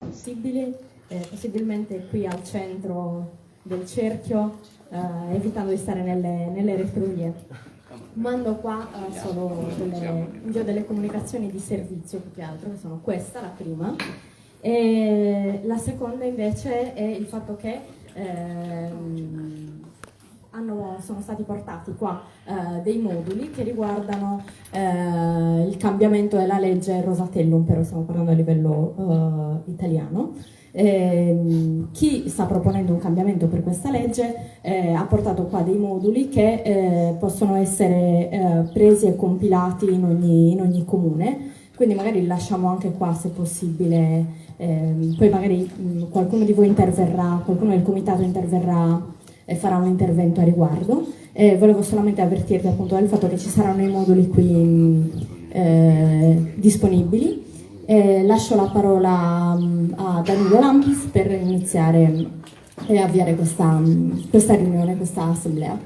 possibili, possibilmente qui al centro del cerchio, evitando di stare nelle retrovie. Mando qua solo delle comunicazioni di servizio più che altro, che sono questa, la prima, e la seconda invece è il fatto che sono stati portati qua dei moduli che riguardano il cambiamento della legge Rosatellum, però stiamo parlando a livello italiano. Chi sta proponendo un cambiamento per questa legge ha portato qua dei moduli che possono essere presi e compilati in ogni comune, quindi magari li lasciamo anche qua se possibile, poi magari qualcuno di voi interverrà, qualcuno del comitato interverrà e farà un intervento a riguardo. Volevo solamente avvertirvi appunto del fatto che ci saranno i moduli qui disponibili. Lascio la parola a Danilo Lampis per iniziare e avviare questa riunione, questa assemblea.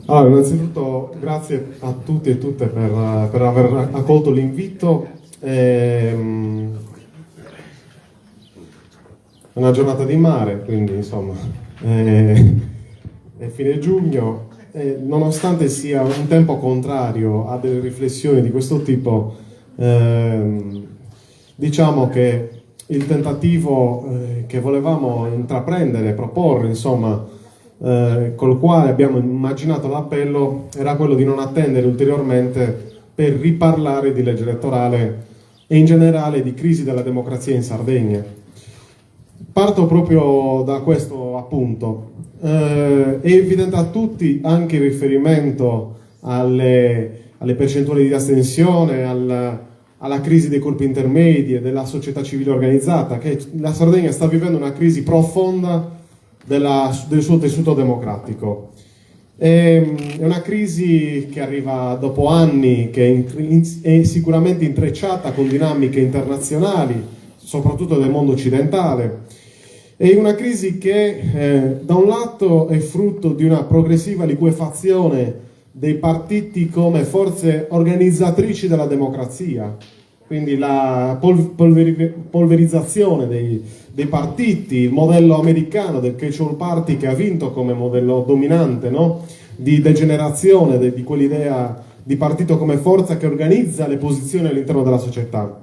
Allora, innanzitutto grazie a tutti e tutte per aver accolto l'invito. È una giornata di mare, quindi insomma è fine giugno, nonostante sia un tempo contrario a delle riflessioni di questo tipo, diciamo che il tentativo che volevamo intraprendere, proporre, insomma, col quale abbiamo immaginato l'appello era quello di non attendere ulteriormente per riparlare di legge elettorale e in generale di crisi della democrazia in Sardegna. Parto proprio da questo appunto. È evidente a tutti anche il riferimento alle percentuali di astensione, alla crisi dei corpi intermedi e della società civile organizzata, che la Sardegna sta vivendo una crisi profonda del suo tessuto democratico. È una crisi che arriva dopo anni, che è sicuramente intrecciata con dinamiche internazionali, soprattutto del mondo occidentale. È una crisi che da un lato è frutto di una progressiva liquefazione dei partiti come forze organizzatrici della democrazia, quindi la polverizzazione dei partiti, il modello americano del Catch-all Party che ha vinto come modello dominante, no? Di degenerazione di quell'idea di partito come forza che organizza le posizioni all'interno della società.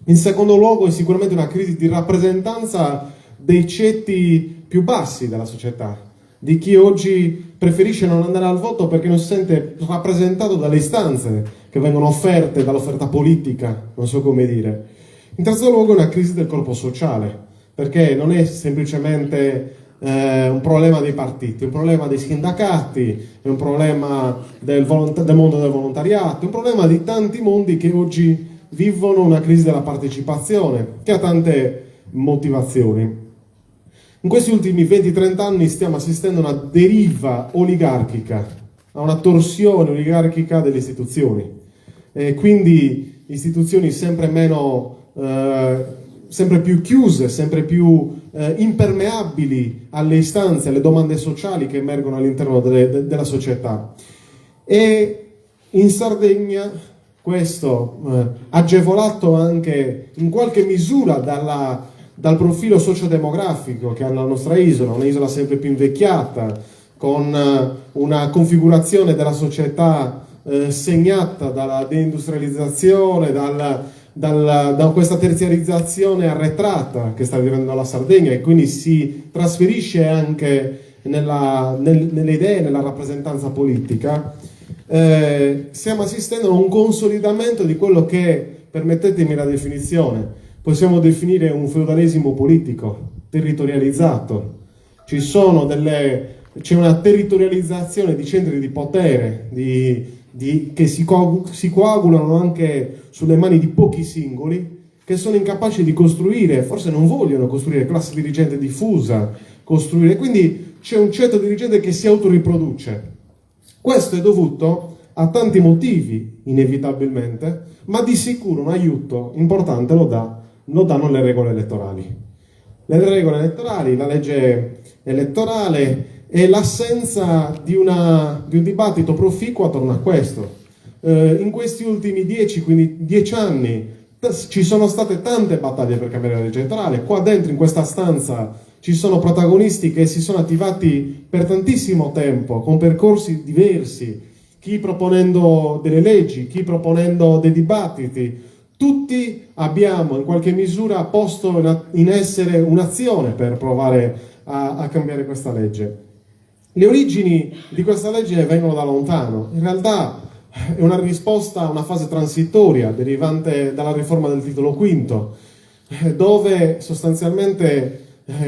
In secondo luogo è sicuramente una crisi di rappresentanza dei ceti più bassi della società, di chi oggi preferisce non andare al voto perché non si sente rappresentato dalle istanze che vengono offerte dall'offerta politica, non so come dire. In terzo luogo è una crisi del corpo sociale, perché non è semplicemente un problema dei partiti, è un problema dei sindacati, è un problema del mondo del volontariato, è un problema di tanti mondi che oggi vivono una crisi della partecipazione, che ha tante motivazioni. In questi ultimi 20-30 anni stiamo assistendo a una deriva oligarchica, a una torsione oligarchica delle istituzioni, quindi istituzioni sempre più chiuse, sempre più impermeabili alle istanze, alle domande sociali che emergono all'interno della società. E in Sardegna questo agevolato anche in qualche misura dal profilo sociodemografico che ha la nostra isola, un'isola sempre più invecchiata, con una configurazione della società segnata dalla deindustrializzazione, da questa terziarizzazione arretrata che sta vivendo la Sardegna, e quindi si trasferisce anche nelle idee, nella rappresentanza politica. Stiamo assistendo a un consolidamento di quello che, permettetemi la definizione, possiamo definire un feudalesimo politico, territorializzato. C'è una territorializzazione di centri di potere, che si coagulano anche sulle mani di pochi singoli, che sono incapaci di costruire, forse non vogliono costruire classe dirigente diffusa, quindi c'è un ceto dirigente che si autoriproduce. Questo è dovuto a tanti motivi, inevitabilmente, ma di sicuro un aiuto importante lo danno le regole elettorali. Le regole elettorali, la legge elettorale e l'assenza di un dibattito proficuo attorno a questo. In questi ultimi 10 anni, ci sono state tante battaglie per cambiare la legge elettorale. Qua dentro, in questa stanza, ci sono protagonisti che si sono attivati per tantissimo tempo, con percorsi diversi, chi proponendo delle leggi, chi proponendo dei dibattiti. Tutti abbiamo in qualche misura posto in essere un'azione per provare a cambiare questa legge. Le origini di questa legge vengono da lontano, in realtà è una risposta a una fase transitoria derivante dalla riforma del titolo quinto, dove sostanzialmente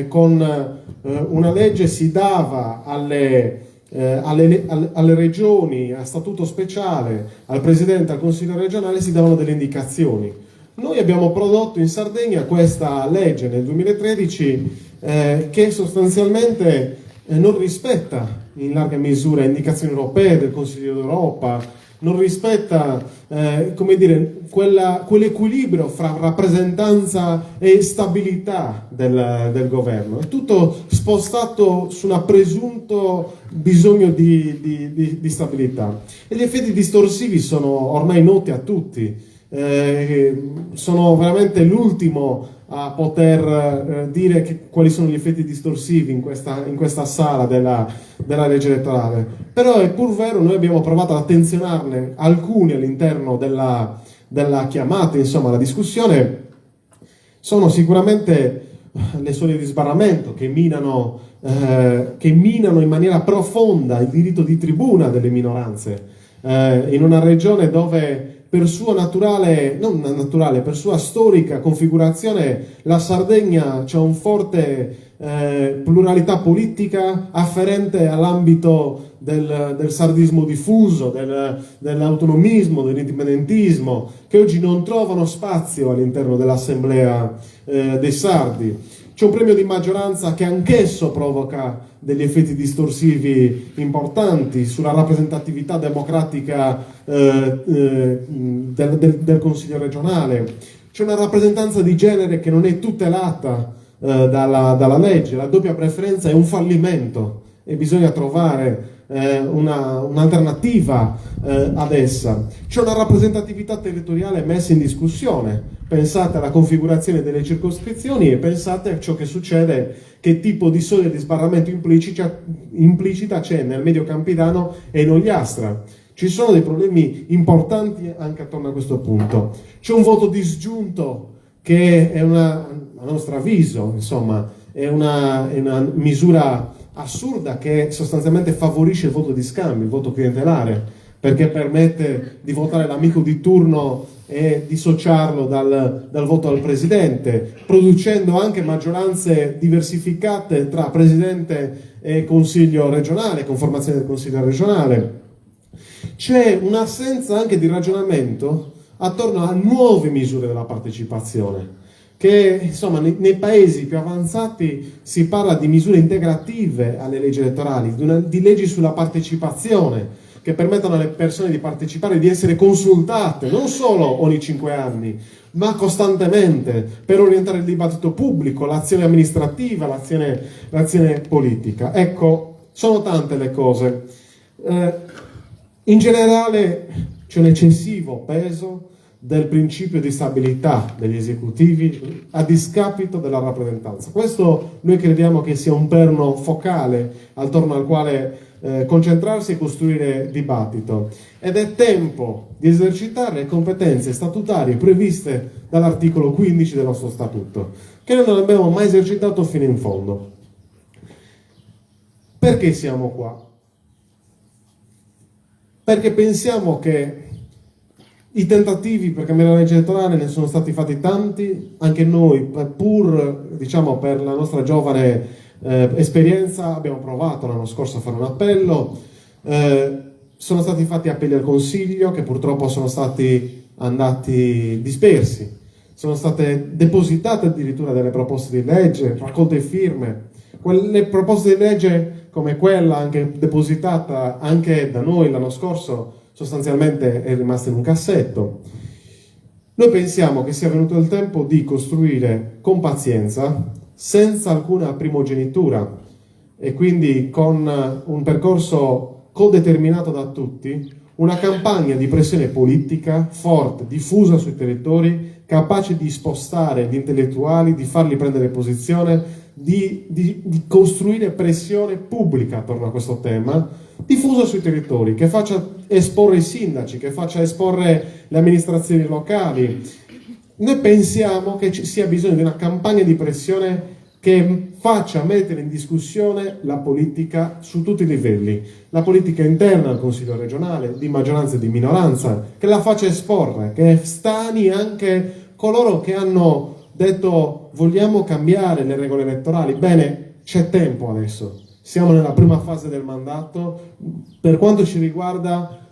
con una legge si dava alle regioni a statuto speciale, al presidente, al consiglio regionale, si davano delle indicazioni. Noi abbiamo prodotto in Sardegna questa legge nel 2013 che sostanzialmente non rispetta in larga misura indicazioni europee del Consiglio d'Europa, non rispetta come dire, quell'equilibrio fra rappresentanza e stabilità del governo. È tutto spostato su un presunto bisogno di stabilità. E gli effetti distorsivi sono ormai noti a tutti. Sono veramente l'ultimo a poter dire quali sono gli effetti distorsivi in questa sala della legge elettorale. Però è pur vero, noi abbiamo provato ad attenzionarne alcuni all'interno della chiamata, insomma, la discussione. Sono sicuramente le soglie di sbarramento che minano in maniera profonda il diritto di tribuna delle minoranze in una regione dove per sua per sua storica configurazione la Sardegna c'è un forte pluralità politica afferente all'ambito del sardismo diffuso, dell'autonomismo, dell'indipendentismo, che oggi non trovano spazio all'interno dell'assemblea dei sardi. C'è un premio di maggioranza che anch'esso provoca degli effetti distorsivi importanti sulla rappresentatività democratica del Consiglio regionale. C'è una rappresentanza di genere che non è tutelata dalla legge. La doppia preferenza è un fallimento e bisogna trovare un'alternativa ad essa. C'è una rappresentatività territoriale messa in discussione. Pensate alla configurazione delle circoscrizioni e pensate a ciò che succede, che tipo di soglia di sbarramento implicita c'è nel Medio Campidano e in Ogliastra. Ci sono dei problemi importanti anche attorno a questo punto. C'è un voto disgiunto che è a nostro avviso, insomma, è una misura assurda che sostanzialmente favorisce il voto di scambio, il voto clientelare, perché permette di votare l'amico di turno e dissociarlo dal voto al presidente, producendo anche maggioranze diversificate tra presidente e consiglio regionale, con formazione del consiglio regionale. C'è un'assenza anche di ragionamento attorno a nuove misure della partecipazione, che insomma nei paesi più avanzati si parla di misure integrative alle leggi elettorali, di leggi sulla partecipazione, che permettono alle persone di partecipare, di essere consultate, non solo ogni 5 anni, ma costantemente, per orientare il dibattito pubblico, l'azione amministrativa, l'azione politica. Ecco, sono tante le cose. In generale c'è un eccessivo peso del principio di stabilità degli esecutivi a discapito della rappresentanza. Questo noi crediamo che sia un perno focale attorno al quale concentrarsi e costruire dibattito, ed è tempo di esercitare le competenze statutarie previste dall'articolo 15 del nostro statuto, che noi non abbiamo mai esercitato fino in fondo. Perché siamo qua? Perché pensiamo che i tentativi per cambiare la legge elettorale ne sono stati fatti tanti, anche noi, pur diciamo per la nostra giovane esperienza, abbiamo provato l'anno scorso a fare un appello, sono stati fatti appelli al Consiglio che purtroppo sono stati andati dispersi, sono state depositate addirittura delle proposte di legge, raccolte firme, quelle proposte di legge come quella anche depositata anche da noi l'anno scorso sostanzialmente è rimasta in un cassetto. Noi pensiamo che sia venuto il tempo di costruire con pazienza, senza alcuna primogenitura e quindi con un percorso codeterminato da tutti, una campagna di pressione politica forte, diffusa sui territori, capace di spostare gli intellettuali, di farli prendere posizione, di costruire pressione pubblica attorno a questo tema, diffusa sui territori, che faccia esporre i sindaci, che faccia esporre le amministrazioni locali. Noi pensiamo che ci sia bisogno di una campagna di pressione che faccia mettere in discussione la politica su tutti i livelli, la politica interna al Consiglio regionale, di maggioranza e di minoranza, che la faccia esporre, che stani anche coloro che hanno detto vogliamo cambiare le regole elettorali. Bene, c'è tempo adesso, siamo nella prima fase del mandato, per quanto ci riguarda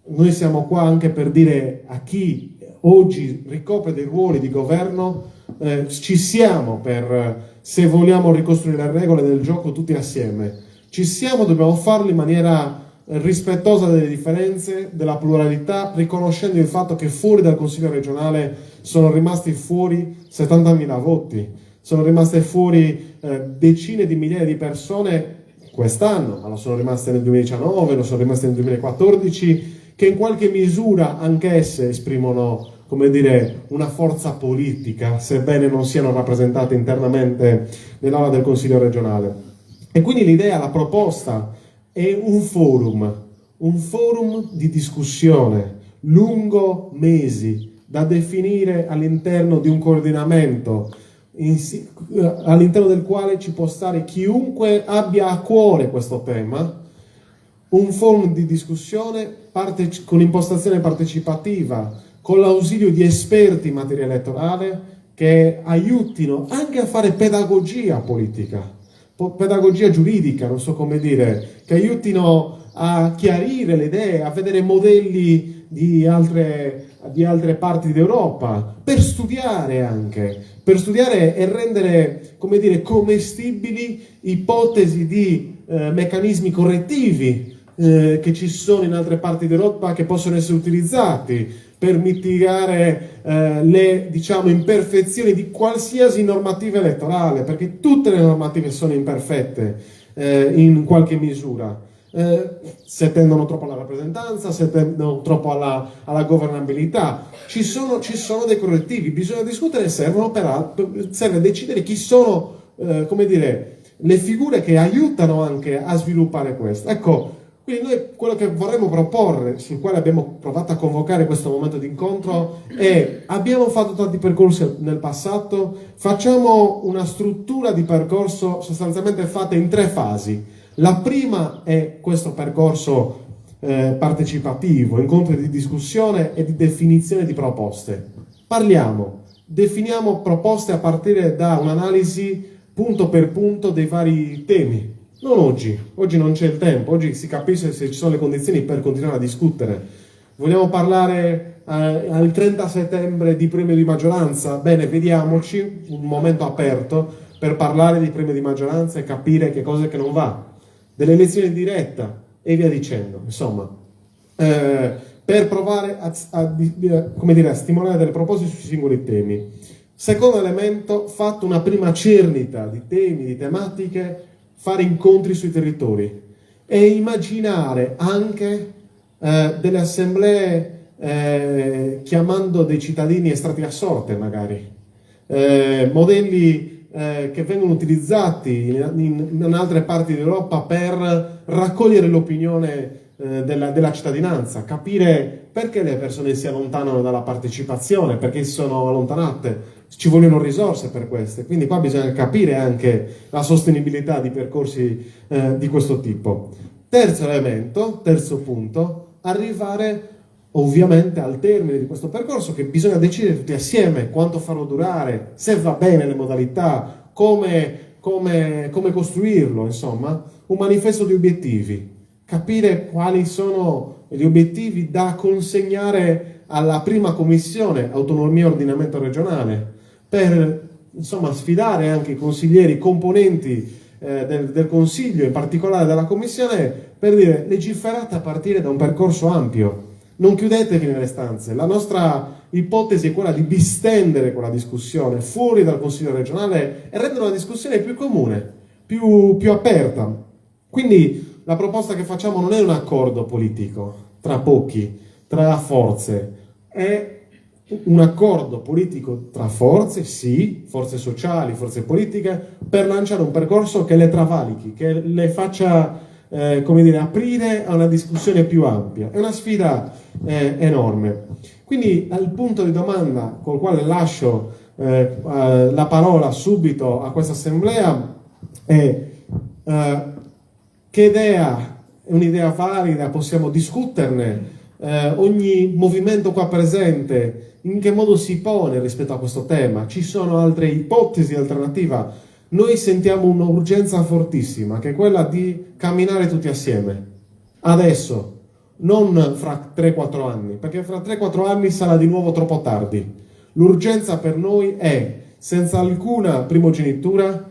noi siamo qua anche per dire a chi oggi ricopre dei ruoli di governo, ci siamo per, se vogliamo ricostruire le regole del gioco tutti assieme, ci siamo, dobbiamo farlo in maniera rispettosa delle differenze, della pluralità, riconoscendo il fatto che fuori dal Consiglio regionale sono rimasti fuori 70.000 voti, sono rimaste fuori decine di migliaia di persone quest'anno, ma lo sono rimaste nel 2019, lo sono rimaste nel 2014, che in qualche misura anch'esse esprimono, come dire, una forza politica, sebbene non siano rappresentate internamente nell'aula del Consiglio regionale. E quindi l'idea, la proposta è un forum di discussione lungo mesi, da definire all'interno di un coordinamento, all'interno del quale ci può stare chiunque abbia a cuore questo tema, un forum di discussione con impostazione partecipativa, con l'ausilio di esperti in materia elettorale che aiutino anche a fare pedagogia politica, pedagogia giuridica, non so come dire, che aiutino a chiarire le idee, a vedere modelli di altre parti d'Europa, per studiare e rendere, come dire, commestibili ipotesi di meccanismi correttivi che ci sono in altre parti d'Europa, che possono essere utilizzati per mitigare le, diciamo, imperfezioni di qualsiasi normativa elettorale, perché tutte le normative sono imperfette in qualche misura. Se tendono troppo alla rappresentanza, se tendono troppo alla governabilità, ci sono dei correttivi, bisogna discutere, serve decidere chi sono, come dire, le figure che aiutano anche a sviluppare questo. Ecco, quindi noi quello che vorremmo proporre, sul quale abbiamo provato a convocare questo momento di incontro, è: abbiamo fatto tanti percorsi nel passato, facciamo una struttura di percorso sostanzialmente fatta in 3 fasi. La prima è questo percorso partecipativo, incontri di discussione e di definizione di proposte. Definiamo proposte a partire da un'analisi punto per punto dei vari temi. Non oggi non c'è il tempo, oggi si capisce se ci sono le condizioni per continuare a discutere. Vogliamo parlare al 30 settembre di premio di maggioranza? Bene, vediamoci un momento aperto per parlare di premio di maggioranza e capire che cosa è che non va, delle elezioni diretta e via dicendo, insomma, per provare come dire, a stimolare delle proposte sui singoli temi. Secondo elemento, fatto una prima cernita di temi, di tematiche, fare incontri sui territori e immaginare anche delle assemblee chiamando dei cittadini estratti a sorte, magari, modelli che vengono utilizzati in altre parti d'Europa per raccogliere l'opinione della cittadinanza, capire perché le persone si allontanano dalla partecipazione, perché si sono allontanate. Ci vogliono risorse per queste, quindi qua bisogna capire anche la sostenibilità di percorsi di questo tipo. Terzo elemento, terzo punto, arrivare ovviamente al termine di questo percorso, che bisogna decidere tutti assieme quanto farlo durare, se va bene le modalità, come costruirlo, insomma, un manifesto di obiettivi, capire quali sono gli obiettivi da consegnare alla prima commissione autonomia e ordinamento regionale, per insomma sfidare anche i consiglieri, i componenti del Consiglio, in particolare della Commissione, per dire: legiferate a partire da un percorso ampio, non chiudetevi nelle stanze. La nostra ipotesi è quella di distendere quella discussione fuori dal Consiglio regionale e rendere una discussione più comune, più aperta. Quindi la proposta che facciamo non è un accordo politico, tra pochi, tra forze, è un accordo politico tra forze, sì, forze sociali, forze politiche, per lanciare un percorso che le travalichi, che le faccia aprire a una discussione più ampia. È una sfida enorme. Quindi il punto di domanda col quale lascio la parola subito a questa assemblea è che idea è un'idea valida, possiamo discuterne, ogni movimento qua presente in che modo si pone rispetto a questo tema, ci sono altre ipotesi alternative. Noi sentiamo un'urgenza fortissima che è quella di camminare tutti assieme adesso, non fra 3-4 anni, perché fra 3-4 anni sarà di nuovo troppo tardi. L'urgenza per noi è senza alcuna primogenitura,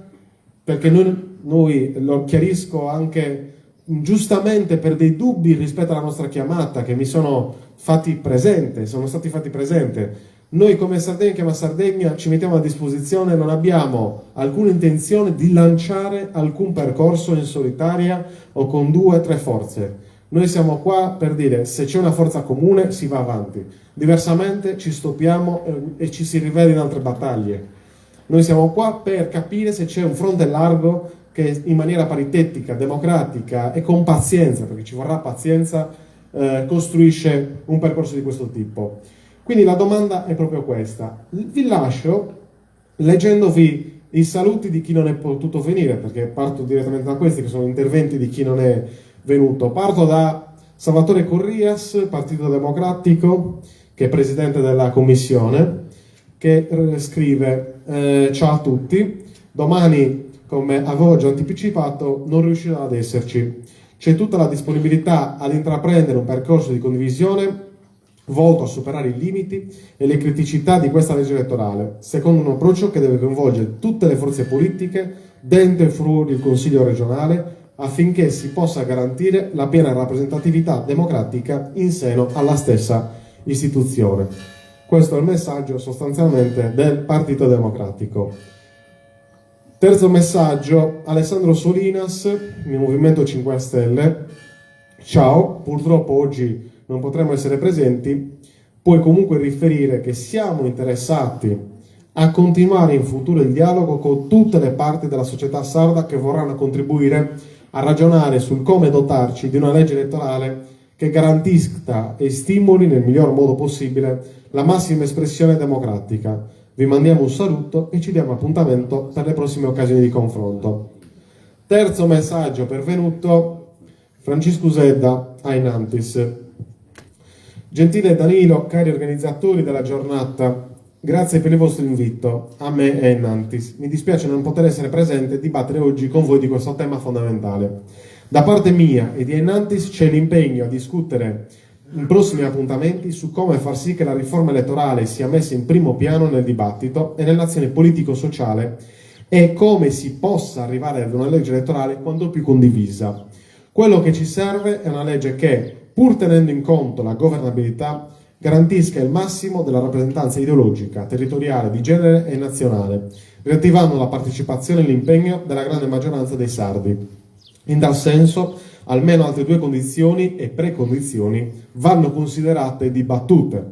perché noi lo chiarisco anche giustamente per dei dubbi rispetto alla nostra chiamata che mi sono stati fatti presente. Noi come Sardegna, Chiama Sardegna, ci mettiamo a disposizione, non abbiamo alcuna intenzione di lanciare alcun percorso in solitaria o con 2 o 3 forze. Noi siamo qua per dire se c'è una forza comune si va avanti, diversamente ci stoppiamo e ci si rivela in altre battaglie. Noi siamo qua per capire se c'è un fronte largo che in maniera paritetica, democratica e con pazienza, perché ci vorrà pazienza, costruisce un percorso di questo tipo. Quindi la domanda è proprio questa. Vi lascio leggendovi i saluti di chi non è potuto venire, perché parto direttamente da questi, che sono interventi di chi non è venuto. Parto da Salvatore Corrias, Partito Democratico, che è presidente della commissione, che scrive ciao a tutti, domani, come avevo già anticipato, non riuscirò ad esserci. C'è tutta la disponibilità ad intraprendere un percorso di condivisione volto a superare i limiti e le criticità di questa legge elettorale, secondo un approccio che deve coinvolgere tutte le forze politiche dentro e fuori il Consiglio regionale, affinché si possa garantire la piena rappresentatività democratica in seno alla stessa istituzione. Questo è il messaggio sostanzialmente del Partito Democratico. Terzo messaggio, Alessandro Solinas, il Movimento 5 Stelle. Ciao, purtroppo oggi non potremo essere presenti, puoi comunque riferire che siamo interessati a continuare in futuro il dialogo con tutte le parti della società sarda che vorranno contribuire a ragionare sul come dotarci di una legge elettorale che garantisca e stimoli nel miglior modo possibile la massima espressione democratica. Vi mandiamo un saluto e ci diamo appuntamento per le prossime occasioni di confronto. Terzo messaggio pervenuto, Francisco Zedda, Ainantis. Gentile Danilo, cari organizzatori della giornata, grazie per il vostro invito a me e Ainantis. Mi dispiace non poter essere presente e dibattere oggi con voi di questo tema fondamentale. Da parte mia e di Ainantis c'è l'impegno a discutere in prossimi appuntamenti su come far sì che la riforma elettorale sia messa in primo piano nel dibattito e nell'azione politico-sociale e come si possa arrivare ad una legge elettorale quanto più condivisa. Quello che ci serve è una legge che, pur tenendo in conto la governabilità, garantisca il massimo della rappresentanza ideologica, territoriale, di genere e nazionale, riattivando la partecipazione e l'impegno della grande maggioranza dei sardi. In tal senso, almeno altre 2 condizioni e precondizioni vanno considerate e dibattute.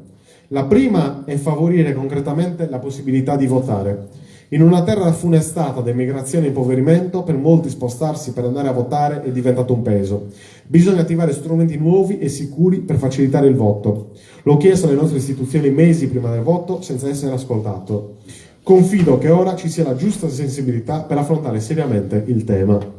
La prima è favorire concretamente la possibilità di votare. In una terra funestata da immigrazione e impoverimento, per molti spostarsi per andare a votare è diventato un peso. Bisogna attivare strumenti nuovi e sicuri per facilitare il voto. L'ho chiesto alle nostre istituzioni mesi prima del voto senza essere ascoltato. Confido che ora ci sia la giusta sensibilità per affrontare seriamente il tema.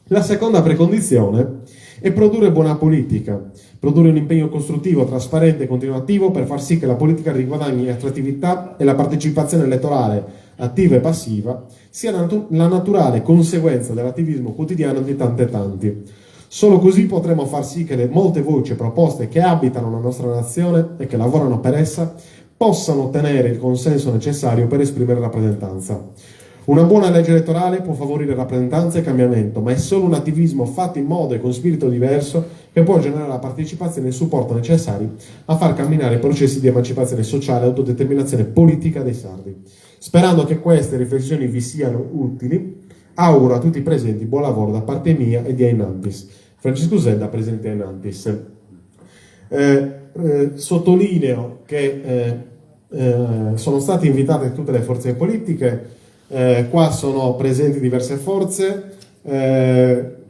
La seconda precondizione è produrre buona politica, produrre un impegno costruttivo, trasparente e continuativo per far sì che la politica riguadagni attrattività e la partecipazione elettorale attiva e passiva sia la naturale conseguenza dell'attivismo quotidiano di tante e tanti. Solo così potremo far sì che le molte voci e proposte che abitano la nostra nazione e che lavorano per essa possano ottenere il consenso necessario per esprimere rappresentanza. Una buona legge elettorale può favorire rappresentanza e cambiamento, ma è solo un attivismo fatto in modo e con spirito diverso che può generare la partecipazione e il supporto necessari a far camminare i processi di emancipazione sociale e autodeterminazione politica dei sardi. Sperando che queste riflessioni vi siano utili, auguro a tutti i presenti buon lavoro da parte mia e di Ainantis. Francisco Zedda, presidente Ainantis. Sottolineo che sono state invitate tutte le forze politiche, qua sono presenti diverse forze,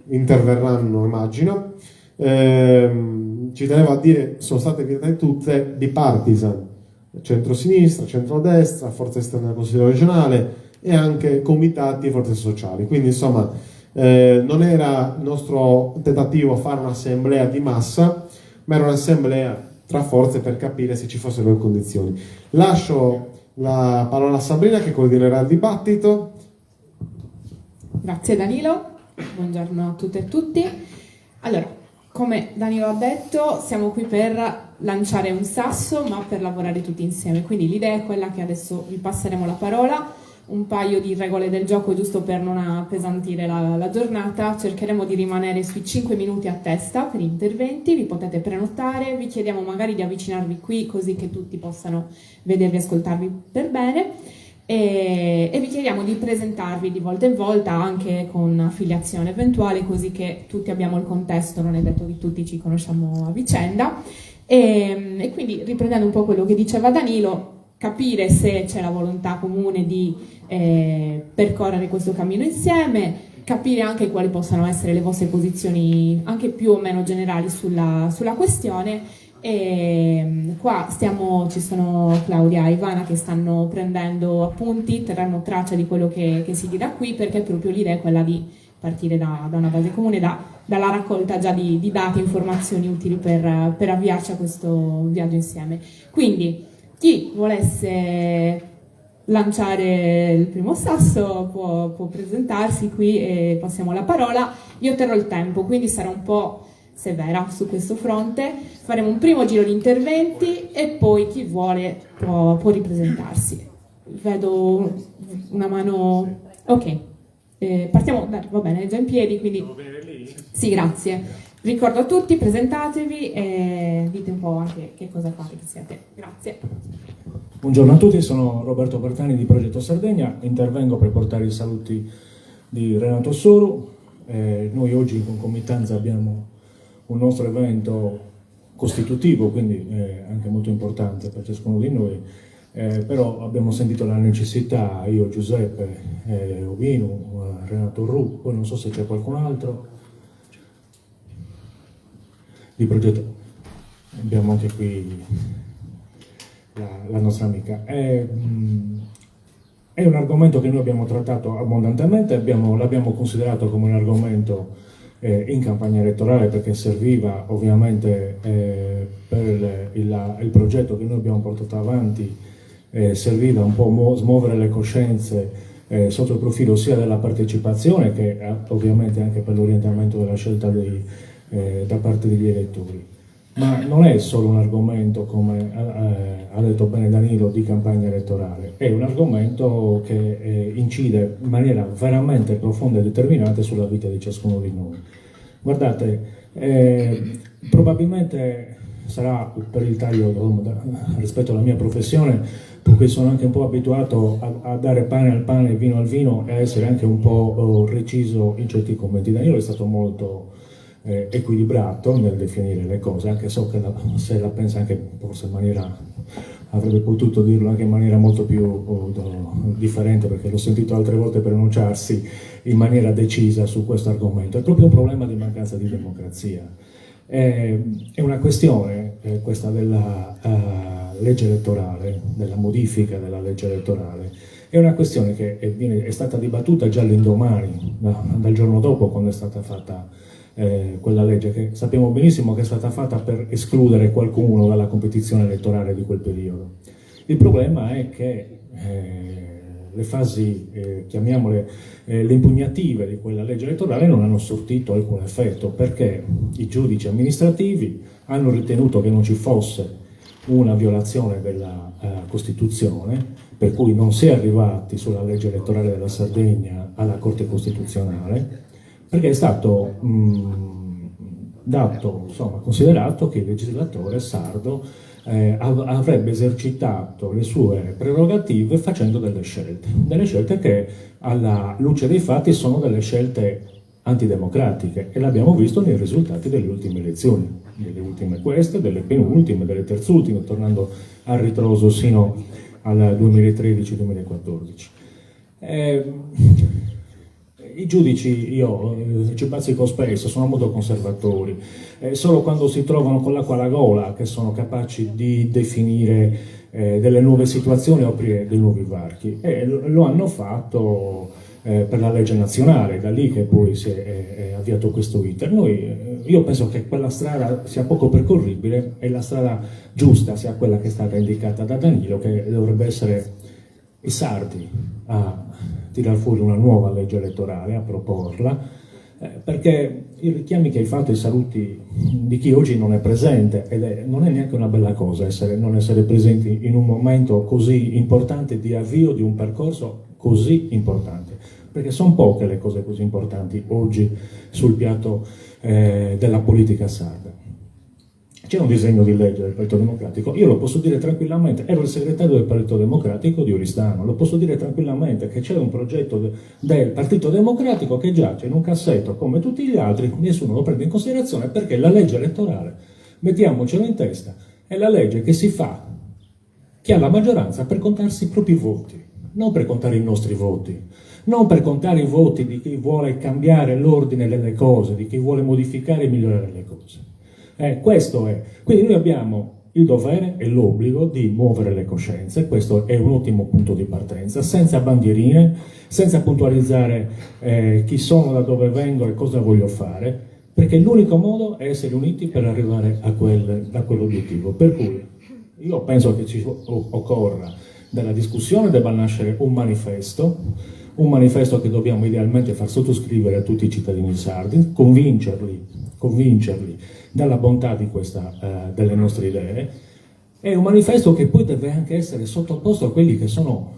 interverranno immagino, ci tenevo a dire sono state invitate tutte bipartisan, centro-sinistra, centro-destra, forze esterne del Consiglio regionale e anche comitati e forze sociali, quindi insomma non era il nostro tentativo fare un'assemblea di massa, ma era un'assemblea tra forze per capire se ci fossero le condizioni. Lascio la parola a Sabrina che coordinerà il dibattito. Grazie Danilo, buongiorno a tutte e tutti. Allora, come Danilo ha detto, siamo qui per lanciare un sasso, ma per lavorare tutti insieme. Quindi l'idea è quella che adesso vi passeremo la parola, un paio di regole del gioco giusto per non appesantire la giornata. Cercheremo di rimanere sui 5 minuti a testa per interventi, vi potete prenotare, vi chiediamo magari di avvicinarvi qui così che tutti possano vedervi e ascoltarvi per bene. E vi chiediamo di presentarvi di volta in volta anche con affiliazione eventuale, così che tutti abbiamo il contesto, non è detto che tutti ci conosciamo a vicenda. E quindi, riprendendo un po' quello che diceva Danilo, capire se c'è la volontà comune di percorrere questo cammino insieme, capire anche quali possano essere le vostre posizioni anche più o meno generali sulla questione. E qua ci sono Claudia e Ivana che stanno prendendo appunti, terranno traccia di quello che si dirà qui, perché proprio l'idea è quella di partire da una base comune, dalla raccolta già di dati, informazioni utili per avviarci a questo viaggio insieme. Quindi chi volesse lanciare il primo sasso può presentarsi qui e passiamo la parola. Io terrò il tempo, quindi sarò un po' severa su questo fronte. Faremo un primo giro di interventi e poi chi vuole può ripresentarsi. Vedo una mano. Ok, partiamo. Va bene, è già in piedi, quindi Devo venire lì? sì, grazie. Ricordo a tutti, presentatevi e dite un po' anche che cosa fate, chi siete. Grazie. Buongiorno a tutti, sono Roberto Bertani di Progetto Sardegna, intervengo per portare i saluti di Renato Soru. Noi oggi in concomitanza abbiamo un nostro evento costitutivo, quindi anche molto importante per ciascuno di noi, però abbiamo sentito la necessità, io, Giuseppe, Ovino, Renato Ru, poi non so se c'è qualcun altro di progetto, abbiamo anche qui la nostra amica. È un argomento che noi abbiamo trattato abbondantemente, l'abbiamo considerato come un argomento in campagna elettorale, perché serviva ovviamente per il progetto che noi abbiamo portato avanti, serviva un po' smuovere le coscienze sotto il profilo sia della partecipazione che ovviamente anche per l'orientamento della scelta da parte degli elettori. Ma non è solo un argomento, come ha detto bene Danilo, di campagna elettorale, è un argomento che incide in maniera veramente profonda e determinante sulla vita di ciascuno di noi. Guardate, probabilmente sarà per il taglio rispetto alla mia professione, perché sono anche un po' abituato a dare pane al pane e vino al vino e a essere anche un po' reciso in certi commenti. Danilo è stato molto equilibrato nel definire le cose, anche so che se la pensa anche forse in maniera, avrebbe potuto dirlo anche in maniera molto più differente, perché l'ho sentito altre volte pronunciarsi in maniera decisa su questo argomento. È proprio un problema di mancanza di democrazia. È una questione, questa della legge elettorale, della modifica della legge elettorale, è una questione che è stata dibattuta già all'indomani, dal giorno dopo, quando è stata fatta quella legge, che sappiamo benissimo che è stata fatta per escludere qualcuno dalla competizione elettorale di quel periodo. Il problema è che le fasi, chiamiamole le impugnative di quella legge elettorale, non hanno sortito alcun effetto, perché i giudici amministrativi hanno ritenuto che non ci fosse una violazione della Costituzione, per cui non si è arrivati sulla legge elettorale della Sardegna alla Corte Costituzionale, perché è stato considerato che il legislatore sardo avrebbe esercitato le sue prerogative facendo delle scelte che alla luce dei fatti sono delle scelte antidemocratiche, e l'abbiamo visto nei risultati delle ultime elezioni. delle ultime queste, delle penultime, delle terzultime, tornando a ritroso sino al 2013-2014. I giudici, io ci bazzico spesso, sono molto conservatori, solo quando si trovano con l'acqua alla gola che sono capaci di definire delle nuove situazioni o aprire dei nuovi varchi, e lo hanno fatto per la legge nazionale, da lì che poi si è avviato questo iter. Io penso che quella strada sia poco percorribile e la strada giusta sia quella che è stata indicata da Danilo, che dovrebbe essere i sardi a tirar fuori una nuova legge elettorale, a proporla, perché i richiami che hai fatto ai saluti di chi oggi non è presente, non è neanche una bella cosa non essere presenti in un momento così importante di avvio di un percorso così importante, perché sono poche le cose così importanti oggi sul piatto della politica sarda. C'è un disegno di legge del Partito Democratico, io lo posso dire tranquillamente, ero il segretario del Partito Democratico di Oristano, lo posso dire tranquillamente che c'è un progetto del Partito Democratico che giace in un cassetto come tutti gli altri, nessuno lo prende in considerazione perché la legge elettorale, mettiamocelo in testa, è la legge che si fa chi ha la maggioranza per contarsi i propri voti, non per contare i nostri voti, non per contare i voti di chi vuole cambiare l'ordine delle cose, di chi vuole modificare e migliorare le cose. Questo è. Quindi noi abbiamo il dovere e l'obbligo di muovere le coscienze, questo è un ottimo punto di partenza, senza bandierine, senza puntualizzare chi sono, da dove vengo e cosa voglio fare, perché l'unico modo è essere uniti per arrivare a quell'obiettivo. Per cui io penso che ci occorra dalla discussione, debba nascere un manifesto che dobbiamo idealmente far sottoscrivere a tutti i cittadini sardi, convincerli della bontà delle nostre idee. È un manifesto che poi deve anche essere sottoposto a quelli che sono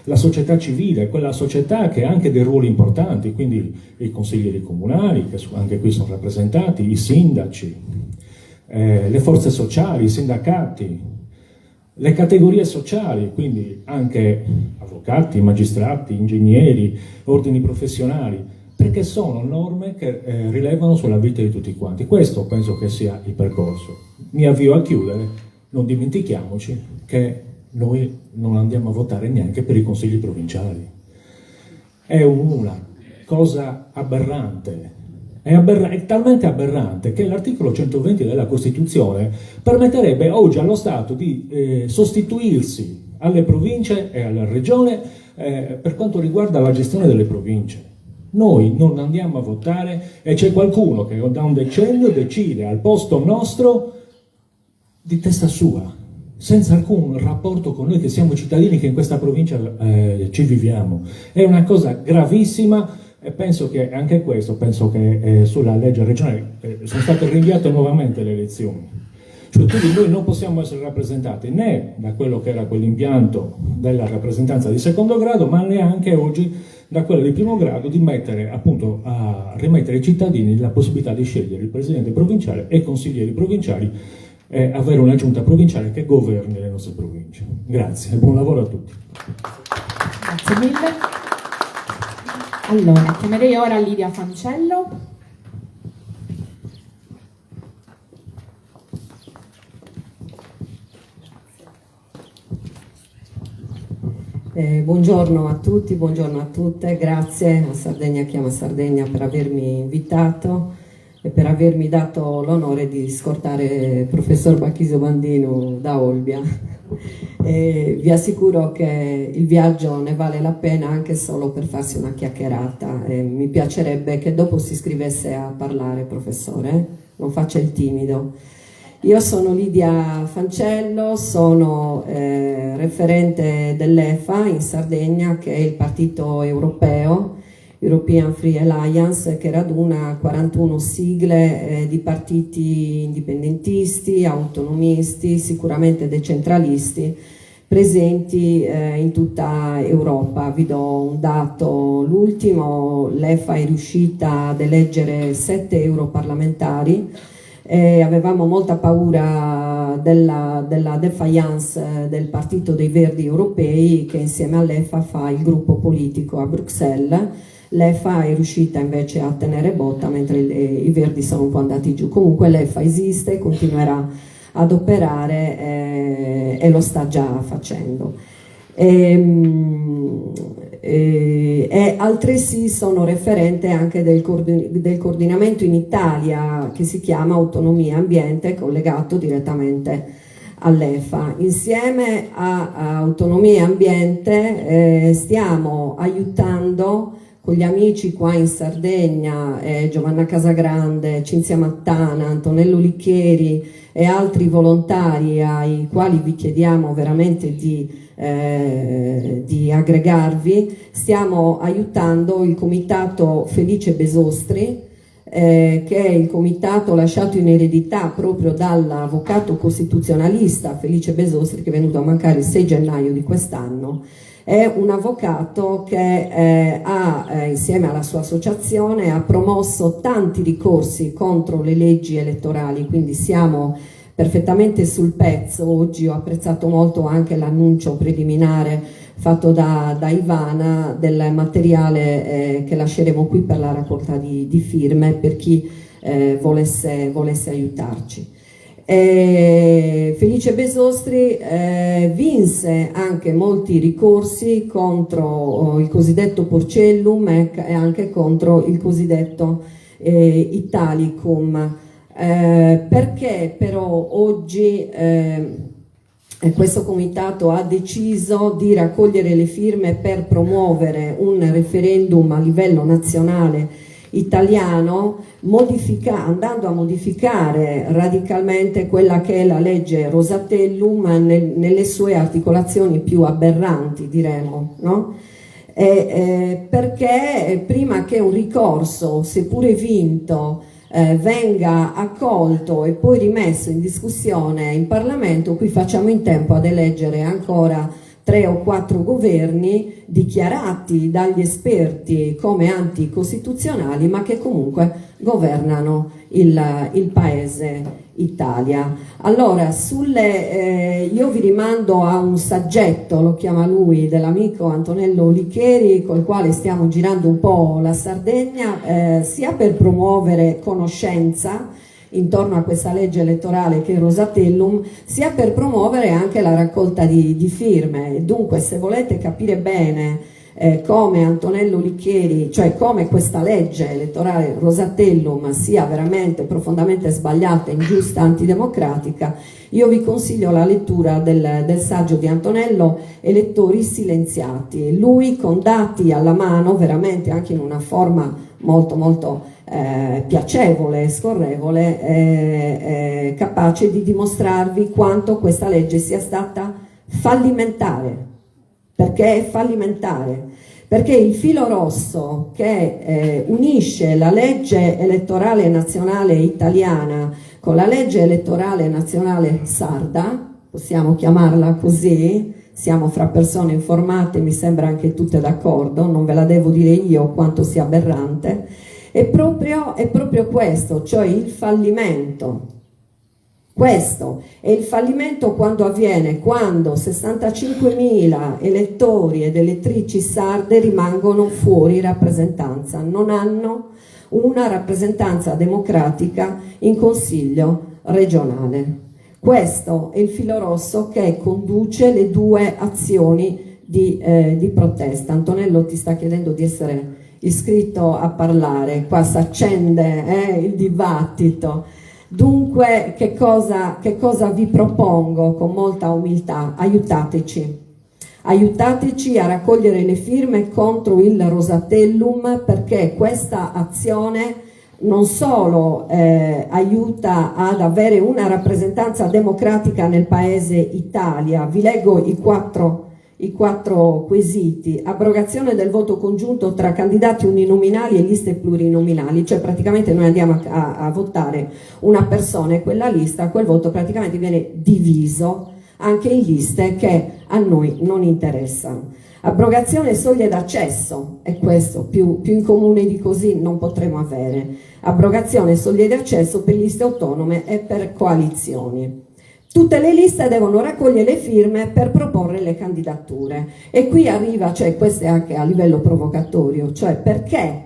la società civile, quella società che ha anche dei ruoli importanti, quindi i consiglieri comunali, che anche qui sono rappresentati, i sindaci, le forze sociali, i sindacati, le categorie sociali, quindi anche avvocati, magistrati, ingegneri, ordini professionali, perché sono norme che rilevano sulla vita di tutti quanti. Questo penso che sia il percorso. Mi avvio a chiudere, non dimentichiamoci che noi non andiamo a votare neanche per i consigli provinciali. È una cosa aberrante, è talmente aberrante che l'articolo 120 della Costituzione permetterebbe oggi allo Stato di sostituirsi alle province e alla regione per quanto riguarda la gestione delle province. Noi non andiamo a votare e c'è qualcuno che da un decennio decide al posto nostro di testa sua, senza alcun rapporto con noi che siamo cittadini che in questa provincia ci viviamo. È una cosa gravissima e penso che anche questo, sulla legge regionale sono state rinviate nuovamente le elezioni. Cioè quindi noi non possiamo essere rappresentati né da quello che era quell'impianto della rappresentanza di secondo grado, ma neanche oggi da quello di primo grado, di mettere appunto a rimettere ai cittadini la possibilità di scegliere il presidente provinciale e i consiglieri provinciali e avere una giunta provinciale che governi le nostre province. Grazie e buon lavoro a tutti. Grazie mille. Allora, chiamerei ora Lidia Fancello. Buongiorno a tutti, buongiorno a tutte, grazie a Sardegna Chiama Sardegna per avermi invitato e per avermi dato l'onore di scortare il professor Bachisio Bandino da Olbia. Vi assicuro che il viaggio ne vale la pena anche solo per farsi una chiacchierata. Mi piacerebbe che dopo si iscrivesse a parlare, professore, non faccia il timido. Io sono Lidia Fancello, sono referente dell'EFA in Sardegna, che è il partito europeo, European Free Alliance, che raduna 41 sigle di partiti indipendentisti, autonomisti, sicuramente decentralisti, presenti in tutta Europa. Vi do un dato, l'ultimo, l'EFA è riuscita ad eleggere 7 europarlamentari. Avevamo molta paura della defiance del Partito dei Verdi Europei, che insieme all'EFA fa il gruppo politico a Bruxelles. l'EFA è riuscita invece a tenere botta, mentre i Verdi sono un po' andati giù. Comunque l'EFA esiste, continuerà ad operare e lo sta già facendo. E altresì sono referente anche del coordinamento in Italia che si chiama Autonomia Ambiente, collegato direttamente all'EFA. Insieme a Autonomia Ambiente stiamo aiutando con gli amici qua in Sardegna, Giovanna Casagrande, Cinzia Mattana, Antonello Licheri e altri volontari ai quali vi chiediamo veramente di aggregarvi. Stiamo aiutando il comitato Felice Besostri, che è il comitato lasciato in eredità proprio dall'avvocato costituzionalista Felice Besostri, che è venuto a mancare il 6 gennaio di quest'anno. È un avvocato che insieme alla sua associazione ha promosso tanti ricorsi contro le leggi elettorali, quindi siamo perfettamente sul pezzo. Oggi ho apprezzato molto anche l'annuncio preliminare fatto da Ivana del materiale che lasceremo qui per la raccolta di firme per chi volesse aiutarci. Felice Besostri vinse anche molti ricorsi contro il cosiddetto Porcellum e anche contro il cosiddetto Italicum. Perché però oggi questo comitato ha deciso di raccogliere le firme per promuovere un referendum a livello nazionale italiano, andando a modificare radicalmente quella che è la legge Rosatellum nelle sue articolazioni più aberranti, diremo, no? Perché prima che un ricorso, seppure vinto, venga accolto e poi rimesso in discussione in Parlamento, qui facciamo in tempo ad eleggere ancora 3 o 4 governi dichiarati dagli esperti come anticostituzionali, ma che comunque governano il paese Italia. Allora, io vi rimando a un saggetto, lo chiama lui, dell'amico Antonello Licheri, col quale stiamo girando un po' la Sardegna, sia per promuovere conoscenza intorno a questa legge elettorale che è Rosatellum, sia per promuovere anche la raccolta di firme. Dunque, se volete capire bene come Antonello Licheri, cioè come questa legge elettorale Rosatellum sia veramente profondamente sbagliata, ingiusta, antidemocratica, io vi consiglio la lettura del saggio di Antonello, Elettori silenziati. Lui, con dati alla mano, veramente anche in una forma molto molto piacevole e scorrevole, capace di dimostrarvi quanto questa legge sia stata fallimentare. Perché è fallimentare? Perché il filo rosso che unisce la legge elettorale nazionale italiana con la legge elettorale nazionale sarda, possiamo chiamarla così, siamo fra persone informate, mi sembra anche tutte d'accordo, non ve la devo dire io quanto sia aberrante, è proprio questo, cioè il fallimento. Questo è il fallimento quando avviene, quando 65.000 elettori ed elettrici sarde rimangono fuori rappresentanza, non hanno una rappresentanza democratica in consiglio regionale. Questo è il filo rosso che conduce le due azioni di protesta. Antonello ti sta chiedendo di essere iscritto a parlare, qua si accende il dibattito. Dunque, che cosa vi propongo con molta umiltà? Aiutateci a raccogliere le firme contro il Rosatellum, perché questa azione non solo aiuta ad avere una rappresentanza democratica nel paese Italia. Vi leggo i quattro quesiti: abrogazione del voto congiunto tra candidati uninominali e liste plurinominali, cioè praticamente noi andiamo a votare una persona e quella lista, quel voto praticamente viene diviso anche in liste che a noi non interessano. Abrogazione soglie d'accesso, e questo più in comune di così non potremo avere. Abrogazione soglie d'accesso per liste autonome e per coalizioni. Tutte le liste devono raccogliere le firme per proporre le candidature. E qui arriva, cioè questo è anche a livello provocatorio, cioè perché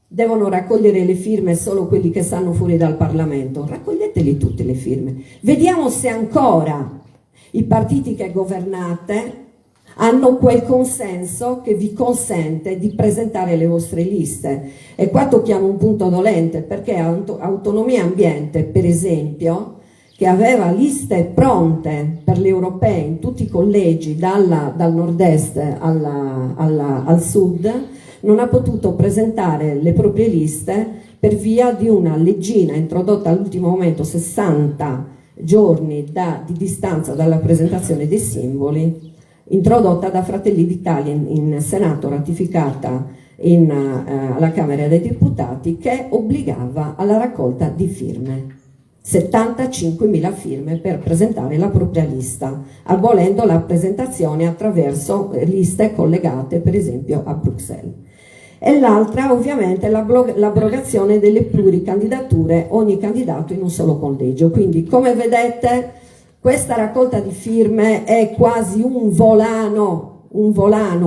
devono raccogliere le firme solo quelli che stanno fuori dal Parlamento? Raccoglieteli tutte le firme. Vediamo se ancora i partiti che governate hanno quel consenso che vi consente di presentare le vostre liste. E qua tocchiamo un punto dolente, perché Autonomia Ambiente, per esempio, che aveva liste pronte per le europee in tutti i collegi dal nord-est al sud, non ha potuto presentare le proprie liste per via di una leggina introdotta all'ultimo momento, 60 giorni di distanza dalla presentazione dei simboli, introdotta da Fratelli d'Italia in Senato, ratificata alla Camera dei Deputati, che obbligava alla raccolta di firme. 75.000 firme per presentare la propria lista, abolendo la presentazione attraverso liste collegate per esempio a Bruxelles. E l'altra ovviamente l'abrogazione delle pluricandidature, ogni candidato in un solo collegio. Quindi, come vedete, questa raccolta di firme è quasi un volano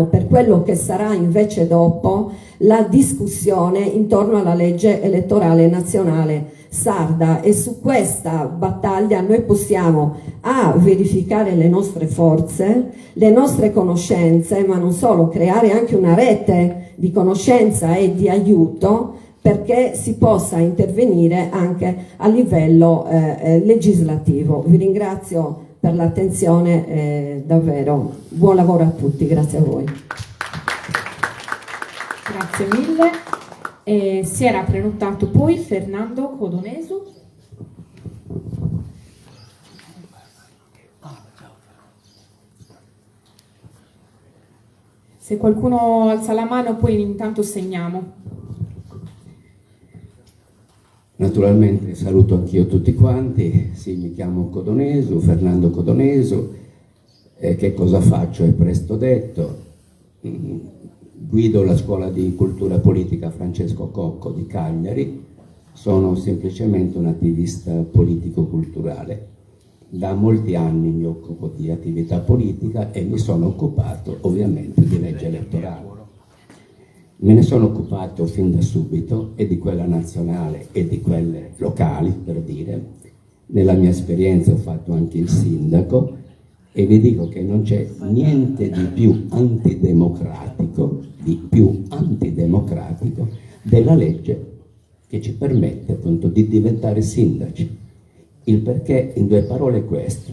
per quello che sarà invece dopo la discussione intorno alla legge elettorale nazionale sarda, e su questa battaglia noi possiamo verificare le nostre forze, le nostre conoscenze, ma non solo, creare anche una rete di conoscenza e di aiuto perché si possa intervenire anche a livello legislativo. Vi ringrazio per l'attenzione, davvero buon lavoro a tutti, grazie a voi. Grazie mille. Si era prenotato poi Fernando Codonesu. Se qualcuno alza la mano poi intanto segniamo. Naturalmente saluto anch'io tutti quanti, sì, mi chiamo Codonesu, Fernando Codonesu, che cosa faccio è presto detto. Guido la scuola di cultura politica Francesco Cocco di Cagliari, sono semplicemente un attivista politico-culturale. Da molti anni mi occupo di attività politica e mi sono occupato ovviamente di legge elettorale. Me ne sono occupato fin da subito, e di quella nazionale e di quelle locali, per dire. Nella mia esperienza ho fatto anche il sindaco e vi dico che non c'è niente di più antidemocratico della legge che ci permette appunto di diventare sindaci. Il perché in due parole è questo: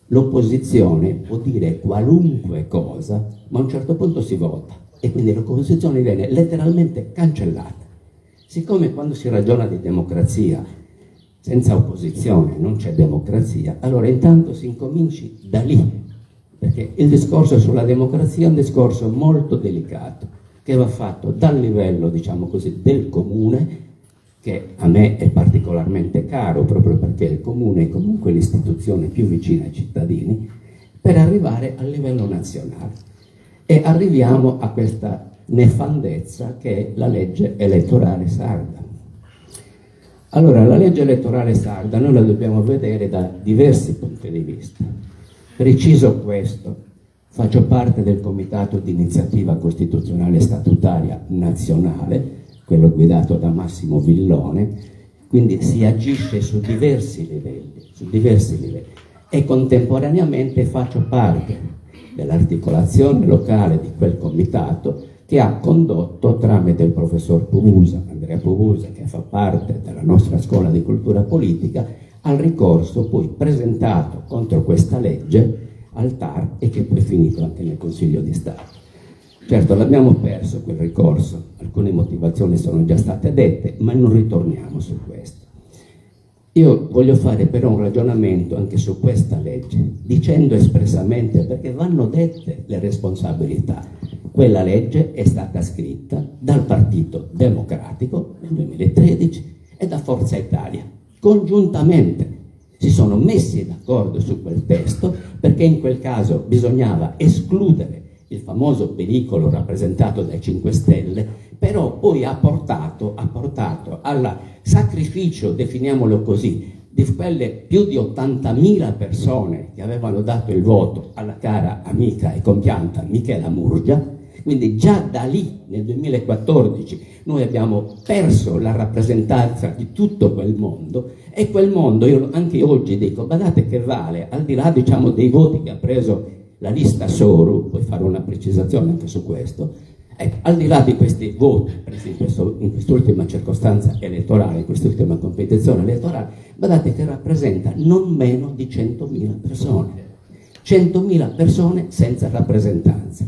l'opposizione può dire qualunque cosa, ma a un certo punto si vota e quindi l'opposizione viene letteralmente cancellata. Siccome quando si ragiona di democrazia senza opposizione non c'è democrazia, allora intanto si incominci da lì, perché il discorso sulla democrazia è un discorso molto delicato che va fatto dal livello, diciamo così, del comune, che a me è particolarmente caro proprio perché il comune è comunque l'istituzione più vicina ai cittadini, per arrivare al livello nazionale. E arriviamo a questa nefandezza che è la legge elettorale sarda. Allora, la legge elettorale sarda noi la dobbiamo vedere da diversi punti di vista. Preciso questo: faccio parte del Comitato di Iniziativa Costituzionale Statutaria Nazionale, quello guidato da Massimo Villone, quindi si agisce su diversi livelli, e contemporaneamente faccio parte dell'articolazione locale di quel comitato che ha condotto, tramite il professor Pubusa, Andrea Pubusa, che fa parte della nostra scuola di cultura politica, al ricorso poi presentato contro questa legge al TAR e che poi è finito anche nel Consiglio di Stato. Certo, l'abbiamo perso quel ricorso, alcune motivazioni sono già state dette, ma non ritorniamo su questo. Io voglio fare però un ragionamento anche su questa legge, dicendo espressamente, perché vanno dette le responsabilità. Quella legge è stata scritta dal Partito Democratico nel 2013 e da Forza Italia. Congiuntamente si sono messi d'accordo su quel testo perché in quel caso bisognava escludere il famoso pericolo rappresentato dai 5 Stelle, però poi ha portato al sacrificio, definiamolo così, di quelle più di 80.000 persone che avevano dato il voto alla cara amica e compianta Michela Murgia. Quindi già da lì, nel 2014, noi abbiamo perso la rappresentanza di tutto quel mondo, e quel mondo, io anche oggi dico, guardate che vale, al di là diciamo dei voti che ha preso la lista Soru, puoi fare una precisazione anche su questo, al di là di questi voti, per esempio in quest'ultima circostanza elettorale, in quest'ultima competizione elettorale, guardate che rappresenta non meno di 100.000 persone, 100.000 persone senza rappresentanza.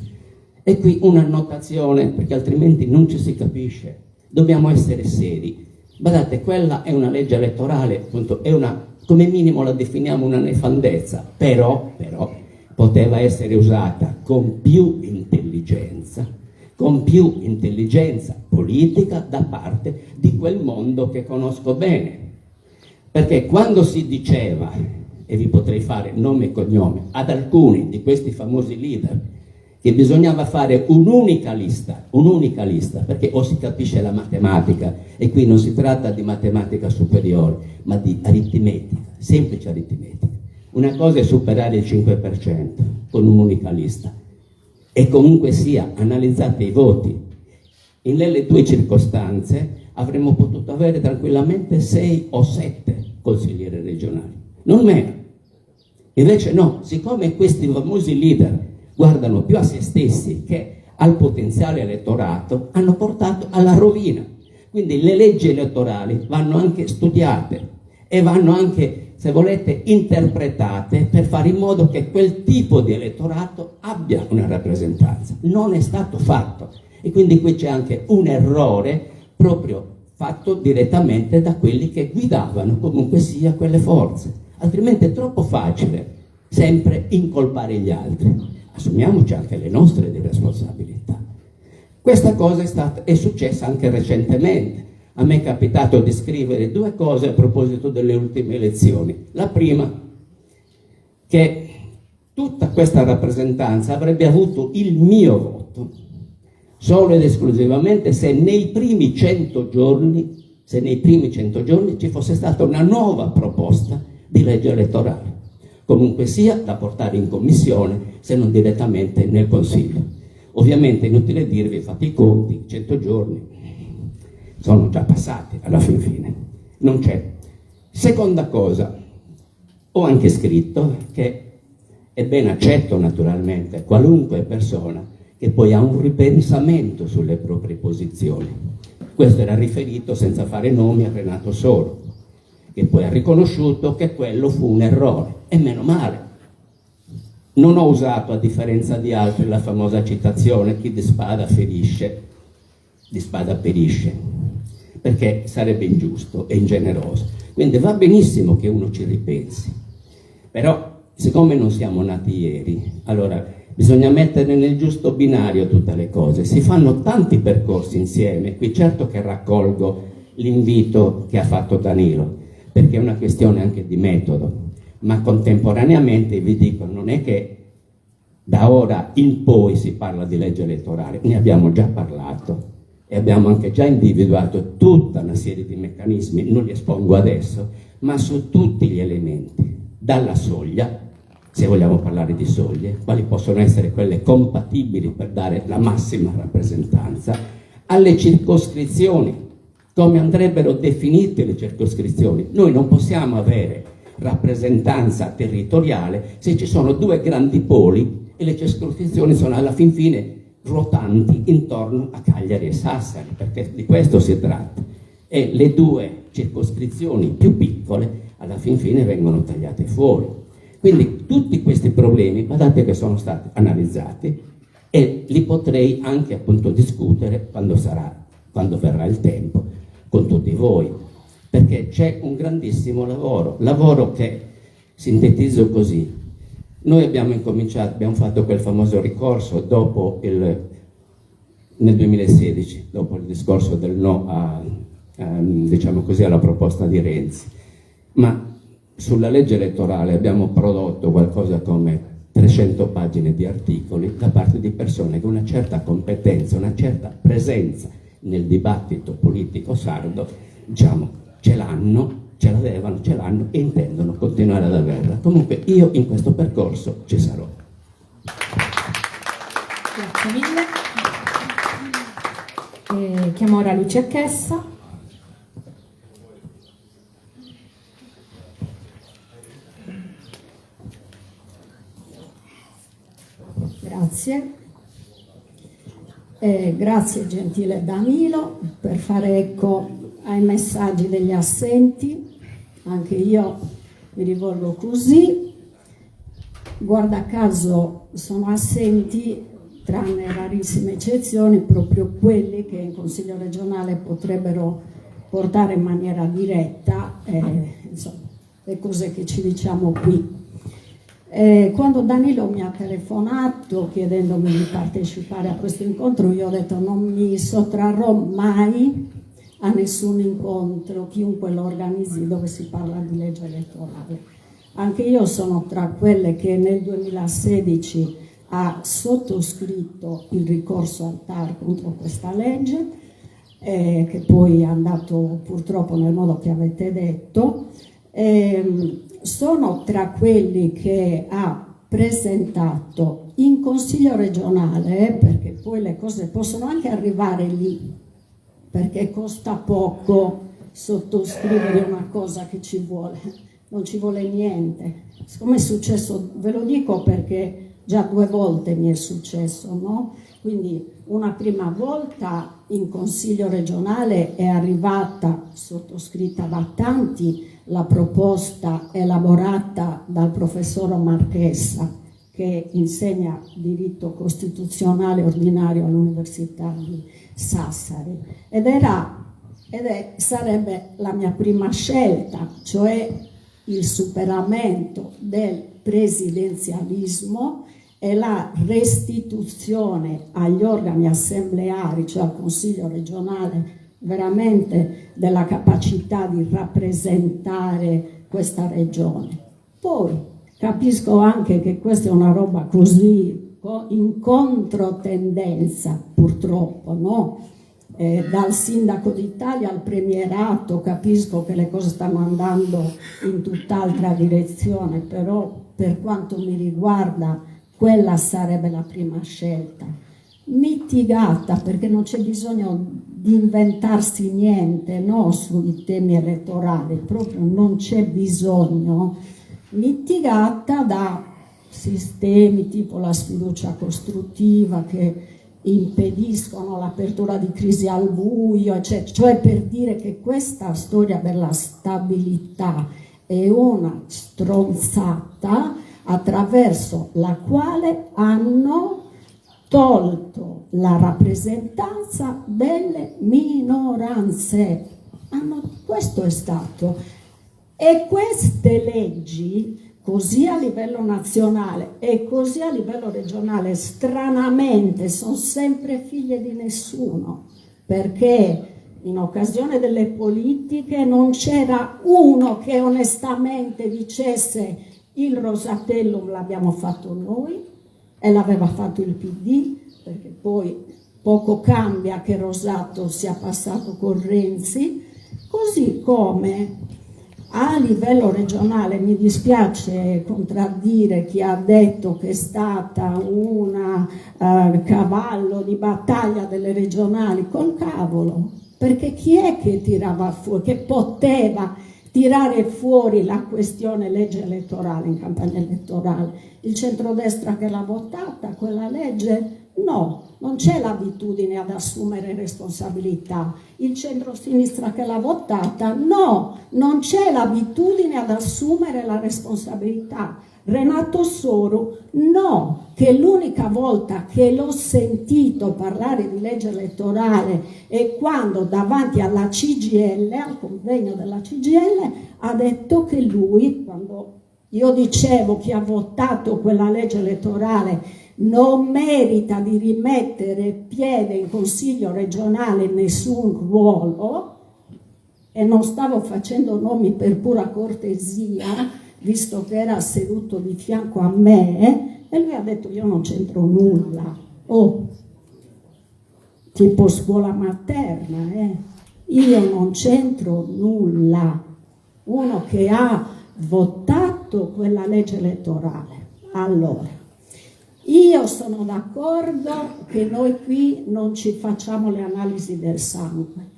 E qui una annotazione, perché altrimenti non ci si capisce, dobbiamo essere seri. Guardate, quella è una legge elettorale, appunto, è una, come minimo la definiamo una nefandezza, però poteva essere usata con più intelligenza politica da parte di quel mondo che conosco bene. Perché quando si diceva, e vi potrei fare nome e cognome, ad alcuni di questi famosi leader, che bisognava fare un'unica lista, perché o si capisce la matematica, e qui non si tratta di matematica superiore, ma di aritmetica, semplice aritmetica. Una cosa è superare il 5% con un'unica lista, e comunque sia, analizzate i voti. Nelle due circostanze avremmo potuto avere tranquillamente 6 o 7 consiglieri regionali, non meno. Invece no, siccome questi famosi leader guardano più a se stessi che al potenziale elettorato, hanno portato alla rovina. Quindi le leggi elettorali vanno anche studiate e vanno anche, se volete, interpretate per fare in modo che quel tipo di elettorato abbia una rappresentanza. Non è stato fatto, e quindi qui c'è anche un errore proprio fatto direttamente da quelli che guidavano comunque sia quelle forze. Altrimenti è troppo facile sempre incolpare gli altri. Assumiamoci anche le nostre di responsabilità. Questa cosa è successa anche recentemente. A me è capitato di scrivere 2 cose a proposito delle ultime elezioni. La prima, che tutta questa rappresentanza avrebbe avuto il mio voto solo ed esclusivamente se nei primi 100 giorni ci fosse stata una nuova proposta di legge elettorale, comunque sia da portare in commissione, se non direttamente nel Consiglio. Ovviamente è inutile dirvi, fate i conti, 100 giorni sono già passati alla fine, non c'è. Seconda cosa, ho anche scritto che è ben accetto naturalmente qualunque persona che poi ha un ripensamento sulle proprie posizioni. Questo era riferito, senza fare nomi, a Renato Soro, che poi ha riconosciuto che quello fu un errore, e meno male. Non ho usato, a differenza di altri, la famosa citazione chi di spada ferisce, di spada perisce, perché sarebbe ingiusto e ingeneroso. Quindi va benissimo che uno ci ripensi, però siccome non siamo nati ieri, allora bisogna mettere nel giusto binario tutte le cose. Si fanno tanti percorsi insieme, qui certo che raccolgo l'invito che ha fatto Danilo, perché è una questione anche di metodo, ma contemporaneamente vi dico, non è che da ora in poi si parla di legge elettorale, ne abbiamo già parlato e abbiamo anche già individuato tutta una serie di meccanismi, non li espongo adesso, ma su tutti gli elementi, dalla soglia, se vogliamo parlare di soglie, quali possono essere quelle compatibili per dare la massima rappresentanza, alle circoscrizioni, come andrebbero definite le circoscrizioni. Noi non possiamo avere rappresentanza territoriale se ci sono 2 grandi poli e le circoscrizioni sono alla fin fine ruotanti intorno a Cagliari e Sassari, perché di questo si tratta, e le 2 circoscrizioni più piccole alla fin fine vengono tagliate fuori. Quindi tutti questi problemi, guardate che sono stati analizzati, e li potrei anche appunto discutere quando verrà il tempo con tutti voi, perché c'è un grandissimo lavoro che sintetizzo così. Noi abbiamo fatto quel famoso ricorso nel 2016, dopo il discorso del no diciamo così, alla proposta di Renzi, ma sulla legge elettorale abbiamo prodotto qualcosa come 300 pagine di articoli da parte di persone con una certa competenza, una certa presenza nel dibattito politico sardo, diciamo, ce l'hanno, ce l'avevano, ce l'hanno e intendono continuare ad averla. Comunque io in questo percorso ci sarò. Grazie mille. Chiamo ora Lucia Chessa. Grazie. Grazie gentile Danilo per fare eco ai messaggi degli assenti. Anche io mi rivolgo così. Guarda caso sono assenti, tranne rarissime eccezioni, proprio quelli che in Consiglio regionale potrebbero portare in maniera diretta insomma, le cose che ci diciamo qui. Quando Danilo mi ha telefonato chiedendomi di partecipare a questo incontro, io ho detto non mi sottrarrò mai a nessun incontro, chiunque lo organizzi, dove si parla di legge elettorale. Anche io sono tra quelle che nel 2016 ha sottoscritto il ricorso al TAR contro questa legge, che poi è andato purtroppo nel modo che avete detto. Sono tra quelli che ha presentato in Consiglio regionale, perché poi le cose possono anche arrivare lì, perché costa poco sottoscrivere una cosa che ci vuole, non ci vuole niente. Siccome è successo, ve lo dico perché già 2 volte mi è successo, no? Quindi una prima volta in Consiglio regionale è arrivata, sottoscritta da tanti, la proposta elaborata dal professor Marchessa, che insegna diritto costituzionale ordinario all'Università di Sassari, sarebbe la mia prima scelta, cioè il superamento del presidenzialismo e la restituzione agli organi assembleari, cioè al Consiglio regionale, veramente della capacità di rappresentare questa regione. Poi capisco anche che questa è una roba così in controtendenza, purtroppo, no? Dal sindaco d'Italia al premierato capisco che le cose stanno andando in tutt'altra direzione, però per quanto mi riguarda quella sarebbe la prima scelta, mitigata, perché non c'è bisogno di inventarsi niente, no, sui temi elettorali, proprio non c'è bisogno, mitigata da sistemi tipo la sfiducia costruttiva che impediscono l'apertura di crisi al buio, eccetera. Cioè, per dire che questa storia della stabilità è una stronzata attraverso la quale hanno tolto la rappresentanza delle minoranze. Questo è stato. E queste leggi, così a livello nazionale e così a livello regionale, stranamente sono sempre figlie di nessuno, perché in occasione delle politiche non c'era uno che onestamente dicesse il Rosatellum l'abbiamo fatto noi e l'aveva fatto il PD, perché poi poco cambia che Rosato sia passato con Renzi, così come a livello regionale mi dispiace contraddire chi ha detto che è stata una cavallo di battaglia delle regionali, col cavolo, perché chi è che tirava fuori, che poteva tirare fuori la questione legge elettorale in campagna elettorale? Il centrodestra che l'ha votata, quella legge? No, non c'è l'abitudine ad assumere responsabilità. Il centro-sinistra che l'ha votata? No, non c'è l'abitudine ad assumere la responsabilità. Renato Soro? No, che l'unica volta che l'ho sentito parlare di legge elettorale è quando davanti alla CGIL, al convegno della CGIL, ha detto che lui, quando io dicevo chi ha votato quella legge elettorale non merita di rimettere piede in consiglio regionale nessun ruolo, e non stavo facendo nomi per pura cortesia, visto che era seduto di fianco a me, e lui ha detto io non c'entro nulla, tipo scuola materna, io non c'entro nulla, uno che ha votato quella legge elettorale. Allora, io sono d'accordo che noi qui non ci facciamo le analisi del sangue.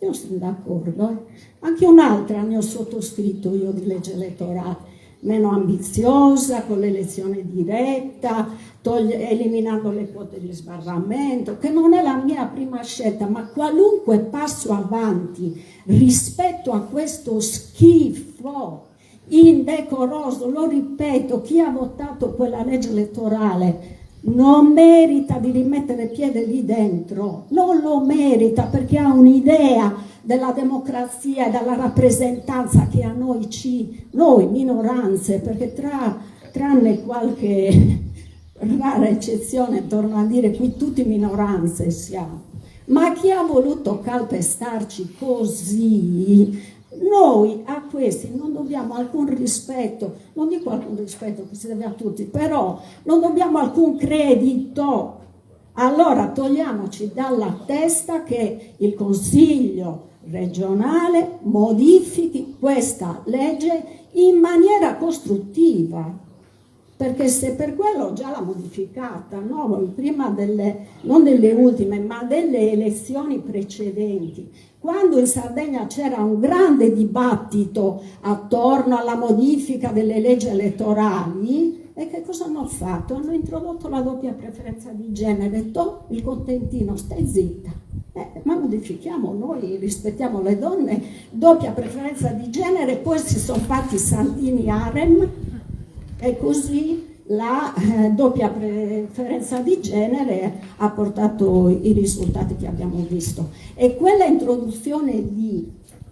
Io sono d'accordo. Anche un'altra ne ho sottoscritto io di legge elettorale, meno ambiziosa, con l'elezione diretta, eliminando le quote di sbarramento, che non è la mia prima scelta, ma qualunque passo avanti rispetto a questo schifo indecoroso, lo ripeto, chi ha votato quella legge elettorale non merita di rimettere piede lì dentro, non lo merita, perché ha un'idea della democrazia e della rappresentanza che a noi minoranze, perché tranne qualche rara eccezione, torno a dire, qui tutti minoranze siamo, ma chi ha voluto calpestarci così, noi a questi non dobbiamo alcun rispetto, non dico alcun rispetto che si deve a tutti, però non dobbiamo alcun credito. Allora togliamoci dalla testa che il Consiglio regionale modifichi questa legge in maniera costruttiva, perché se per quello già l'ha modificata, no? Prima non delle ultime, ma delle elezioni precedenti, quando in Sardegna c'era un grande dibattito attorno alla modifica delle leggi elettorali, e che cosa hanno fatto? Hanno introdotto la doppia preferenza di genere. Il contentino, stai zitta, ma modifichiamo noi, rispettiamo le donne, doppia preferenza di genere, poi si sono fatti santini harem, e così la doppia preferenza di genere ha portato i risultati che abbiamo visto. E quella introduzione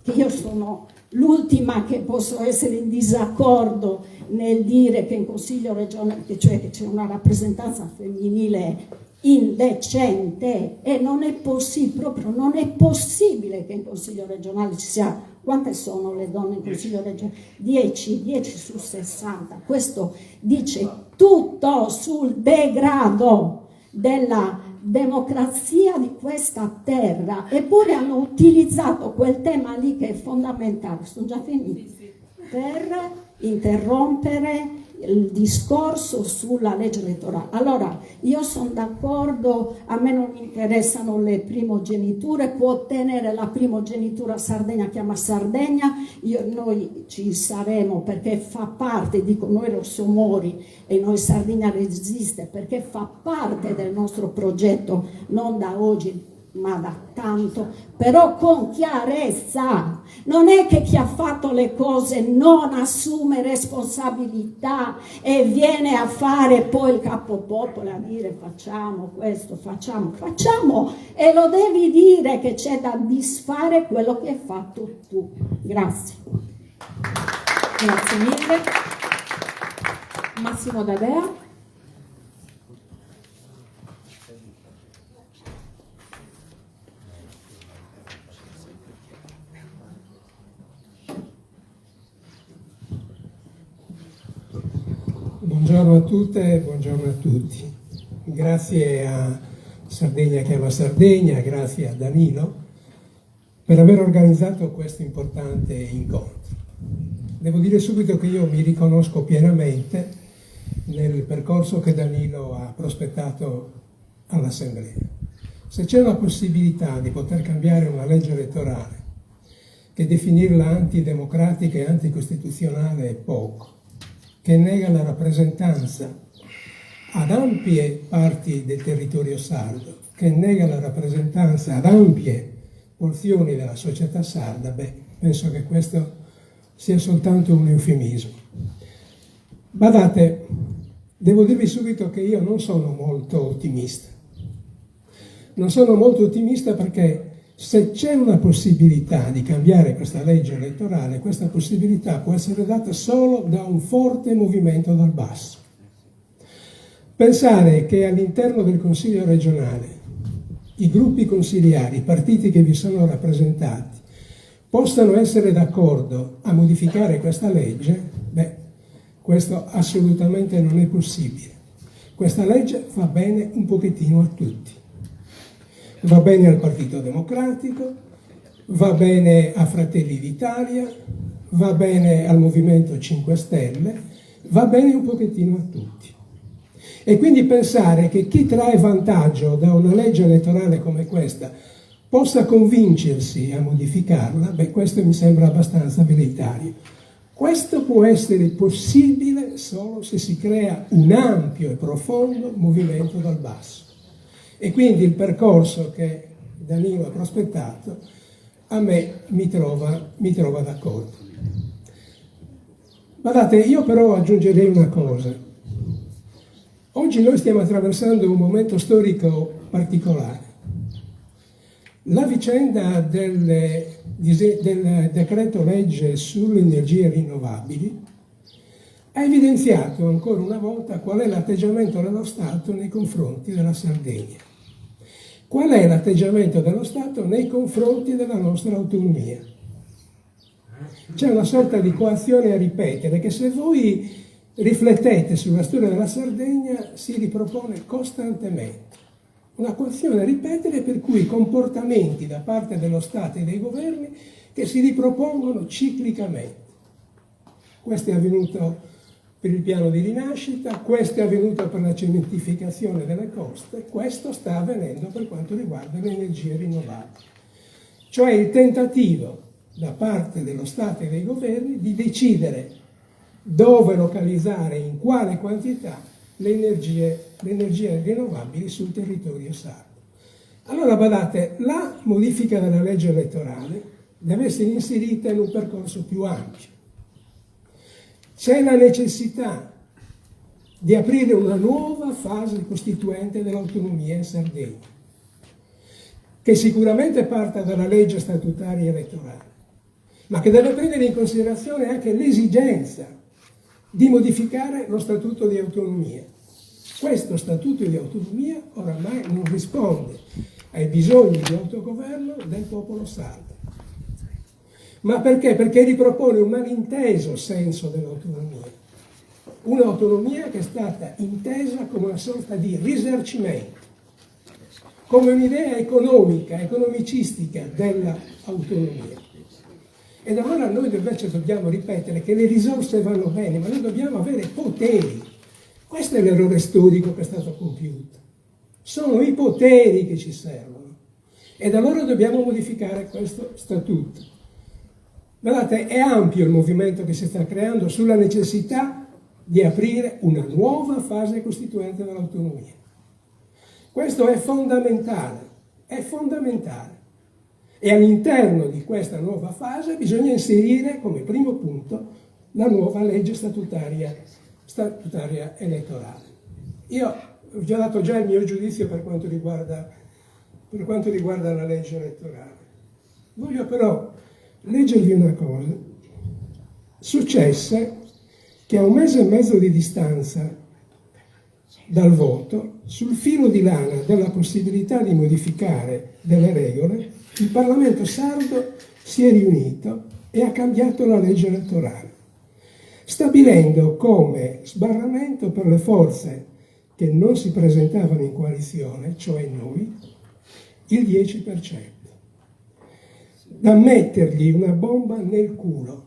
che io sono l'ultima che posso essere in disaccordo nel dire che in Consiglio regionale, cioè che c'è una rappresentanza femminile indecente, e non è possibile, proprio non è possibile che in Consiglio regionale ci sia. Quante sono le donne in Consiglio regionale? 10 su 60. Questo dice tutto sul degrado della democrazia di questa terra, eppure hanno utilizzato quel tema lì che è fondamentale, sono già finiti, per interrompere il discorso sulla legge elettorale. Allora, io sono d'accordo, a me non interessano le primogeniture, può ottenere la primogenitura Sardegna, chiama Sardegna, noi ci saremo perché fa parte, dico noi Rossomori e noi Sardegna Resiste, perché fa parte del nostro progetto, non da oggi ma da tanto, però con chiarezza. Non è che chi ha fatto le cose non assume responsabilità e viene a fare poi il capopopolo a dire facciamo questo, facciamo, e lo devi dire che c'è da disfare quello che hai fatto tu. Grazie. Grazie mille. Massimo D'Adea. Buongiorno a tutte, buongiorno a tutti. Grazie a Sardegna Chiama Sardegna, grazie a Danilo per aver organizzato questo importante incontro. Devo dire subito che io mi riconosco pienamente nel percorso che Danilo ha prospettato all'Assemblea. Se c'è una possibilità di poter cambiare una legge elettorale, che definirla antidemocratica e anticostituzionale è poco, che nega la rappresentanza ad ampie parti del territorio sardo, che nega la rappresentanza ad ampie porzioni della società sarda, penso che questo sia soltanto un eufemismo. Badate, devo dirvi subito che io non sono molto ottimista. Non sono molto ottimista perché se c'è una possibilità di cambiare questa legge elettorale, questa possibilità può essere data solo da un forte movimento dal basso. Pensare che all'interno del Consiglio regionale i gruppi consigliari, i partiti che vi sono rappresentati, possano essere d'accordo a modificare questa legge, questo assolutamente non è possibile. Questa legge fa bene un pochettino a tutti. Va bene al Partito Democratico, va bene a Fratelli d'Italia, va bene al Movimento 5 Stelle, va bene un pochettino a tutti. E quindi pensare che chi trae vantaggio da una legge elettorale come questa possa convincersi a modificarla, beh, questo mi sembra abbastanza velleitario. Questo può essere possibile solo se si crea un ampio e profondo movimento dal basso. E quindi il percorso che Danilo ha prospettato a me mi trova d'accordo. Guardate, io però aggiungerei una cosa. Oggi noi stiamo attraversando un momento storico particolare. La vicenda del decreto legge sulle energie rinnovabili ha evidenziato ancora una volta qual è l'atteggiamento dello Stato nei confronti della Sardegna. Qual è l'atteggiamento dello Stato nei confronti della nostra autonomia? C'è una sorta di coazione a ripetere che, se voi riflettete sulla storia della Sardegna, si ripropone costantemente. Una coazione a ripetere per cui comportamenti da parte dello Stato e dei governi che si ripropongono ciclicamente. Questo è avvenuto per il piano di rinascita, questo è avvenuto per la cementificazione delle coste, questo sta avvenendo per quanto riguarda le energie rinnovabili. Cioè il tentativo da parte dello Stato e dei governi di decidere dove localizzare, in quale quantità, le energie rinnovabili sul territorio sardo. Allora, badate, la modifica della legge elettorale deve essere inserita in un percorso più ampio. C'è la necessità di aprire una nuova fase costituente dell'autonomia in Sardegna, che sicuramente parta dalla legge statutaria elettorale, ma che deve prendere in considerazione anche l'esigenza di modificare lo statuto di autonomia. Questo statuto di autonomia oramai non risponde ai bisogni di autogoverno del popolo sardo. Ma perché? Perché ripropone un malinteso senso dell'autonomia. Un'autonomia che è stata intesa come una sorta di risarcimento, come un'idea economica, economicistica dell'autonomia. Ed allora noi invece dobbiamo ripetere che le risorse vanno bene, ma noi dobbiamo avere poteri. Questo è l'errore storico che è stato compiuto. Sono i poteri che ci servono. Ed allora dobbiamo modificare questo statuto. Guardate, è ampio il movimento che si sta creando sulla necessità di aprire una nuova fase costituente dell'autonomia. Questo è fondamentale, è fondamentale. E all'interno di questa nuova fase bisogna inserire come primo punto la nuova legge statutaria elettorale. Io ho già dato il mio giudizio per quanto riguarda la legge elettorale. Voglio però leggervi una cosa. Successe che a un mese e mezzo di distanza dal voto, sul filo di lana della possibilità di modificare delle regole, il Parlamento sardo si è riunito e ha cambiato la legge elettorale, stabilendo come sbarramento per le forze che non si presentavano in coalizione, cioè noi, il 10%. Da mettergli una bomba nel culo.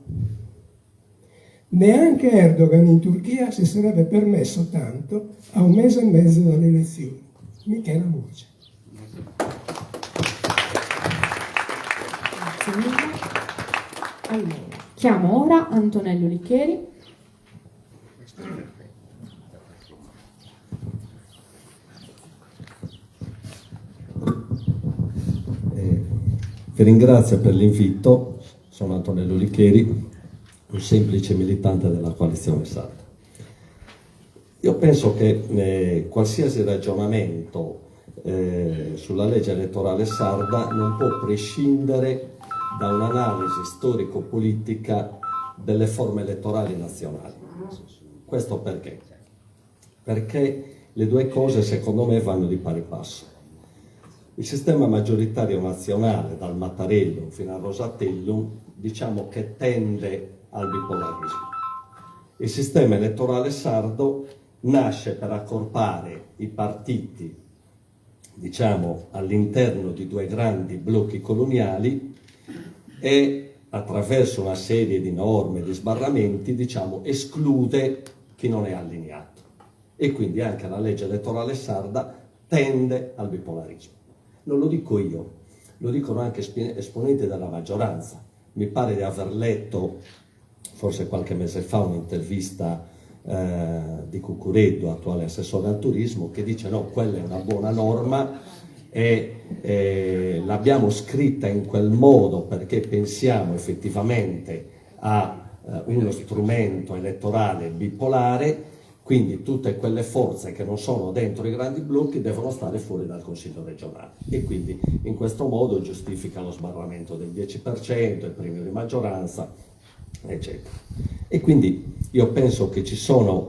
Neanche Erdogan in Turchia si sarebbe permesso tanto a un mese e mezzo dalle elezioni. Michela Murcia. Grazie mille. Allora, chiamo ora Antonello Licheri. Vi ringrazio per l'invito, sono Antonello Licheri, un semplice militante della coalizione sarda. Io penso che qualsiasi ragionamento sulla legge elettorale sarda non può prescindere da un'analisi storico-politica delle forme elettorali nazionali. Questo perché? Perché le due cose secondo me vanno di pari passo. Il sistema maggioritario nazionale, dal Mattarellum fino al Rosatellum, diciamo che tende al bipolarismo. Il sistema elettorale sardo nasce per accorpare i partiti, diciamo, all'interno di due grandi blocchi coloniali e attraverso una serie di norme, di sbarramenti, diciamo, esclude chi non è allineato. E quindi anche la legge elettorale sarda tende al bipolarismo. Non lo dico io, lo dicono anche esponenti della maggioranza. Mi pare di aver letto, forse qualche mese fa, un'intervista di Cucureddu, attuale assessore al turismo, che dice no, quella è una buona norma e l'abbiamo scritta in quel modo perché pensiamo effettivamente a uno strumento elettorale bipolare, quindi tutte quelle forze che non sono dentro i grandi blocchi devono stare fuori dal Consiglio regionale, e quindi in questo modo giustifica lo sbarramento del 10%, il premio di maggioranza, eccetera. E quindi io penso che ci sono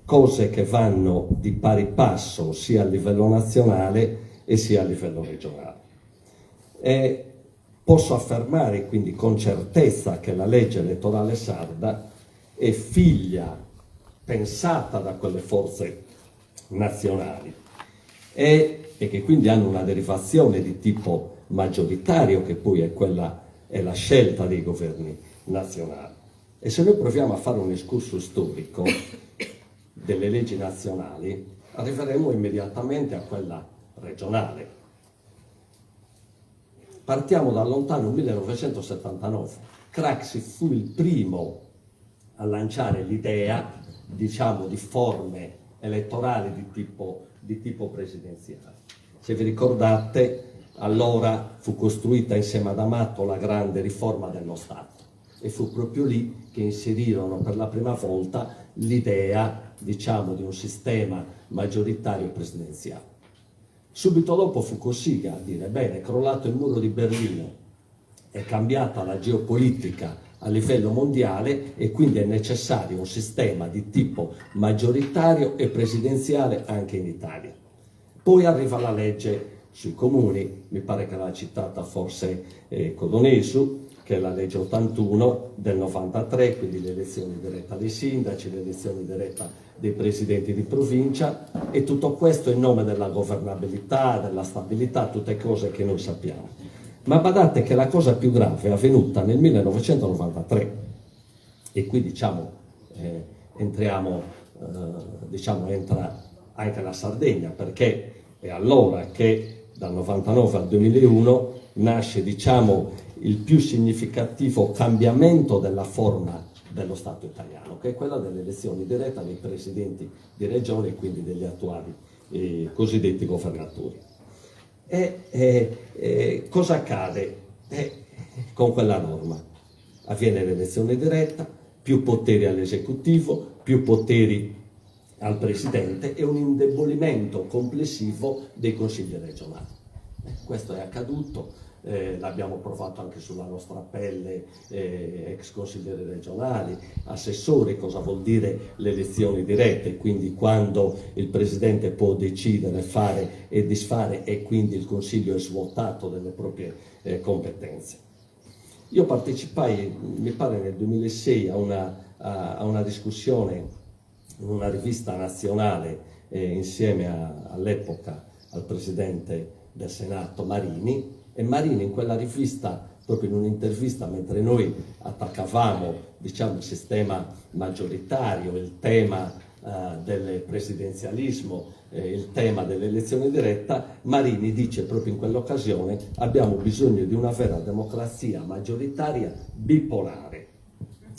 cose che vanno di pari passo sia a livello nazionale e sia a livello regionale. E posso affermare quindi con certezza che la legge elettorale sarda è figlia pensata da quelle forze nazionali e che quindi hanno una derivazione di tipo maggioritario, che poi è la scelta dei governi nazionali. E se noi proviamo a fare un excursus storico delle leggi nazionali, arriveremo immediatamente a quella regionale. Partiamo dal lontano 1979. Craxi fu il primo a lanciare l'idea, diciamo, di forme elettorali di tipo presidenziale. Se vi ricordate, allora fu costruita insieme ad Amato la grande riforma dello Stato e fu proprio lì che inserirono per la prima volta l'idea, diciamo, di un sistema maggioritario presidenziale. Subito dopo fu Cossiga a dire, bene, è crollato il muro di Berlino, è cambiata la geopolitica a livello mondiale e quindi è necessario un sistema di tipo maggioritario e presidenziale anche in Italia. Poi arriva la legge sui comuni, mi pare che l'ha citata forse Codonesu, che è la legge 81 del 93, quindi le elezioni dirette dei sindaci, le elezioni dirette dei presidenti di provincia, e tutto questo in nome della governabilità, della stabilità, tutte cose che noi sappiamo. Ma badate che la cosa più grave è avvenuta nel 1993 e qui diciamo entra anche la Sardegna, perché è allora che dal 99 al 2001 nasce, diciamo, il più significativo cambiamento della forma dello Stato italiano, che è quella delle elezioni dirette dei presidenti di regione e quindi degli attuali cosiddetti governatori. Cosa accade con quella norma? Avviene l'elezione diretta, più poteri all'esecutivo, più poteri al presidente e un indebolimento complessivo dei consigli regionali. Questo è accaduto, l'abbiamo provato anche sulla nostra pelle, ex consiglieri regionali, assessori, cosa vuol dire le elezioni dirette, quindi quando il presidente può decidere, fare e disfare e quindi il consiglio è svuotato delle proprie competenze. Io partecipai, mi pare nel 2006, a una discussione in una rivista nazionale insieme all'epoca al presidente del Senato Marini, e Marini in quella rivista, proprio in un'intervista, mentre noi attaccavamo, diciamo, il sistema maggioritario, il tema del presidenzialismo, il tema dell'elezione diretta, Marini dice proprio in quell'occasione: abbiamo bisogno di una vera democrazia maggioritaria bipolare.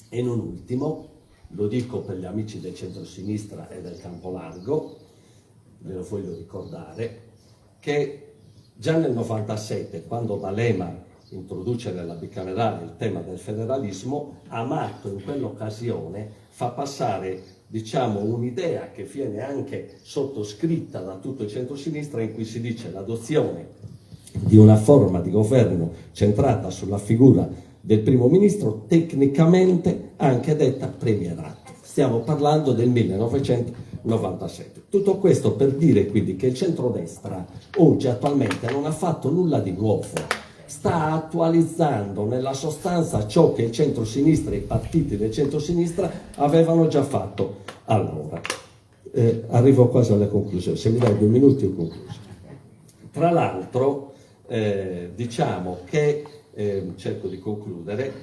E non ultimo, lo dico per gli amici del centro-sinistra e del campo largo, ve lo voglio ricordare, che già nel 97, quando D'Alema introduce nella bicamerale il tema del federalismo, Amato in quell'occasione fa passare, diciamo, un'idea che viene anche sottoscritta da tutto il centro-sinistra, in cui si dice l'adozione di una forma di governo centrata sulla figura del primo ministro, tecnicamente anche detta premierato. Stiamo parlando del 1997. Tutto questo per dire quindi che il centrodestra oggi attualmente non ha fatto nulla di nuovo, sta attualizzando nella sostanza ciò che il centrosinistra e i partiti del centrosinistra avevano già fatto allora. Arrivo quasi alle conclusioni, se mi dai 2 minuti ho concluso. Tra l'altro diciamo che cerco di concludere,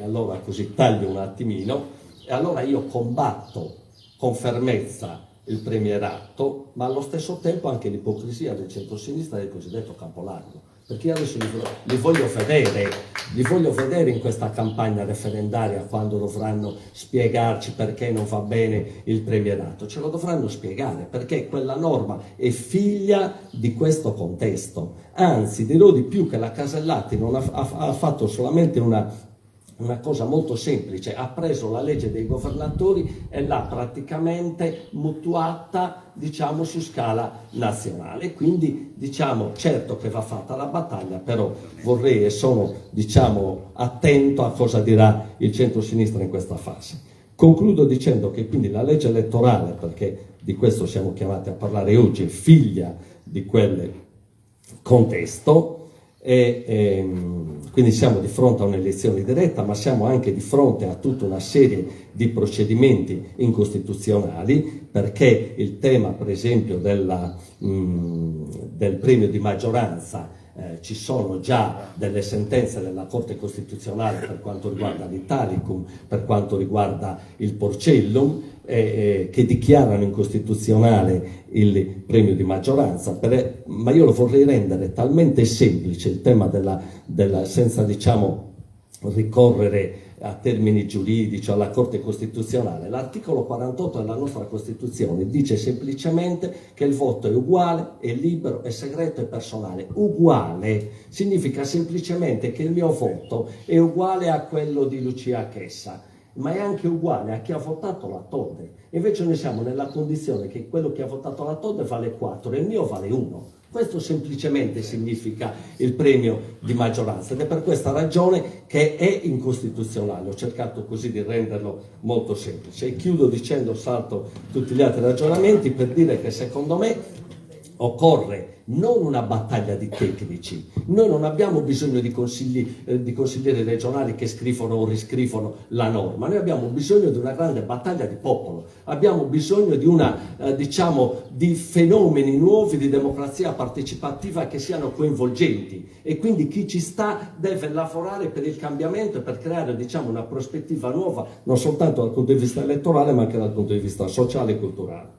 allora così taglio un attimino, e allora io combatto con fermezza il premierato, ma allo stesso tempo anche l'ipocrisia del centro-sinistra del cosiddetto campo largo, perché io adesso li voglio vedere in questa campagna referendaria, quando dovranno spiegarci perché non va bene il premierato. Ce lo dovranno spiegare, perché quella norma è figlia di questo contesto. Anzi, dirò di più, che la Casellati non ha fatto solamente una cosa molto semplice: ha preso la legge dei governatori e l'ha praticamente mutuata, diciamo, su scala nazionale. Quindi, diciamo, certo che va fatta la battaglia, però vorrei e sono, diciamo, attento a cosa dirà il centro-sinistra in questa fase. Concludo dicendo che quindi la legge elettorale, perché di questo siamo chiamati a parlare oggi, è figlia di quel contesto. Quindi siamo di fronte a un'elezione diretta, ma siamo anche di fronte a tutta una serie di procedimenti incostituzionali, perché il tema, per esempio, del premio di maggioranza, ci sono già delle sentenze della Corte Costituzionale per quanto riguarda l'Italicum, per quanto riguarda il Porcellum, che dichiarano incostituzionale il premio di maggioranza, ma io lo vorrei rendere talmente semplice il tema senza, diciamo, ricorrere a termini giuridici, alla Corte Costituzionale. L'articolo 48 della nostra Costituzione dice semplicemente che il voto è uguale, è libero, è segreto e personale. Uguale significa semplicemente che il mio voto è uguale a quello di Lucia Chessa, ma è anche uguale a chi ha votato la Tode. Invece noi siamo nella condizione che quello che ha votato la Tode vale 4 e il mio vale 1. Questo semplicemente significa il premio di maggioranza, ed è per questa ragione che è incostituzionale. Ho cercato così di renderlo molto semplice. E chiudo dicendo, salto tutti gli altri ragionamenti, per dire che secondo me occorre non una battaglia di tecnici. Noi non abbiamo bisogno di consiglieri regionali che scrivono o riscrivono la norma. Noi abbiamo bisogno di una grande battaglia di popolo. Abbiamo bisogno di di fenomeni nuovi di democrazia partecipativa che siano coinvolgenti, e quindi chi ci sta deve lavorare per il cambiamento e per creare, una prospettiva nuova, non soltanto dal punto di vista elettorale, ma anche dal punto di vista sociale e culturale.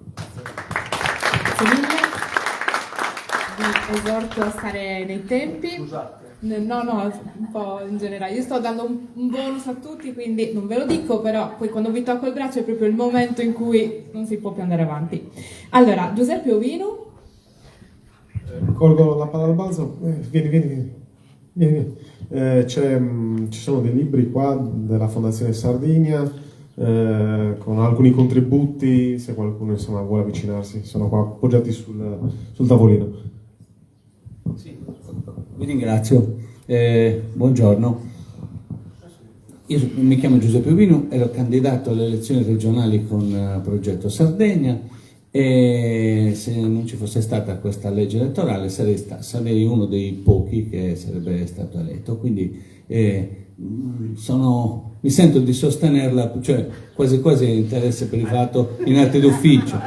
Vi esorto a stare nei tempi. Scusate. No, un po' in generale. Io sto dando un bonus a tutti, quindi non ve lo dico, però poi quando vi tocco il braccio è proprio il momento in cui non si può più andare avanti. Allora, Giuseppe Ovino. Colgo la palla al balzo. Vieni. Ci sono dei libri qua della Fondazione Sardegna, con alcuni contributi, se qualcuno vuole avvicinarsi, sono qua appoggiati sul tavolino. Sì, vi ringrazio. Buongiorno. Io mi chiamo Giuseppe Ovino, ero candidato alle elezioni regionali con Progetto Sardegna, e se non ci fosse stata questa legge elettorale sarei uno dei pochi che sarebbe stato eletto. Quindi mi sento di sostenerla, cioè quasi interesse privato in atti d'ufficio.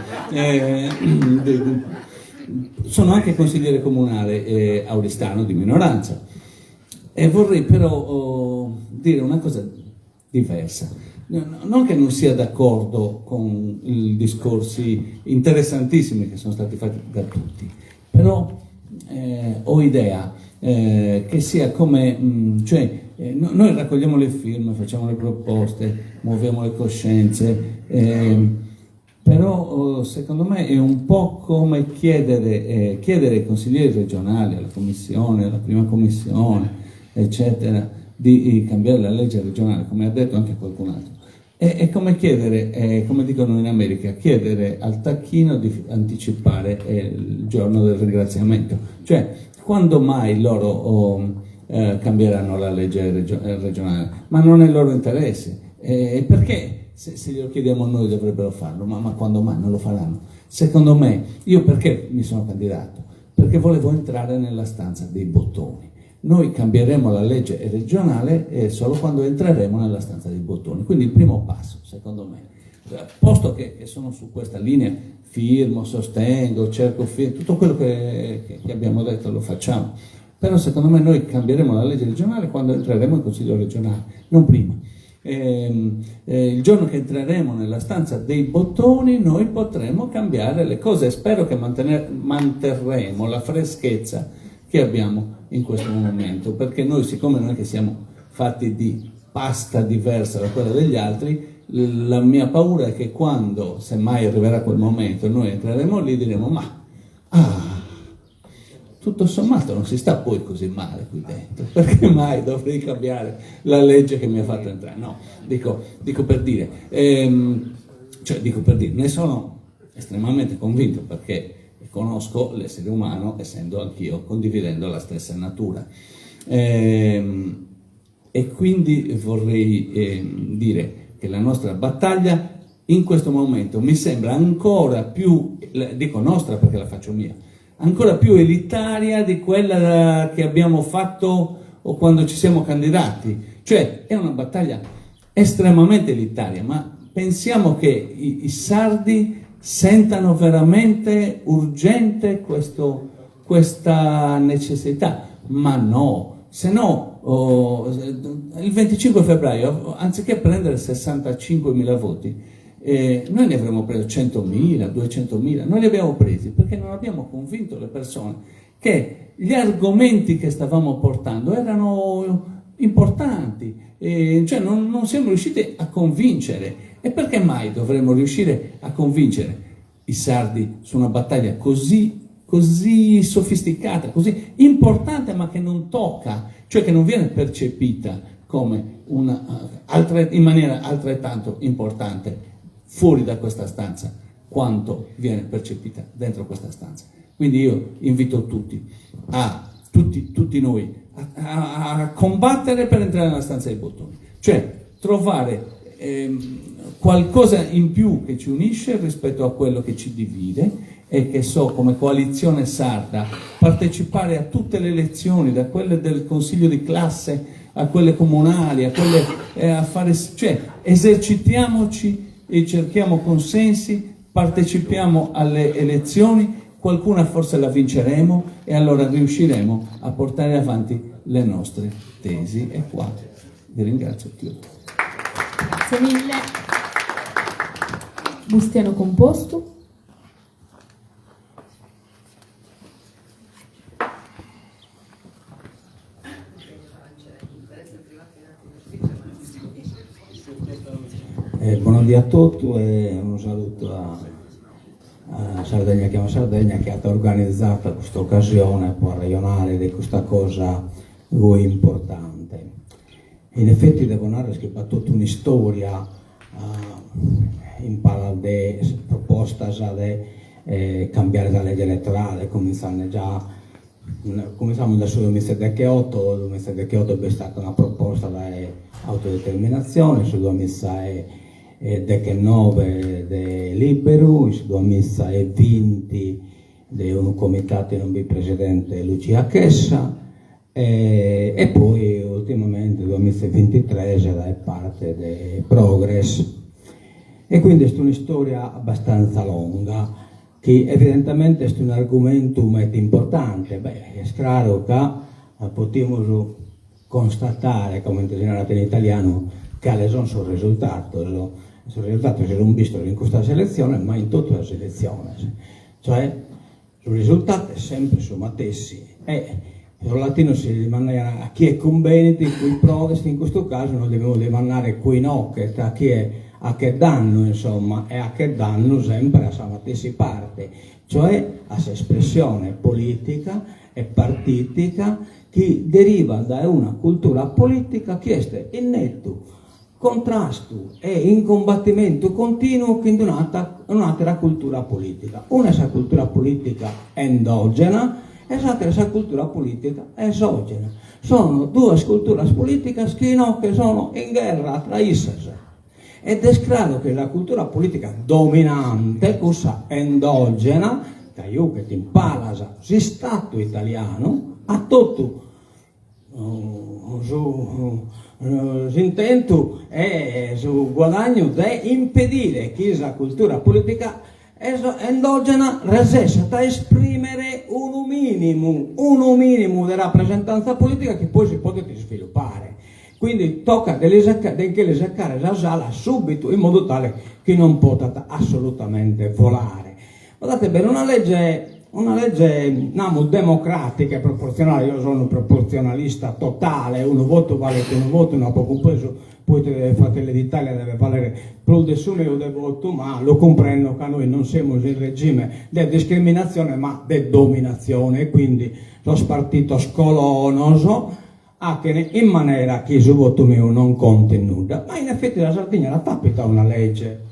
Sono anche consigliere comunale auristano di minoranza, e vorrei però dire una cosa diversa. Non che non sia d'accordo con i discorsi interessantissimi che sono stati fatti da tutti, però ho idea che sia come, noi raccogliamo le firme, facciamo le proposte, muoviamo le coscienze, però secondo me è un po' come chiedere ai consiglieri regionali, alla commissione, alla prima commissione, eccetera, di cambiare la legge regionale, come ha detto anche qualcun altro. È come chiedere, come dicono in America, chiedere al tacchino di anticipare il giorno del ringraziamento. Cioè, quando mai loro cambieranno la legge regionale? Ma non è il loro interesse. Perché se glielo chiediamo noi dovrebbero farlo? Ma quando mai non lo faranno? Secondo me, io perché mi sono candidato? Perché volevo entrare nella stanza dei bottoni. Noi cambieremo la legge regionale solo quando entreremo nella stanza dei bottoni. Quindi il primo passo, secondo me, posto che sono su questa linea, firmo, sostengo, cerco, tutto quello che abbiamo detto lo facciamo. Però secondo me noi cambieremo la legge regionale quando entreremo in Consiglio regionale, non prima. Il giorno che entreremo nella stanza dei bottoni noi potremo cambiare le cose e spero che manterremo la freschezza che abbiamo in questo momento, perché noi, siccome non è che siamo fatti di pasta diversa da quella degli altri, la mia paura è che quando, semmai arriverà quel momento, noi entreremo lì e diremo tutto sommato non si sta poi così male qui dentro, perché mai dovrei cambiare la legge che mi ha fatto entrare? No, dico per dire, ne sono estremamente convinto, perché conosco l'essere umano, essendo anch'io, condividendo la stessa natura. E quindi vorrei dire che la nostra battaglia in questo momento mi sembra ancora più, dico nostra perché la faccio mia, ancora più elitaria di quella che abbiamo fatto o quando ci siamo candidati. Cioè è una battaglia estremamente elitaria, ma pensiamo che i sardi sentano veramente urgente questa necessità, ma no, se no il 25 febbraio anziché prendere 65.000 voti noi ne avremmo preso 100.000, 200.000, noi li abbiamo presi perché non abbiamo convinto le persone che gli argomenti che stavamo portando erano importanti, cioè non siamo riusciti a convincere. E perché mai dovremmo riuscire a convincere i sardi su una battaglia così sofisticata, così importante, ma che non tocca, cioè che non viene percepita come in maniera altrettanto importante fuori da questa stanza quanto viene percepita dentro questa stanza. Quindi io invito tutti noi a combattere per entrare nella stanza dei bottoni, cioè trovare qualcosa in più che ci unisce rispetto a quello che ci divide, e che come coalizione sarda partecipare a tutte le elezioni, da quelle del consiglio di classe a quelle comunali, a quelle cioè esercitiamoci e cerchiamo consensi, partecipiamo alle elezioni, qualcuna forse la vinceremo e allora riusciremo a portare avanti le nostre tesi. E qua vi ringrazio tutti. Grazie mille. Bustiano Composto. Buongiorno a tutti e un saluto a Sardegna Chiama Sardegna, che ha organizzato questa occasione regionale di questa cosa importante. In effetti devo narrare che ha tutta un'istoria in parla proposta di cambiare la legge elettorale, cominciamo dal 2018 è stata una proposta di autodeterminazione, sul 2009 di Libero, sul 2020 di un comitato in un vicepresidente Lucia Chessa e poi ultimamente nel 2023 da parte di Progress. E quindi è una storia abbastanza lunga, che evidentemente è un argomento molto importante. È chiaro che possiamo constatare, come intendete in italiano, che alle sono sul risultato. Il risultato si non visto in questa selezione, ma in tutte le selezioni. Cioè, il risultato è sempre su Matessi. Il latino si rimane a chi è conveniti, qui progress, in questo caso non dobbiamo demandare qui no, che a chi è a che danno, insomma, e a che danno sempre a Matessi parte, cioè a espressione politica e partitica che deriva da una cultura politica che è in netto contrasto e in combattimento continuo con un'altra cultura politica. Una è la cultura politica endogena e l'altra è la cultura politica esogena. Sono due culture politiche che sono in guerra tra esse. Ed è chiaro che la cultura politica dominante, questa endogena, che io che ti impara il Stato italiano, ha tutto l'intento e il guadagno di impedire che la cultura politica endogena riesca a esprimere un minimo di rappresentanza politica che poi si può sviluppare. Quindi tocca lesaccare la sala subito in modo tale che non possa assolutamente volare. Guardate bene, una legge democratica e proporzionale, io sono un proporzionalista totale, uno voto vale che uno voto, non ha poco peso, poi Fratelli d'Italia deve valere più di nessuno del voto, ma lo comprendo che noi non siamo in regime di discriminazione ma di dominazione, e quindi lo partito scolonoso a che in maniera che il voto mio non conti nulla, ma in effetti la Sardegna la capita una legge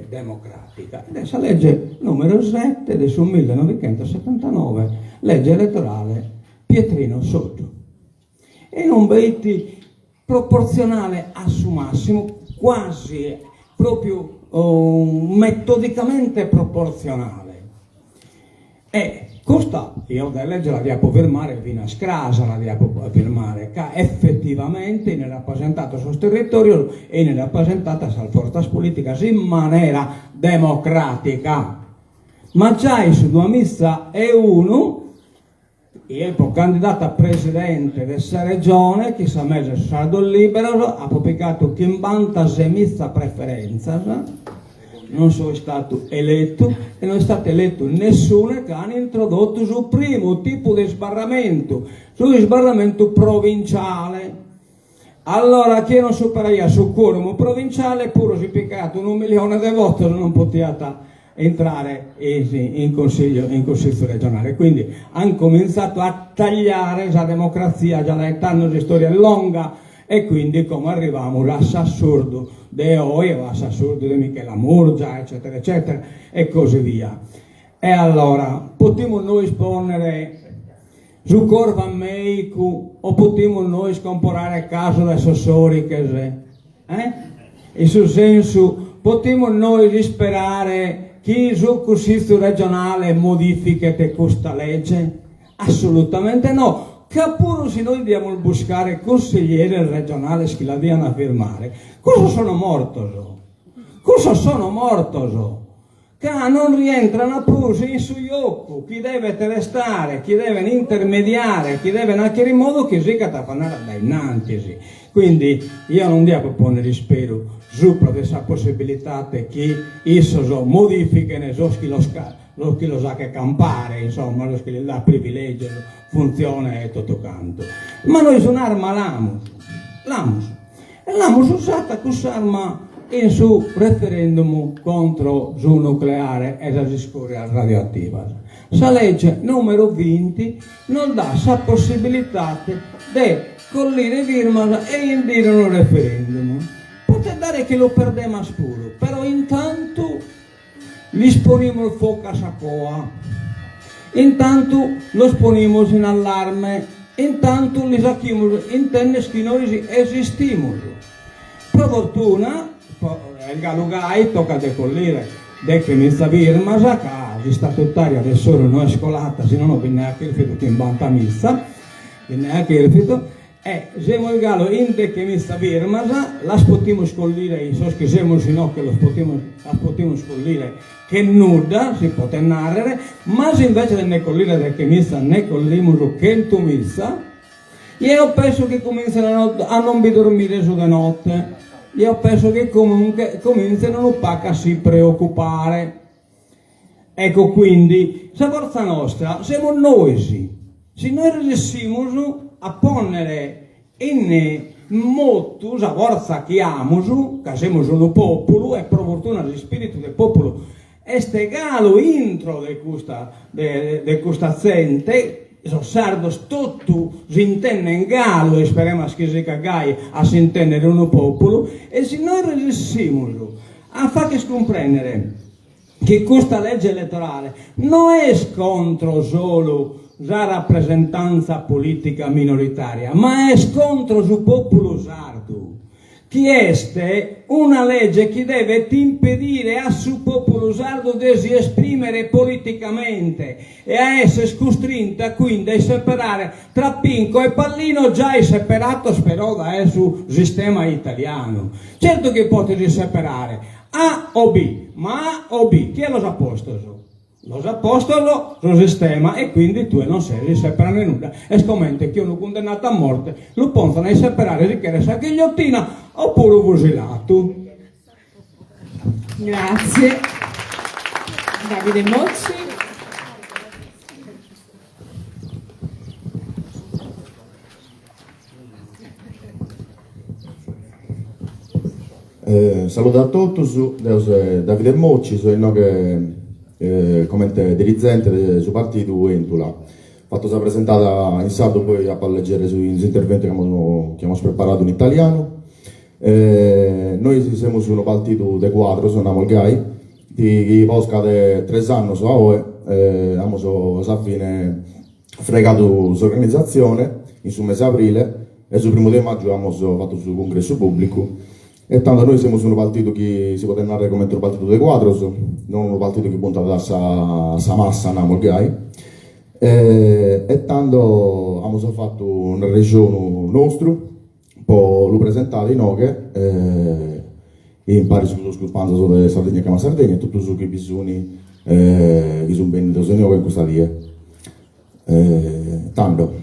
democratica, ed è la legge numero 7 del 1979, legge elettorale Pietrino Soggio, e non vedi proporzionale a suo massimo, quasi proprio metodicamente proporzionale. E questa io da legge la devo firmare fino a scrasa, la devo firmare che effettivamente ne rappresentato sul territorio e ne rappresentata le forze politiche in maniera democratica. Ma già in 2001 io candidato a presidente di questa regione, che si è messo Sardo Libero, ha pubblicato che in banta semizza preferenza, non sono stato eletto e non è stato eletto nessuno che hanno introdotto sul primo tipo di sbarramento, sullo sbarramento provinciale. Allora chi non superaia sul quorum provinciale, pure si è piccato 1 milione di voti, non poteva entrare in consiglio regionale. Quindi hanno cominciato a tagliare la democrazia, già da anni di storia lunga, e quindi come arriviamo all'assurdo di Oi, all'assurdo di Michela Murgia, eccetera, eccetera, e così via. E allora, potremmo noi esponnere su Corva Meicu, o potremmo noi scomporare caso da Sassori, in sul senso, potremmo noi sperare che sul Consiglio regionale modifiche questa legge? Assolutamente no. Capuro se noi andiamo a buscare consiglieri regionali che la diano a firmare, cosa sono morto? Che non rientrano più in sugli occhi, chi deve restare, chi deve intermediare, chi deve anche in modo che si catafanare dai nanti. Quindi io non devo ponere spero sopra questa possibilità che isso modifichino lo che lo sa che campare, insomma, lo che gli dà privilegio, funzione e tutto canto. Ma noi suonarma l'amos usata quest'arma in su referendum contro su nucleare e la scoria radioattiva. Sa legge numero 20 non dà sa possibilità di collire firma e indire un referendum. Potete dare che lo perdiamo a scuro, però intanto gli sponiamo il fuoco a Sacoa, intanto lo sponiamo in allarme, intanto li sacchiamo in tennis che noi esistiamo. Per fortuna, il Galugai tocca decollire, che mi sta virma, che statutaria adesso non è scolata, se non neanche il fito che in banta missa, neanche il fito. Siamo il galo in che mi sta virma, la potremmo scollire, che siamo sino che la potremmo scollire che nuda, si può narrare, ma se invece di ne collire che missa ne colliamo che tu missa, io penso che cominciano a non vi dormire su di notte, io penso che comunque cominciano a si preoccupare. Ecco, quindi, la forza nostra siamo noi, se noi riuscissimo a ponere in moto la forza che abbiamo, che siamo un popolo, e per fortuna lo spirito del popolo è stegato intro di questa gente, sono sardos tutto si intende in galo e speriamo che si cagai a si intendere un popolo, e se noi riuscissimo a farci comprendere che questa legge elettorale non è scontro solo la rappresentanza politica minoritaria, ma è scontro sul popolo sardo, che è una legge che deve impedire a suo popolo sardo di si esprimere politicamente e a essere costrinta quindi a separare tra Pinco e Pallino, già è separato spero da sul sistema italiano. Certo che potete separare A o B, ma A o B, chi è lo sa posto? Los apostoli sul sistema e quindi tu non sei separare nulla. E scommente che uno condannato a morte lo possono separare di che sa ghigliottina oppure fucilato. Grazie. Davide Mocci. Saluto a tutti, sono Davide Mocci, sono come dirigente del suo partito Entula. Fatto sia presentata in sardo, poi a leggere sugli interventi che abbiamo preparato in italiano. Noi siamo su un partito de quattro, sono Molgai, che posca de 3 anni su AOE, abbiamo alla fine fregato l'organizzazione in su mese aprile e sul 1 maggio abbiamo fatto il congresso pubblico. E tanto noi siamo un partito che si può tenere come un partito dei quattro, non un partito che punta a sa massa, non Molgai. E tanto abbiamo fatto una regione nostra, un po' lo presentare in Oghe, e in pari su scoppando sulla Sardegna che Sardegna, e tutto su che bisogni che sono venuti in Oghe in questa via. Tanto.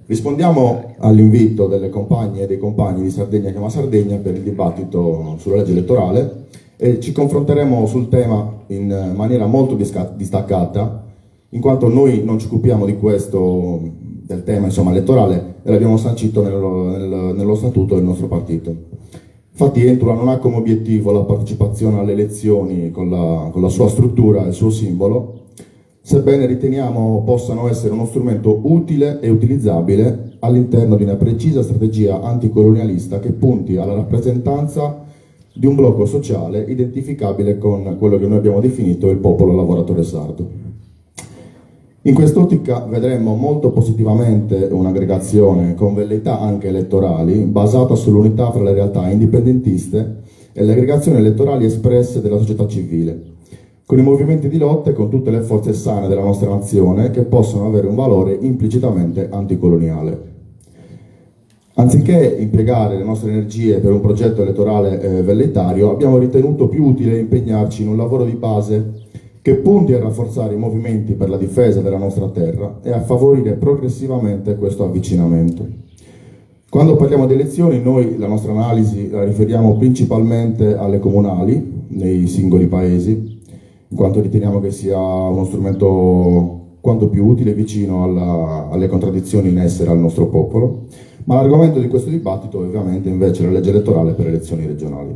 Rispondiamo all'invito delle compagne e dei compagni di Sardegna Chiama Sardegna per il dibattito sulla legge elettorale e ci confronteremo sul tema in maniera molto distaccata, in quanto noi non ci occupiamo di questo, del tema elettorale, e l'abbiamo sancito nello statuto del nostro partito. Infatti Entula non ha come obiettivo la partecipazione alle elezioni con la sua struttura e il suo simbolo, sebbene riteniamo possano essere uno strumento utile e utilizzabile all'interno di una precisa strategia anticolonialista che punti alla rappresentanza di un blocco sociale identificabile con quello che noi abbiamo definito il popolo lavoratore sardo. In quest'ottica vedremmo molto positivamente un'aggregazione con velleità anche elettorali basata sull'unità fra le realtà indipendentiste e le aggregazioni elettorali espresse della società civile, con i movimenti di lotta e con tutte le forze sane della nostra nazione che possono avere un valore implicitamente anticoloniale. Anziché impiegare le nostre energie per un progetto elettorale velleitario, abbiamo ritenuto più utile impegnarci in un lavoro di base che punti a rafforzare i movimenti per la difesa della nostra terra e a favorire progressivamente questo avvicinamento. Quando parliamo di elezioni, noi la nostra analisi la riferiamo principalmente alle comunali nei singoli paesi, in quanto riteniamo che sia uno strumento quanto più utile e vicino alle contraddizioni in essere al nostro popolo, ma l'argomento di questo dibattito è ovviamente invece la legge elettorale per le elezioni regionali.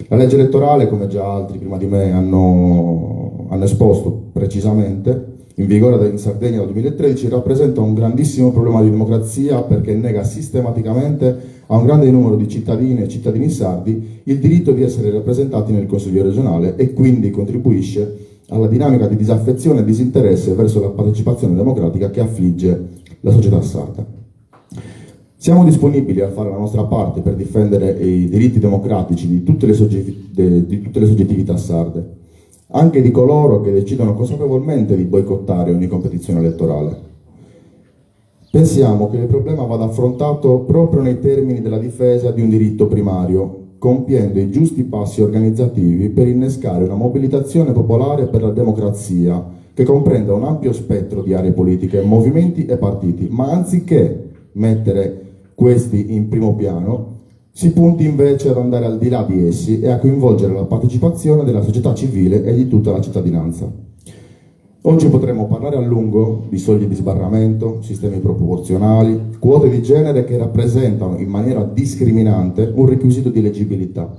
La legge elettorale, come già altri prima di me hanno esposto precisamente, in vigore in Sardegna dal 2013, rappresenta un grandissimo problema di democrazia perché nega sistematicamente a un grande numero di cittadine e cittadini sardi il diritto di essere rappresentati nel Consiglio regionale e quindi contribuisce alla dinamica di disaffezione e disinteresse verso la partecipazione democratica che affligge la società sarda. Siamo disponibili a fare la nostra parte per difendere i diritti democratici di tutte le soggettività sarde, anche di coloro che decidono consapevolmente di boicottare ogni competizione elettorale. Pensiamo che il problema vada affrontato proprio nei termini della difesa di un diritto primario, compiendo i giusti passi organizzativi per innescare una mobilitazione popolare per la democrazia che comprenda un ampio spettro di aree politiche, movimenti e partiti, ma anziché mettere questi in primo piano, si punti invece ad andare al di là di essi e a coinvolgere la partecipazione della società civile e di tutta la cittadinanza. Oggi potremo parlare a lungo di soglie di sbarramento, sistemi proporzionali, quote di genere che rappresentano in maniera discriminante un requisito di eleggibilità,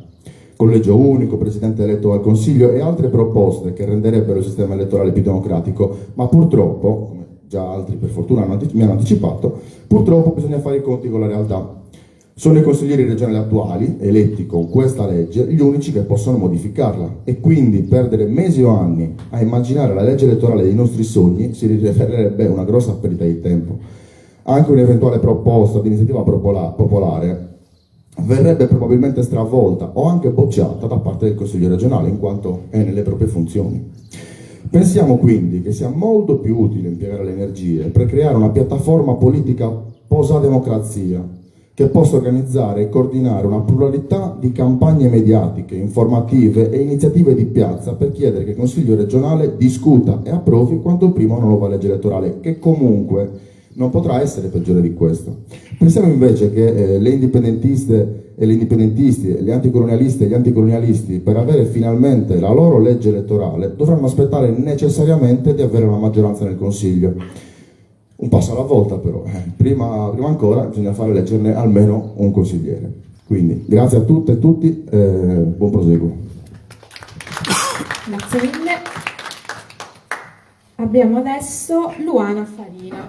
collegio unico, presidente eletto al Consiglio e altre proposte che renderebbero il sistema elettorale più democratico, ma purtroppo, come già altri per fortuna mi hanno anticipato, purtroppo bisogna fare i conti con la realtà. Sono i consiglieri regionali attuali, eletti con questa legge, gli unici che possono modificarla e quindi perdere mesi o anni a immaginare la legge elettorale dei nostri sogni si riferirebbe una grossa perdita di tempo. Anche un'eventuale proposta di iniziativa popolare verrebbe probabilmente stravolta o anche bocciata da parte del Consiglio regionale in quanto è nelle proprie funzioni. Pensiamo quindi che sia molto più utile impiegare le energie per creare una piattaforma politica post-democrazia che possa organizzare e coordinare una pluralità di campagne mediatiche, informative e iniziative di piazza per chiedere che il Consiglio regionale discuta e approvi quanto prima una nuova legge elettorale, che comunque non potrà essere peggiore di questo. Pensiamo invece che le indipendentiste e gli indipendentisti, gli anticolonialisti e gli anticolonialisti, per avere finalmente la loro legge elettorale, dovranno aspettare necessariamente di avere una maggioranza nel Consiglio. Un passo alla volta però, prima ancora bisogna fare eleggerne almeno un consigliere. Quindi grazie a tutte e tutti, buon proseguo. Grazie mille. Abbiamo adesso Luana Farina.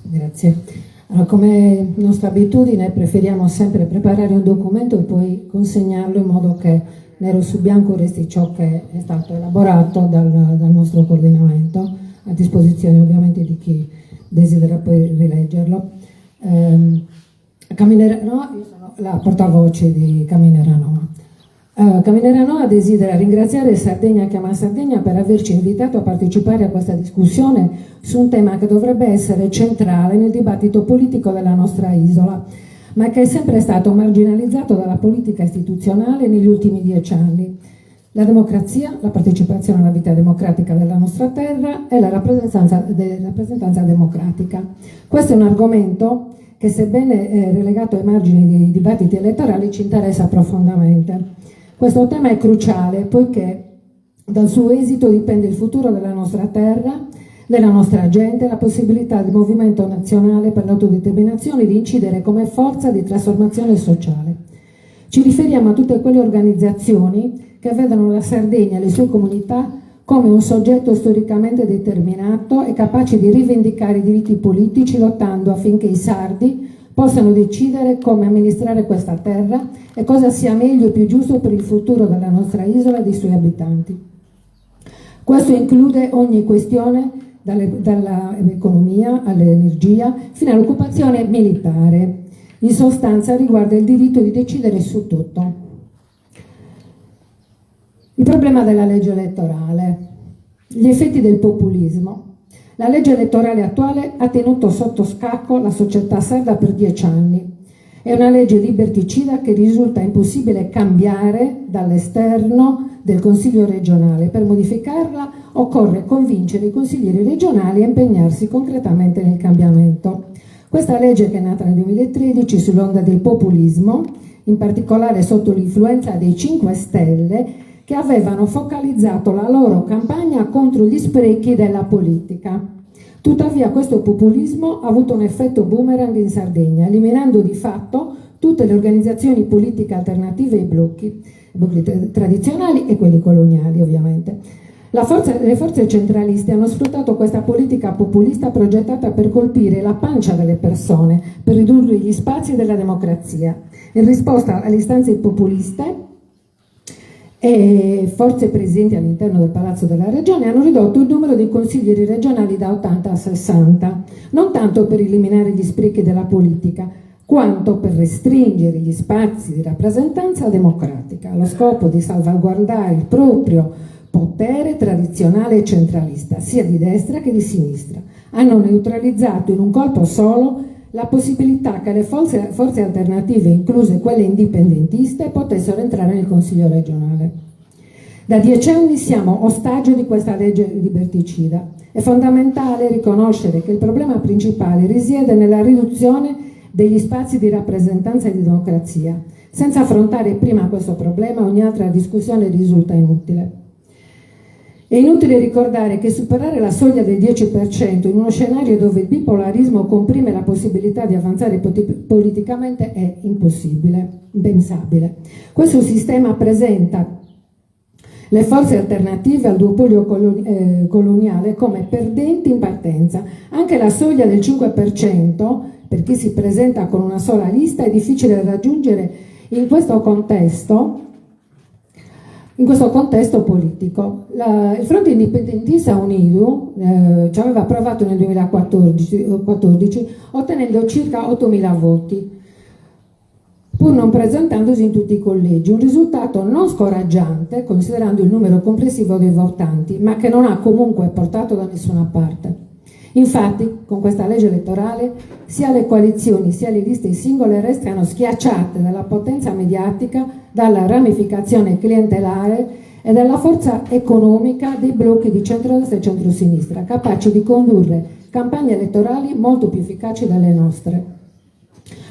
Grazie. Allora, come nostra abitudine preferiamo sempre preparare un documento e poi consegnarlo in modo che nero su bianco resti ciò che è stato elaborato dal nostro coordinamento, a disposizione ovviamente di chi desidera poi rileggerlo. Cammine Ranoa, io sono la portavoce di Cammine Ranoa. Cammine Ranoa desidera ringraziare Sardegna Chiama Sardegna per averci invitato a partecipare a questa discussione su un tema che dovrebbe essere centrale nel dibattito politico della nostra isola, ma che è sempre stato marginalizzato dalla politica istituzionale negli ultimi 10 anni. La democrazia, la partecipazione alla vita democratica della nostra terra e la rappresentanza democratica. Questo è un argomento che, sebbene relegato ai margini dei dibattiti elettorali, ci interessa profondamente. Questo tema è cruciale poiché dal suo esito dipende il futuro della nostra terra, della nostra gente, la possibilità del movimento nazionale per l'autodeterminazione di incidere come forza di trasformazione sociale. Ci riferiamo a tutte quelle organizzazioni che vedono la Sardegna e le sue comunità come un soggetto storicamente determinato e capace di rivendicare i diritti politici, lottando affinché i sardi possano decidere come amministrare questa terra e cosa sia meglio e più giusto per il futuro della nostra isola e dei suoi abitanti. Questo include ogni questione, dall'economia all'energia fino all'occupazione militare. In sostanza riguarda il diritto di decidere su tutto. Il problema della legge elettorale, gli effetti del populismo. La legge elettorale attuale ha tenuto sotto scacco la società sarda per 10 anni. È una legge liberticida che risulta impossibile cambiare dall'esterno del Consiglio regionale. Per modificarla occorre convincere i consiglieri regionali a impegnarsi concretamente nel cambiamento. Questa legge, che è nata nel 2013 sull'onda del populismo, in particolare sotto l'influenza dei 5 Stelle, che avevano focalizzato la loro campagna contro gli sprechi della politica. Tuttavia questo populismo ha avuto un effetto boomerang in Sardegna, eliminando di fatto tutte le organizzazioni politiche alternative e i blocchi tradizionali e quelli coloniali, ovviamente. Le forze centraliste hanno sfruttato questa politica populista progettata per colpire la pancia delle persone, per ridurre gli spazi della democrazia. In risposta alle istanze populiste, e forze presenti all'interno del Palazzo della Regione hanno ridotto il numero dei consiglieri regionali da 80 a 60, non tanto per eliminare gli sprechi della politica, quanto per restringere gli spazi di rappresentanza democratica, allo scopo di salvaguardare il proprio potere tradizionale e centralista, sia di destra che di sinistra. Hanno neutralizzato in un colpo solo la possibilità che le forze alternative, incluse quelle indipendentiste, potessero entrare nel Consiglio regionale. Da 10 anni siamo ostaggio di questa legge liberticida. È fondamentale riconoscere che il problema principale risiede nella riduzione degli spazi di rappresentanza e di democrazia. Senza affrontare prima questo problema, ogni altra discussione risulta inutile. È inutile ricordare che superare la soglia del 10% in uno scenario dove il bipolarismo comprime la possibilità di avanzare politicamente è impossibile, impensabile. Questo sistema presenta le forze alternative al duopolio coloniale come perdenti in partenza. Anche la soglia del 5%, per chi si presenta con una sola lista, è difficile da raggiungere in questo contesto politico. Il Fronte Indipendentista Unido ci aveva approvato nel 2014 ottenendo circa 8.000 voti. pur non presentandosi in tutti i collegi, un risultato non scoraggiante considerando il numero complessivo dei votanti, ma che non ha comunque portato da nessuna parte. Infatti, con questa legge elettorale, sia le coalizioni sia le liste singole restano schiacciate dalla potenza mediatica, dalla ramificazione clientelare e dalla forza economica dei blocchi di centrodestra e centrosinistra, capaci di condurre campagne elettorali molto più efficaci delle nostre.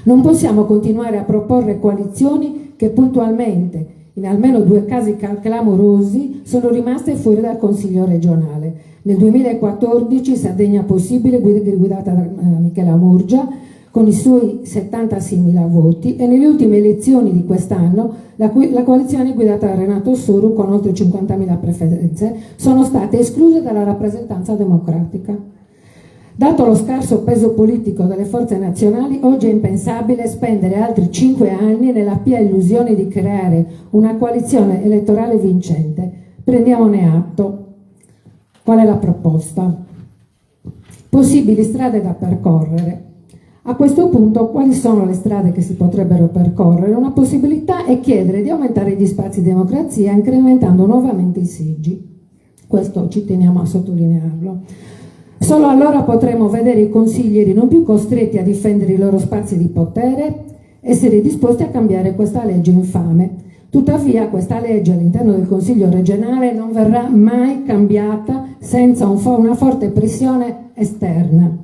Non possiamo continuare a proporre coalizioni che puntualmente, in almeno 2 casi clamorosi, sono rimaste fuori dal Consiglio regionale. Nel 2014 Sardegna Possibile, guidata da Michela Murgia, con i suoi 76.000 voti, e nelle ultime elezioni di quest'anno la coalizione guidata da Renato Soru, con oltre 50.000 preferenze, sono state escluse dalla rappresentanza democratica. Dato lo scarso peso politico delle forze nazionali, oggi è impensabile spendere altri 5 anni nella pia illusione di creare una coalizione elettorale vincente. Prendiamone atto. Qual è la proposta? Possibili strade da percorrere. A questo punto, quali sono le strade che si potrebbero percorrere? Una possibilità è chiedere di aumentare gli spazi di democrazia incrementando nuovamente i seggi. Questo ci teniamo a sottolinearlo. Solo allora potremo vedere i consiglieri non più costretti a difendere i loro spazi di potere, essere disposti a cambiare questa legge infame. Tuttavia questa legge all'interno del Consiglio regionale non verrà mai cambiata senza una forte pressione esterna.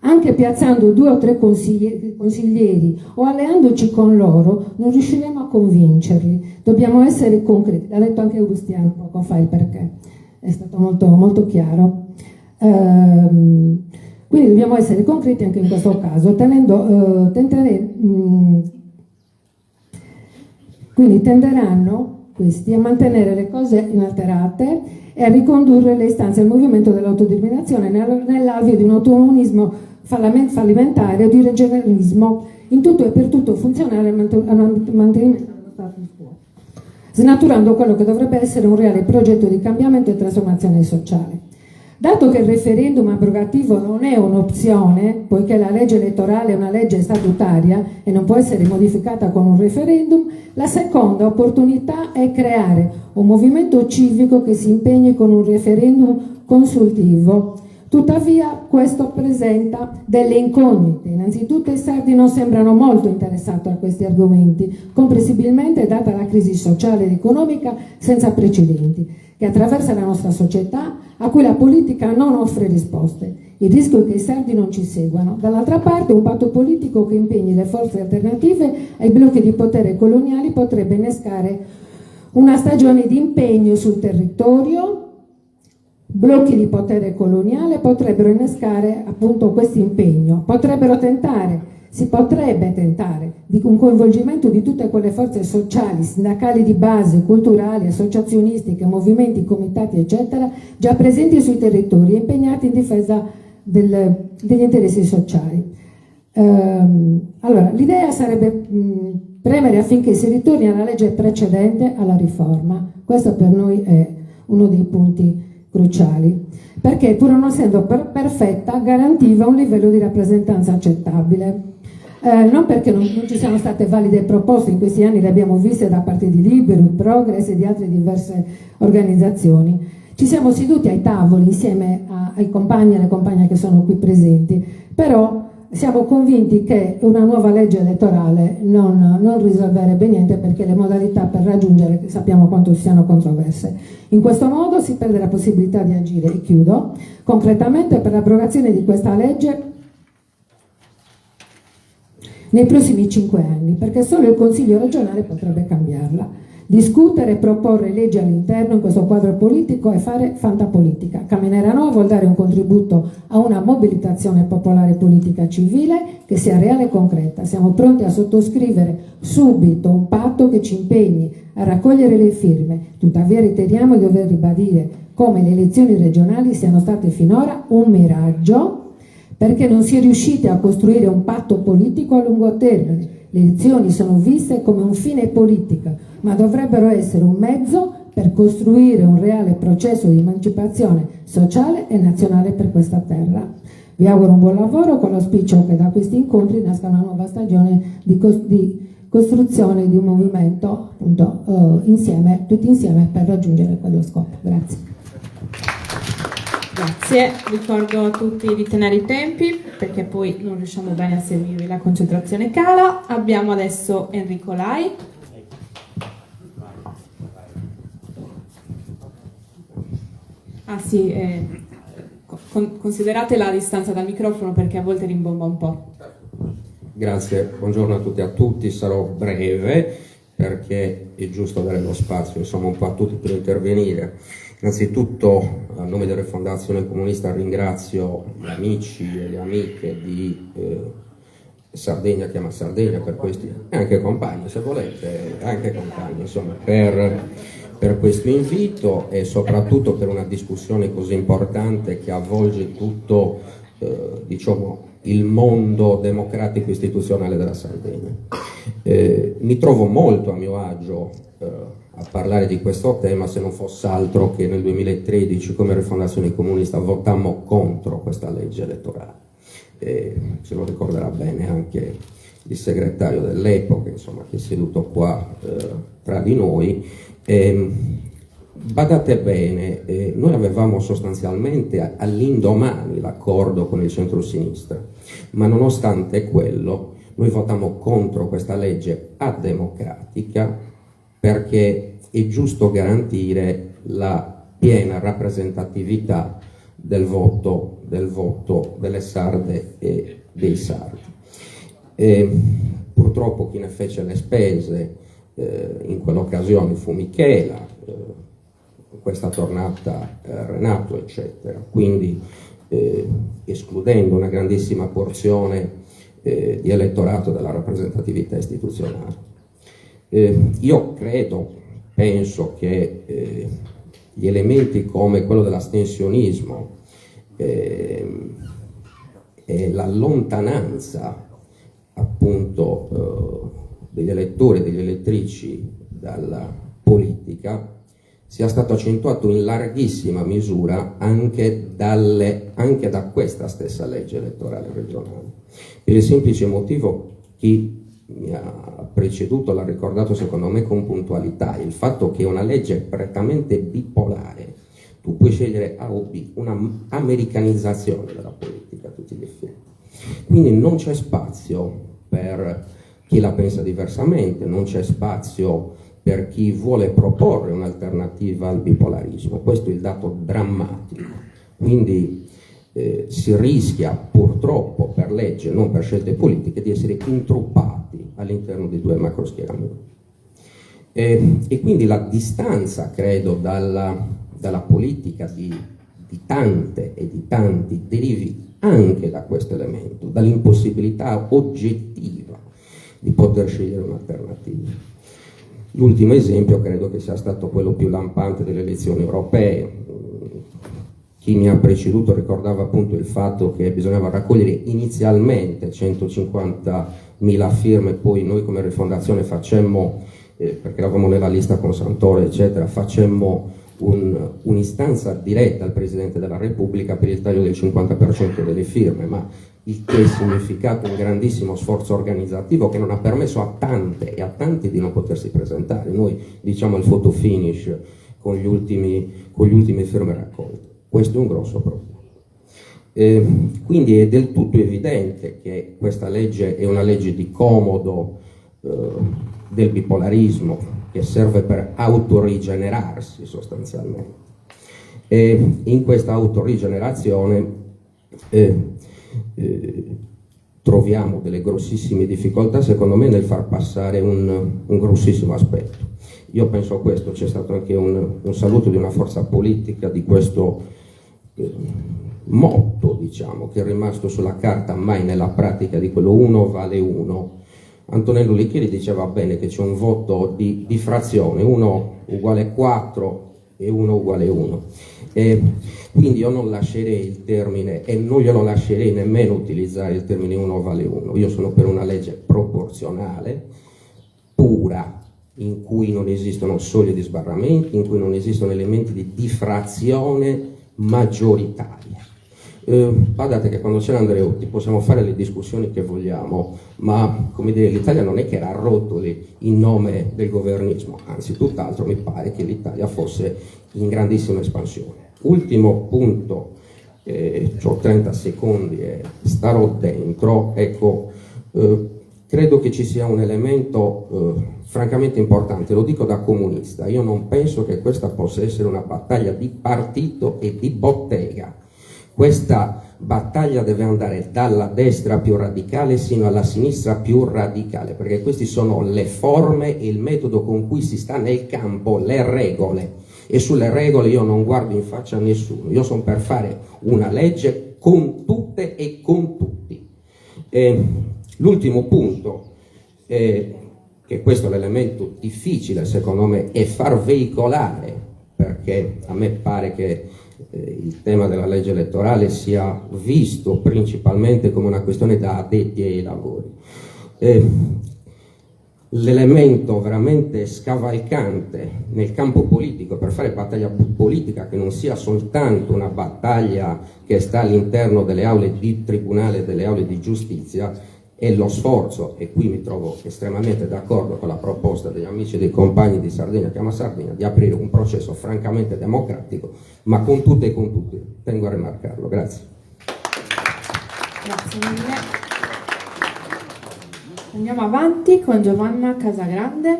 Anche piazzando 2 o 3 consiglieri o alleandoci con loro non riusciremo a convincerli. Dobbiamo essere concreti. L'ha detto anche Augustiano poco fa il perché, è stato molto, molto chiaro. Quindi dobbiamo essere concreti anche in questo caso, quindi tenderanno questi a mantenere le cose inalterate e a ricondurre le istanze al movimento dell'autodeterminazione nell'alveo di un autonomismo fallimentare o di regionalismo in tutto e per tutto funzionale al mantenimento dello status quo, snaturando quello che dovrebbe essere un reale progetto di cambiamento e trasformazione sociale. Dato che il referendum abrogativo non è un'opzione, poiché la legge elettorale è una legge statutaria e non può essere modificata con un referendum, la seconda opportunità è creare un movimento civico che si impegni con un referendum consultivo. Tuttavia questo presenta delle incognite. Innanzitutto i sardi non sembrano molto interessati a questi argomenti, comprensibilmente data la crisi sociale ed economica senza precedenti che attraversa la nostra società, a cui la politica non offre risposte. Il rischio è che i sardi non ci seguano. Dall'altra parte, un patto politico che impegni le forze alternative ai blocchi di potere coloniali potrebbe innescare una stagione di impegno sul territorio. Blocchi di potere coloniale potrebbero innescare appunto questo impegno. Si potrebbe tentare di un coinvolgimento di tutte quelle forze sociali, sindacali di base, culturali, associazionistiche, movimenti, comitati, eccetera, già presenti sui territori e impegnati in difesa degli interessi sociali. Allora, l'idea sarebbe premere affinché si ritorni alla legge precedente alla riforma. Questo per noi è uno dei punti cruciali, perché pur non essendo perfetta garantiva un livello di rappresentanza accettabile. Non perché non ci siano state valide proposte, in questi anni le abbiamo viste da parte di Liberum, Progress e di altre diverse organizzazioni. Ci siamo seduti ai tavoli insieme ai compagni e alle compagne che sono qui presenti, però siamo convinti che una nuova legge elettorale non risolverebbe niente, perché le modalità per raggiungere sappiamo quanto siano controverse. In questo modo si perde la possibilità di agire, e chiudo, concretamente per l'abrogazione di questa legge nei prossimi 5 anni, perché solo il Consiglio regionale potrebbe cambiarla. Discutere e proporre leggi all'interno in questo quadro politico è fare fantapolitica. Camminare a nuovo vuol dare un contributo a una mobilitazione popolare politica civile che sia reale e concreta. Siamo pronti a sottoscrivere subito un patto che ci impegni a raccogliere le firme. Tuttavia riteniamo di dover ribadire come le elezioni regionali siano state finora un miraggio, perché non si è riusciti a costruire un patto politico a lungo termine. Le elezioni sono viste come un fine politico, ma dovrebbero essere un mezzo per costruire un reale processo di emancipazione sociale e nazionale per questa terra. Vi auguro un buon lavoro con l'auspicio che da questi incontri nasca una nuova stagione di costruzione di un movimento appunto insieme, tutti insieme per raggiungere quello scopo. Grazie. Grazie, ricordo a tutti di tenere i tempi perché poi non riusciamo bene a seguirvi, la concentrazione cala. Abbiamo adesso Enrico Lai. Ah sì, considerate la distanza dal microfono perché a volte rimbomba un po'. Grazie, buongiorno a tutti e a tutti, sarò breve perché è giusto dare lo spazio insomma un po' a tutti per intervenire. Innanzitutto a nome della Fondazione Comunista ringrazio gli amici e le amiche di Sardegna Chiama Sardegna per questi, e anche compagni se volete, anche compagni insomma per questo invito e soprattutto per una discussione così importante che avvolge tutto diciamo il mondo democratico istituzionale della Sardegna. Mi trovo molto a mio agio a parlare di questo tema, se non fosse altro che nel 2013 come Rifondazione Comunista votammo contro questa legge elettorale. Se lo ricorderà bene anche il segretario dell'epoca, insomma, che è seduto qua tra di noi. Badate bene, noi avevamo sostanzialmente all'indomani l'accordo con il centro-sinistra, ma nonostante quello noi votammo contro questa legge ademocratica perché è giusto garantire la piena rappresentatività del voto delle sarde e dei sardi. Purtroppo chi ne fece le spese in quell'occasione fu Michela, questa tornata Renato, eccetera, quindi escludendo una grandissima porzione di elettorato dalla rappresentatività istituzionale. Io penso che gli elementi come quello dell'astensionismo e la lontananza appunto degli elettori e degli elettrici dalla politica sia stato accentuato in larghissima misura anche da questa stessa legge elettorale regionale, per il semplice motivo chi mi ha preceduto l'ha ricordato secondo me con puntualità, il fatto che una legge prettamente bipolare, tu puoi scegliere A o B, una americanizzazione della politica a tutti gli effetti, quindi non c'è spazio per chi la pensa diversamente, non c'è spazio per chi vuole proporre un'alternativa al bipolarismo, questo è il dato drammatico, quindi si rischia purtroppo per legge, non per scelte politiche, di essere intruppati all'interno di due macroschieramenti. E quindi la distanza, credo, dalla politica di tante e di tanti derivi anche da questo elemento, dall'impossibilità oggettiva di poter scegliere un'alternativa. L'ultimo esempio credo che sia stato quello più lampante delle elezioni europee. Chi mi ha preceduto ricordava appunto il fatto che bisognava raccogliere inizialmente 150.000 firme, poi noi come Rifondazione facemmo, perché eravamo nella lista con Santoro eccetera, facemmo un'istanza diretta al Presidente della Repubblica per il taglio del 50% delle firme, ma il che ha significato un grandissimo sforzo organizzativo che non ha permesso a tante e a tanti di non potersi presentare. Noi diciamo il photo finish con gli ultime firme raccolte. Questo è un grosso problema. Quindi è del tutto evidente che questa legge è una legge di comodo del bipolarismo che serve per autorigenerarsi sostanzialmente. E in questa autorigenerazione troviamo delle grossissime difficoltà secondo me nel far passare un grossissimo aspetto. Io penso a questo, c'è stato anche un saluto di una forza politica di questo motto, diciamo, che è rimasto sulla carta, mai nella pratica, di quello uno vale uno. Antonello Licheri diceva bene che c'è un voto di frazione, 1 uguale 4 e 1 uguale 1. Quindi io non lascerei il termine, e non glielo lascerei nemmeno utilizzare il termine 1 vale 1. Io sono per una legge proporzionale, pura, in cui non esistono soglie di sbarramenti, in cui non esistono elementi di diffrazione maggioritaria. Guardate che quando c'era Andreotti possiamo fare le discussioni che vogliamo, ma come dire, l'Italia non è che era a rotoli in nome del governismo, anzi tutt'altro, mi pare che l'Italia fosse in grandissima espansione. Ultimo punto, ho 30 secondi e starò dentro, ecco, credo che ci sia un elemento francamente importante, lo dico da comunista, io non penso che questa possa essere una battaglia di partito e di bottega. Questa battaglia deve andare dalla destra più radicale sino alla sinistra più radicale, perché queste sono le forme e il metodo con cui si sta nel campo, le regole. E sulle regole io non guardo in faccia a nessuno, io sono per fare una legge con tutte e con tutti. L'ultimo punto, che questo è l'elemento difficile secondo me, è far veicolare, perché a me pare che il tema della legge elettorale sia visto principalmente come una questione da addetti ai lavori. L'elemento veramente scavalcante nel campo politico per fare battaglia politica che non sia soltanto una battaglia che sta all'interno delle aule di tribunale e delle aule di giustizia è lo sforzo, e qui mi trovo estremamente d'accordo con la proposta degli amici e dei compagni di Sardegna Chiama Sardegna, di aprire un processo francamente democratico, ma con tutte e con tutti. Tengo a rimarcarlo. Grazie. Grazie mille. Andiamo avanti con Giovanna Casagrande.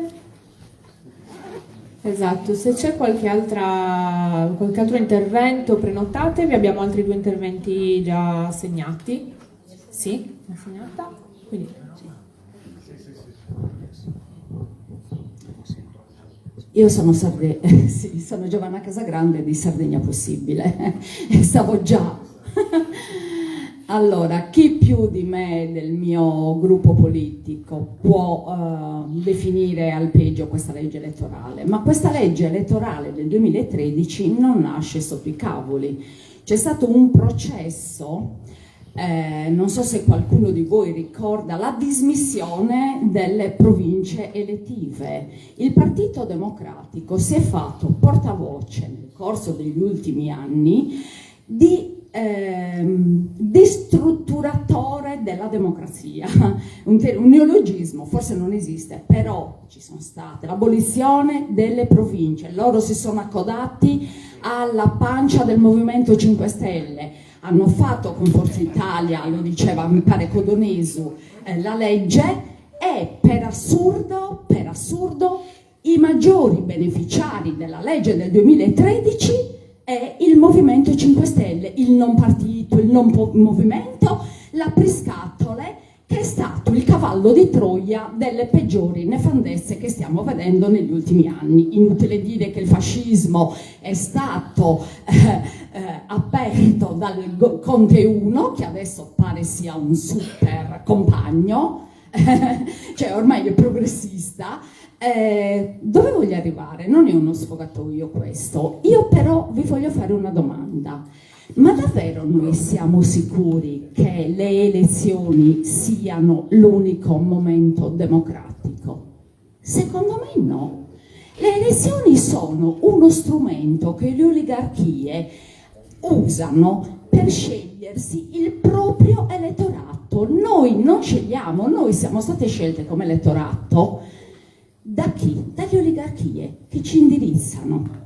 Esatto, se c'è qualche altro intervento prenotatevi, abbiamo altri 2 interventi già segnati. Sì, assegnata. Quindi, io sono sono Giovanna Casagrande di Sardegna Possibile. Stavo già. Allora, chi più di me del mio gruppo politico può definire al peggio questa legge elettorale? Ma questa legge elettorale del 2013 non nasce sotto i cavoli. C'è stato un processo. Non so se qualcuno di voi ricorda la dismissione delle province elettive. Il Partito Democratico si è fatto portavoce nel corso degli ultimi anni di strutturatore della democrazia, un neologismo, forse non esiste, però ci sono state l'abolizione delle province, loro si sono accodati alla pancia del Movimento 5 Stelle, hanno fatto con Forza Italia, lo diceva mi pare Codonesu, la legge, e per assurdo i maggiori beneficiari della legge del 2013 è il Movimento 5 Stelle, il non partito, il non movimento, l'apriscatole, che è stato il cavallo di Troia delle peggiori nefandezze che stiamo vedendo negli ultimi anni. Inutile dire che il fascismo è stato aperto dal Conte 1, che adesso pare sia un super compagno, cioè ormai è progressista. Dove voglio arrivare? Non è uno sfogatoio questo. Io però vi voglio fare una domanda. Ma davvero noi siamo sicuri che le elezioni siano l'unico momento democratico? Secondo me no. Le elezioni sono uno strumento che le oligarchie usano per scegliersi il proprio elettorato. Noi non scegliamo, noi siamo state scelte come elettorato da chi? Dalle oligarchie che ci indirizzano.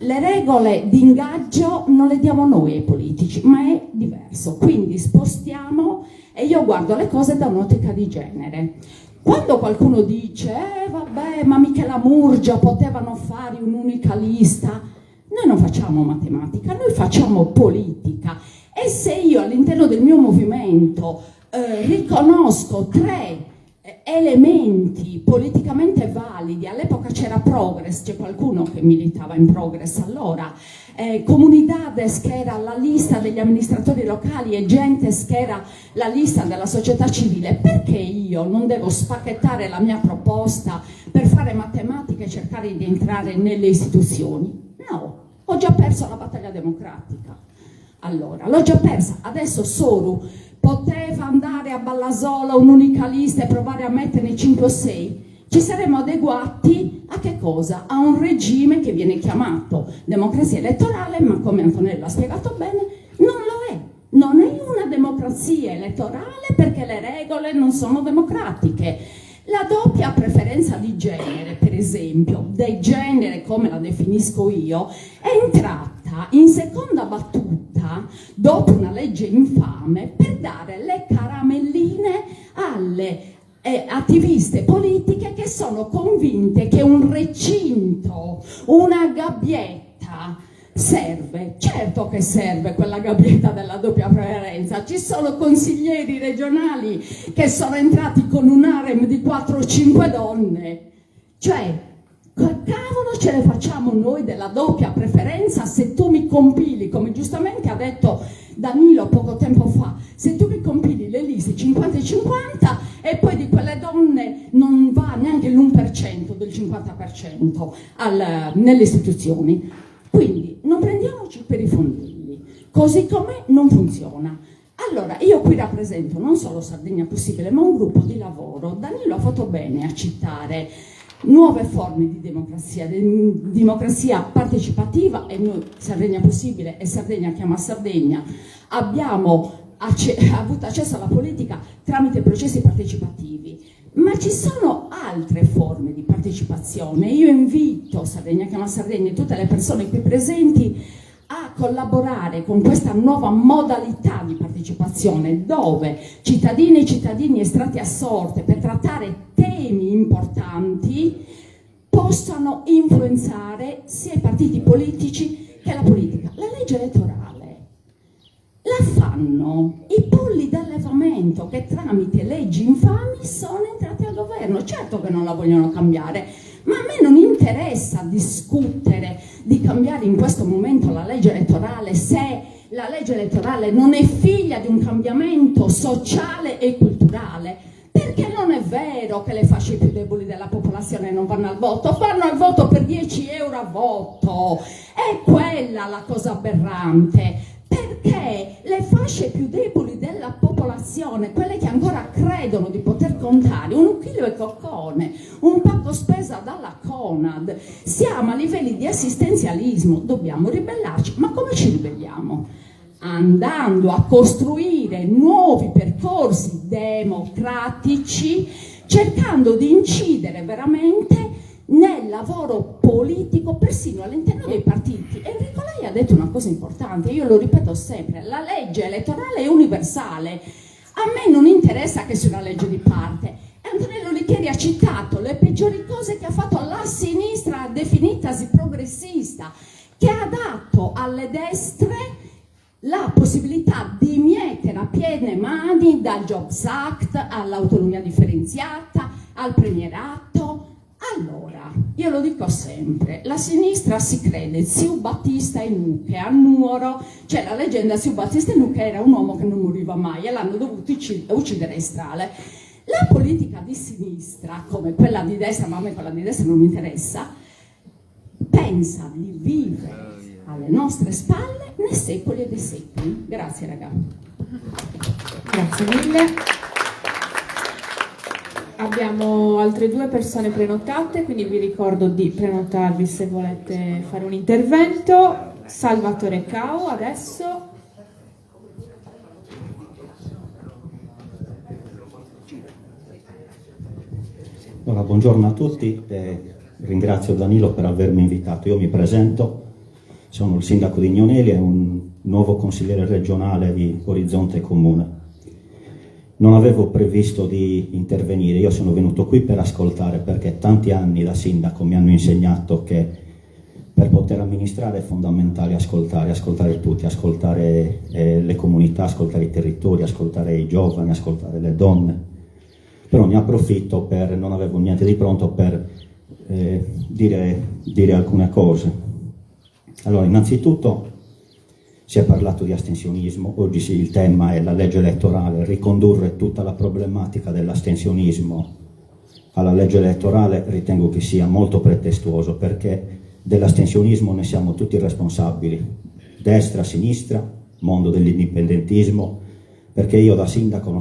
Le regole di ingaggio non le diamo noi ai politici, ma è diverso. Quindi spostiamo, e io guardo le cose da un'ottica di genere. Quando qualcuno dice, vabbè, ma Michela Murgia potevano fare un'unica lista, noi non facciamo matematica, noi facciamo politica. E se io all'interno del mio movimento riconosco 3 elementi politicamente validi, all'epoca c'era Progress, c'è qualcuno che militava in Progress allora, Comunidades che era la lista degli amministratori locali e Gentes che era la lista della società civile, perché io non devo spacchettare la mia proposta per fare matematica e cercare di entrare nelle istituzioni? No, ho già perso la battaglia democratica. Allora, l'ho già persa, adesso Soru poteva andare a Ballasola un'unica lista e provare a metterne 5 o 6, ci saremmo adeguati a che cosa? A un regime che viene chiamato democrazia elettorale, ma come Antonella ha spiegato bene, non lo è. democrazia elettorale perché le regole non sono democratiche. La doppia preferenza di genere, per esempio, del genere come la definisco io, è entrata in seconda battuta dopo una legge infame per dare le caramelline alle attiviste politiche che sono convinte che un recinto, una gabbietta serve. Certo che serve quella gabbietta della doppia preferenza. Ci sono consiglieri regionali che sono entrati con un harem di 4 o 5 donne. Cioè, cavolo ce ne facciamo noi della doppia preferenza se tu mi compili, come giustamente ha detto Danilo poco tempo fa, se tu mi compili le liste 50-50 e poi di quelle donne non va neanche l'1% del 50% nelle istituzioni. Quindi non prendiamoci per i fondelli, così com'è non funziona. Allora, io qui rappresento non solo Sardegna Possibile, ma un gruppo di lavoro. Danilo ha fatto bene a citare nuove forme di democrazia partecipativa, e noi, Sardegna Possibile e Sardegna Chiama Sardegna, abbiamo avuto accesso alla politica tramite processi partecipativi. Ma ci sono altre forme di partecipazione. Io invito Sardegna Chiama Sardegna e tutte le persone qui presenti a collaborare con questa nuova modalità di partecipazione, dove cittadine e cittadini estratti a sorte per trattare temi importanti possano influenzare sia i partiti politici che la politica. La legge elettorale la fanno i polli d'allevamento che tramite leggi infami sono entrati al governo. Certo che non la vogliono cambiare, ma a me non interessa discutere di cambiare in questo momento la legge elettorale se la legge elettorale non è figlia di un cambiamento sociale e culturale. Perché non è vero che le fasce più deboli della popolazione non vanno al voto, vanno al voto per 10 euro a voto. È quella la cosa aberrante. Perché le fasce più deboli della popolazione, quelle che ancora credono di poter contare un chilo e coccone, un pacco spesa dalla Conad, siamo a livelli di assistenzialismo, dobbiamo ribellarci. Ma come ci ribelliamo? Andando a costruire nuovi percorsi democratici, cercando di incidere veramente nel lavoro politico, persino all'interno dei partiti. Enrico, lei ha detto una cosa importante, io lo ripeto sempre: la legge elettorale è universale. A me non interessa che sia una legge di parte. Antonello Licheri ha citato le peggiori cose che ha fatto la sinistra definitasi progressista, che ha dato alle destre la possibilità di mietere a piene mani dal Jobs Act all'autonomia differenziata, al premierato. Allora, io lo dico sempre, la sinistra si crede Ziu Battista e Nuche a Nuoro, cioè la leggenda Ziu Battista e Nuche era un uomo che non moriva mai e l'hanno dovuto uccidere in strada. La politica di sinistra, come quella di destra, ma a me quella di destra non mi interessa, pensa di vivere alle nostre spalle nei secoli e dei secoli. Grazie ragazzi. Grazie mille. Abbiamo altre 2 persone prenotate, quindi vi ricordo di prenotarvi se volete fare un intervento. Salvatore Cao adesso. Allora, buongiorno a tutti, ringrazio Danilo per avermi invitato. Io mi presento, sono il sindaco di Gnoneli e un nuovo consigliere regionale di Orizzonte Comune. Non avevo previsto di intervenire, io sono venuto qui per ascoltare, perché tanti anni da sindaco mi hanno insegnato che per poter amministrare è fondamentale ascoltare tutti, ascoltare le comunità, ascoltare i territori, ascoltare i giovani, ascoltare le donne. Però ne approfitto non avevo niente di pronto per dire alcune cose. Allora, innanzitutto si è parlato di astensionismo, oggi sì, il tema è la legge elettorale. Ricondurre tutta la problematica dell'astensionismo alla legge elettorale ritengo che sia molto pretestuoso, perché dell'astensionismo ne siamo tutti responsabili, destra, sinistra, mondo dell'indipendentismo, perché io da sindaco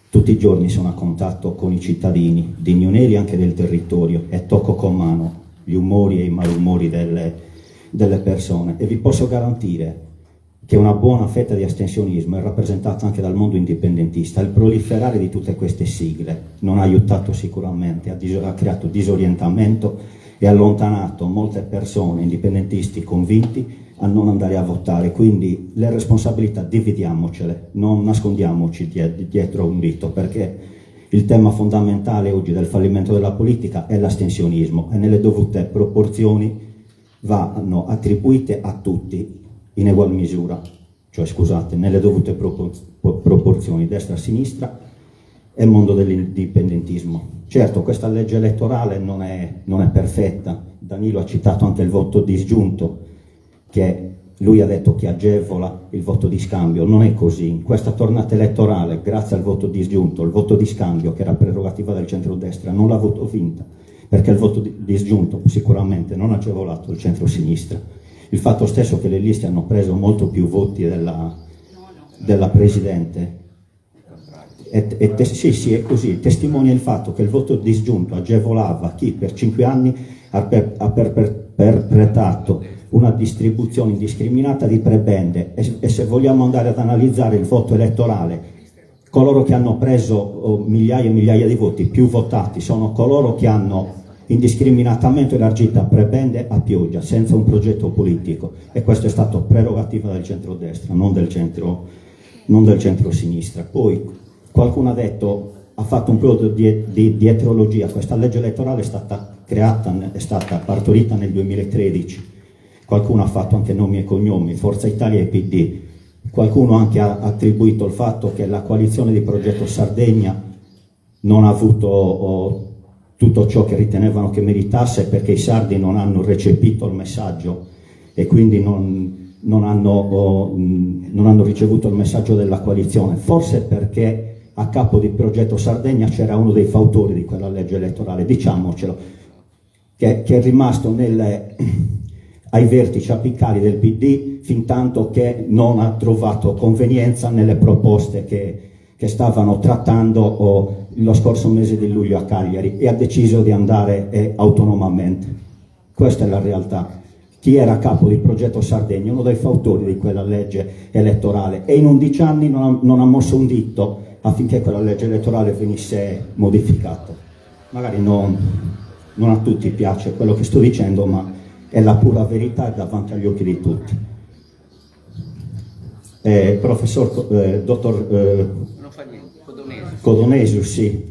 tutti i giorni sono a contatto con i cittadini di Gnoneli e anche del territorio e tocco con mano gli umori e i malumori delle persone, e vi posso garantire che una buona fetta di astensionismo è rappresentata anche dal mondo indipendentista. Il proliferare di tutte queste sigle non ha aiutato sicuramente, ha creato disorientamento e ha allontanato molte persone, indipendentisti convinti, a non andare a votare. Quindi le responsabilità dividiamocele, non nascondiamoci dietro un dito, perché il tema fondamentale oggi del fallimento della politica è l'astensionismo e nelle dovute proporzioni vanno attribuite a tutti in egual misura, cioè scusate, nelle dovute proporzioni, destra-sinistra e mondo dell'indipendentismo. Certo, questa legge elettorale non è perfetta. Danilo ha citato anche il voto disgiunto, che lui ha detto che agevola il voto di scambio. Non è così. In questa tornata elettorale, grazie al voto disgiunto, il voto di scambio, che era prerogativa del centrodestra, non l'ha avuto vinta, perché il voto disgiunto sicuramente non ha agevolato il centro-sinistra. Il fatto stesso che le liste hanno preso molto più voti della Presidente, sì, è così, testimonia il fatto che il voto disgiunto agevolava chi per 5 anni ha perpetrato una distribuzione indiscriminata di prebende e se vogliamo andare ad analizzare il voto elettorale, coloro che hanno preso migliaia e migliaia di voti più votati sono coloro che hanno indiscriminatamente elargita prebende a pioggia, senza un progetto politico, e questo è stato prerogativa del centrodestra, non del centro-sinistra. Poi qualcuno ha detto, ha fatto un po' di dietrologia, questa legge elettorale è stata partorita nel 2013, qualcuno ha fatto anche nomi e cognomi, Forza Italia e PD, qualcuno anche ha attribuito il fatto che la coalizione di Progetto Sardegna non ha avuto tutto ciò che ritenevano che meritasse perché i sardi non hanno recepito il messaggio e quindi non hanno ricevuto il messaggio della coalizione, forse perché a capo di Progetto Sardegna c'era uno dei fautori di quella legge elettorale, diciamocelo, che è rimasto ai vertici apicali del PD fin tanto che non ha trovato convenienza nelle proposte che stavano trattando lo scorso mese di luglio a Cagliari e ha deciso di andare autonomamente. Questa è la realtà. Chi era a capo di Progetto Sardegna, uno dei fautori di quella legge elettorale, e in 11 anni non ha mosso un dito affinché quella legge elettorale venisse modificata. Magari non a tutti piace quello che sto dicendo, ma è la pura verità davanti agli occhi di tutti. Dottor Codonesiu, sì,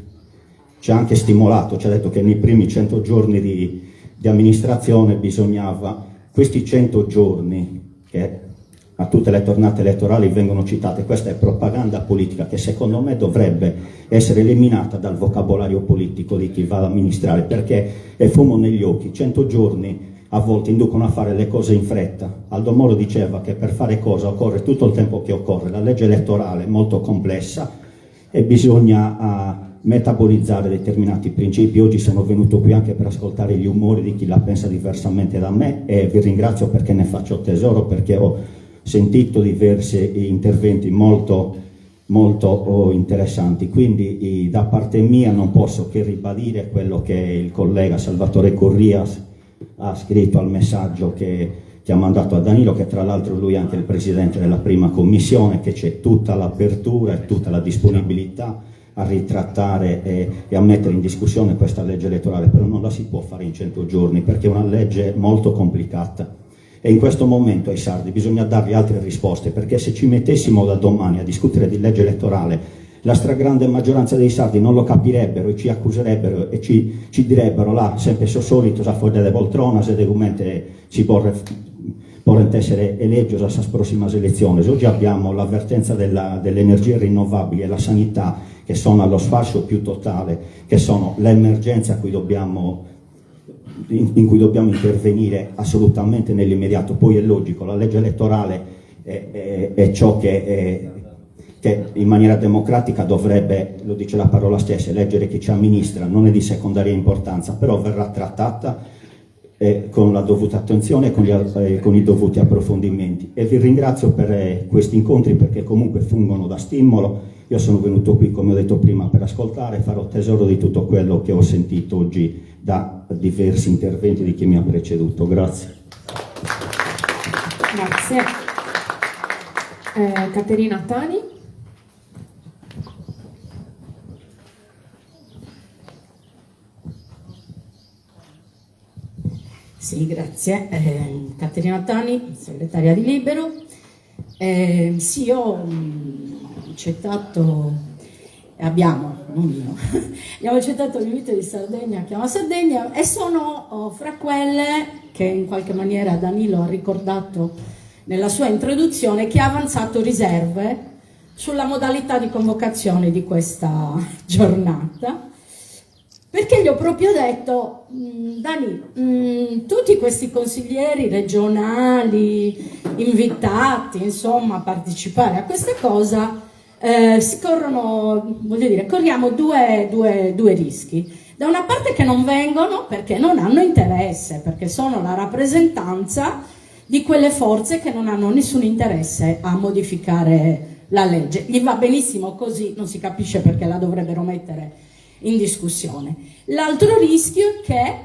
ci ha anche stimolato, ci ha detto che nei primi 100 giorni di amministrazione bisognava, questi 100 giorni che a tutte le tornate elettorali vengono citate, questa è propaganda politica che secondo me dovrebbe essere eliminata dal vocabolario politico di chi va ad amministrare, perché è fumo negli occhi. 100 giorni a volte inducono a fare le cose in fretta. Aldo Moro diceva che per fare cosa occorre tutto il tempo che occorre, la legge elettorale è molto complessa e bisogna metabolizzare determinati principi. Oggi sono venuto qui anche per ascoltare gli umori di chi la pensa diversamente da me e vi ringrazio perché ne faccio tesoro, perché ho sentito diversi interventi molto interessanti, quindi da parte mia non posso che ribadire quello che il collega Salvatore Corrias ha scritto al messaggio che ha mandato a Danilo, che tra l'altro lui è anche il presidente della prima commissione, che c'è tutta l'apertura e tutta la disponibilità a ritrattare e a mettere in discussione questa legge elettorale, però non la si può fare in 100 giorni perché è una legge molto complicata e in questo momento ai sardi bisogna dargli altre risposte, perché se ci mettessimo da domani a discutere di legge elettorale la stragrande maggioranza dei sardi non lo capirebbero e ci accuserebbero e ci direbbero là sempre solito a fuori delle poltrone se documente si porre essere eleggios a queste prossime elezioni. Oggi abbiamo l'avvertenza delle energie rinnovabili e la sanità che sono allo sfascio più totale, che sono l'emergenza in cui dobbiamo intervenire assolutamente nell'immediato. Poi è logico, la legge elettorale è ciò che in maniera democratica dovrebbe, lo dice la parola stessa, eleggere chi ci amministra, non è di secondaria importanza, però verrà trattata con la dovuta attenzione e con i dovuti approfondimenti. E vi ringrazio per questi incontri perché comunque fungono da stimolo. Io sono venuto qui, come ho detto prima, per ascoltare, farò tesoro di tutto quello che ho sentito oggi da diversi interventi di chi mi ha preceduto. Grazie. Grazie. Caterina Tani. Sì, grazie. Caterina Tani, segretaria di Libero. Sì, io ho accettato, abbiamo accettato l'invito di Sardegna Chiama Sardegna e sono fra quelle che in qualche maniera Danilo ha ricordato nella sua introduzione, che ha avanzato riserve sulla modalità di convocazione di questa giornata, perché gli ho proprio detto: Dani, tutti questi consiglieri regionali invitati insomma a partecipare a questa cosa, corriamo due rischi. Da una parte che non vengono perché non hanno interesse, perché sono la rappresentanza di quelle forze che non hanno nessun interesse a modificare la legge. Gli va benissimo così, non si capisce perché la dovrebbero mettere in discussione. L'altro rischio è che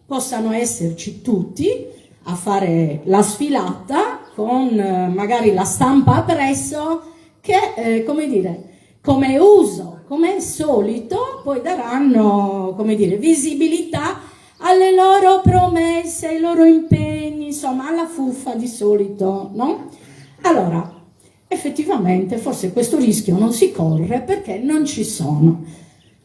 possano esserci tutti a fare la sfilata con magari la stampa appresso che, come uso, come solito, poi daranno, visibilità alle loro promesse, ai loro impegni, insomma, alla fuffa di solito, no? Allora, effettivamente, forse questo rischio non si corre perché non ci sono.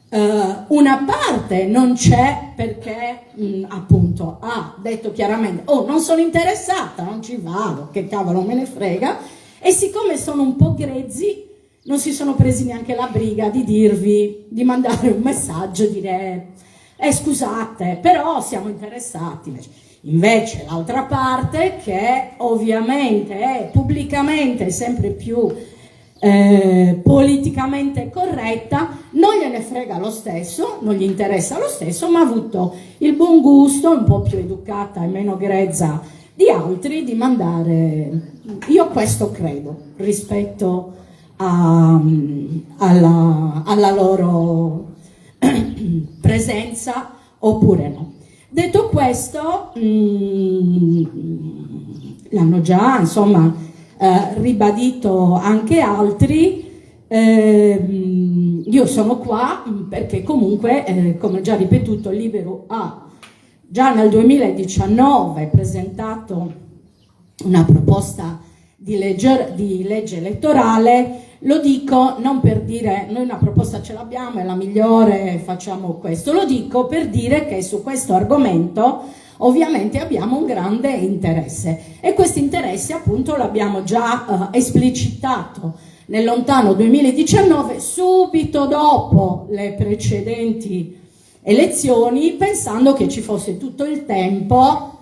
Una parte non c'è perché, appunto, ha detto chiaramente: oh, non sono interessata, non ci vado, che cavolo me ne frega, e siccome sono un po' grezzi, non si sono presi neanche la briga di mandare un messaggio e dire: scusate, però siamo interessati. Invece l'altra parte, che ovviamente è pubblicamente sempre più politicamente corretta, non gliene frega lo stesso, non gli interessa lo stesso, ma ha avuto il buon gusto, un po' più educata e meno grezza di altri, di mandare. Io questo credo rispetto alla loro presenza oppure no. Detto questo, l'hanno già ribadito anche altri, io sono qua perché comunque, come già ripetuto, Libero ha già nel 2019 presentato una proposta di legge elettorale. Lo dico non per dire noi una proposta ce l'abbiamo, è la migliore, facciamo questo. Lo dico per dire che su questo argomento ovviamente abbiamo un grande interesse, e questo interesse appunto l'abbiamo già esplicitato nel lontano 2019, subito dopo le precedenti elezioni, pensando che ci fosse tutto il tempo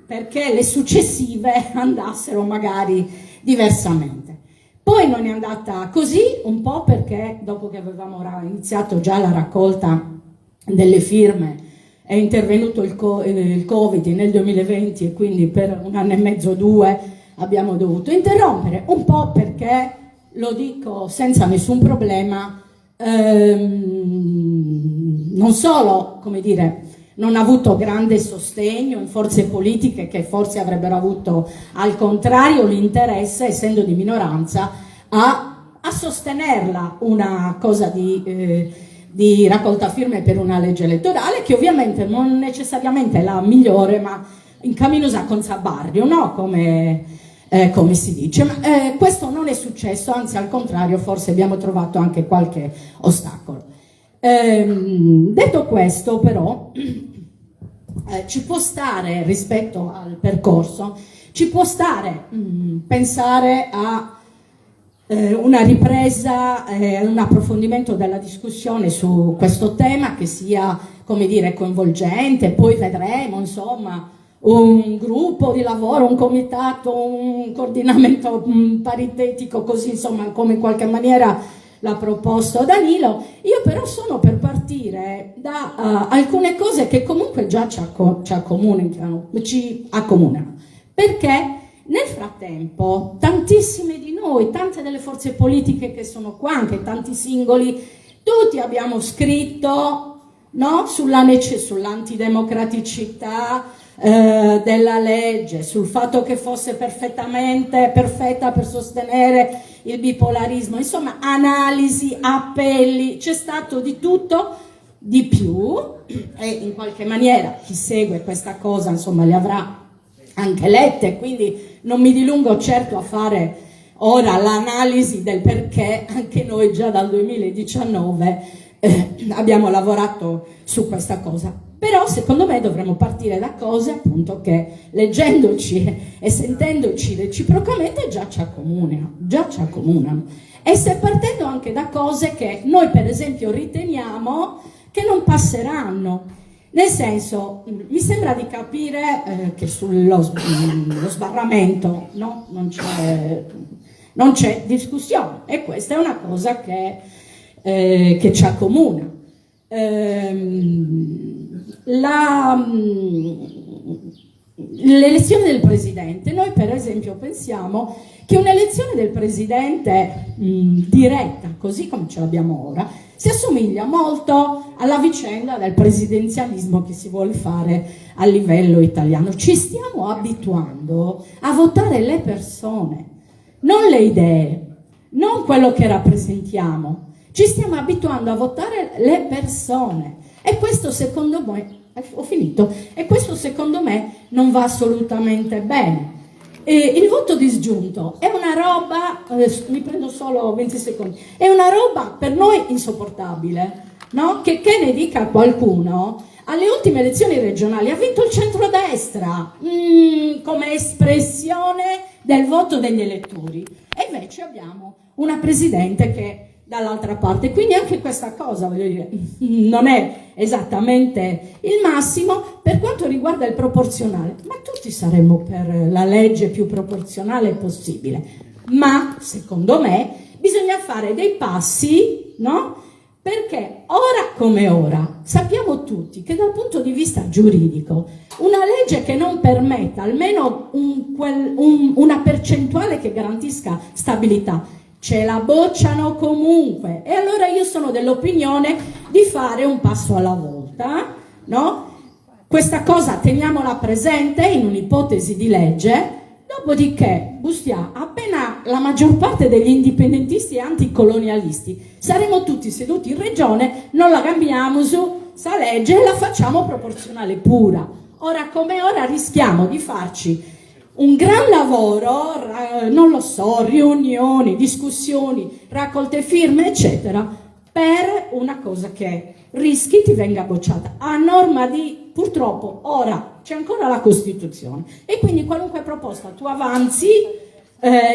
perché le successive andassero magari diversamente. Poi non è andata così, un po' perché dopo che avevamo iniziato già la raccolta delle firme è intervenuto il Covid nel 2020 e quindi per 1 anno e mezzo, 2 abbiamo dovuto interrompere, un po' perché, lo dico senza nessun problema, non solo, non ha avuto grande sostegno in forze politiche che forse avrebbero avuto al contrario l'interesse, essendo di minoranza, a sostenerla una cosa di raccolta firme per una legge elettorale che ovviamente non necessariamente è la migliore, ma incaminosa con sabbarrio, no? Come si dice. Ma questo non è successo, anzi al contrario, forse abbiamo trovato anche qualche ostacolo. Detto questo, però, ci può stare, rispetto al percorso, ci può stare pensare a una ripresa, un approfondimento della discussione su questo tema che sia, coinvolgente. Poi vedremo, insomma, un gruppo di lavoro, un comitato, un coordinamento paritetico, così, insomma, come in qualche maniera l'ha proposto Danilo. Io però sono per partire da alcune cose che comunque già ci accomunano, perché nel frattempo tantissime di noi, tante delle forze politiche che sono qua, anche tanti singoli, tutti abbiamo scritto no? Sull'antidemocraticità della legge, sul fatto che fosse perfetta per sostenere il bipolarismo, insomma analisi, appelli, c'è stato di tutto, di più, e in qualche maniera chi segue questa cosa insomma le avrà anche lette, quindi non mi dilungo certo a fare ora l'analisi del perché anche noi già dal 2019 abbiamo lavorato su questa cosa. Però secondo me dovremmo partire da cose appunto che leggendoci e sentendoci reciprocamente già ci accomunano. E se partendo anche da cose che noi per esempio riteniamo che non passeranno. Nel senso, mi sembra di capire che sullo sbarramento no? non c'è discussione, e questa è una cosa che ci accomuna. L'elezione del presidente, noi per esempio pensiamo che un'elezione del presidente diretta, così come ce l'abbiamo ora, si assomiglia molto alla vicenda del presidenzialismo che si vuole fare a livello italiano. Ci stiamo abituando a votare le persone, non le idee, non quello che rappresentiamo. Ci stiamo abituando a votare le persone, e questo secondo me, e questo secondo me non va assolutamente bene. Il voto disgiunto è una roba, mi prendo solo 20 secondi, è una roba per noi insopportabile, no? Che ne dica qualcuno, alle ultime elezioni regionali ha vinto il centrodestra come espressione del voto degli elettori, e invece abbiamo una presidente che dall'altra parte, quindi anche questa cosa, voglio dire, non è esattamente il massimo. Per quanto riguarda il proporzionale, ma tutti saremmo per la legge più proporzionale possibile, ma secondo me bisogna fare dei passi, no? Perché ora come ora sappiamo tutti che dal punto di vista giuridico una legge che non permetta almeno una percentuale che garantisca stabilità ce la bocciano comunque, e allora io sono dell'opinione di fare un passo alla volta, no? Questa cosa teniamola presente in un'ipotesi di legge, dopodiché Bustia, appena la maggior parte degli indipendentisti e anticolonialisti saremo tutti seduti in regione, non la cambiamo su sta legge e la facciamo proporzionale pura. Ora come ora rischiamo di farci un gran lavoro, non lo so, riunioni, discussioni, raccolte firme, eccetera, per una cosa che rischi ti venga bocciata. A norma di, purtroppo, ora c'è ancora la Costituzione, e quindi qualunque proposta tu avanzi,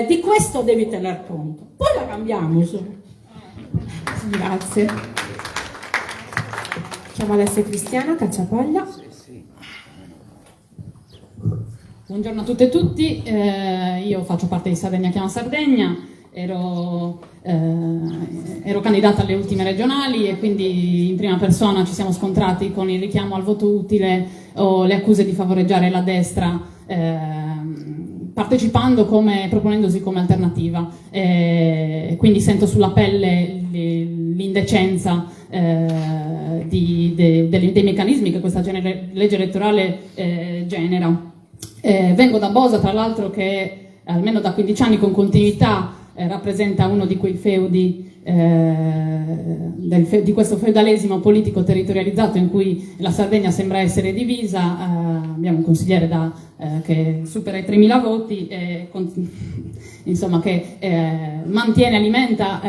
di questo devi tener conto. Poi la cambiamo. Grazie. Chiamo adesso Cristiana Cacciapaglia. Buongiorno a tutte e tutti, io faccio parte di Sardegna Chiama Sardegna, ero candidata alle ultime regionali e quindi in prima persona ci siamo scontrati con il richiamo al voto utile o le accuse di favoreggiare la destra, partecipando proponendosi come alternativa, quindi sento sulla pelle l'indecenza dei meccanismi che questa legge elettorale genera. Vengo da Bosa, tra l'altro, che almeno da 15 anni con continuità rappresenta uno di quei feudi di questo feudalesimo politico territorializzato in cui la Sardegna sembra essere divisa. Abbiamo un consigliere che supera i 3.000 voti, insomma, che mantiene e alimenta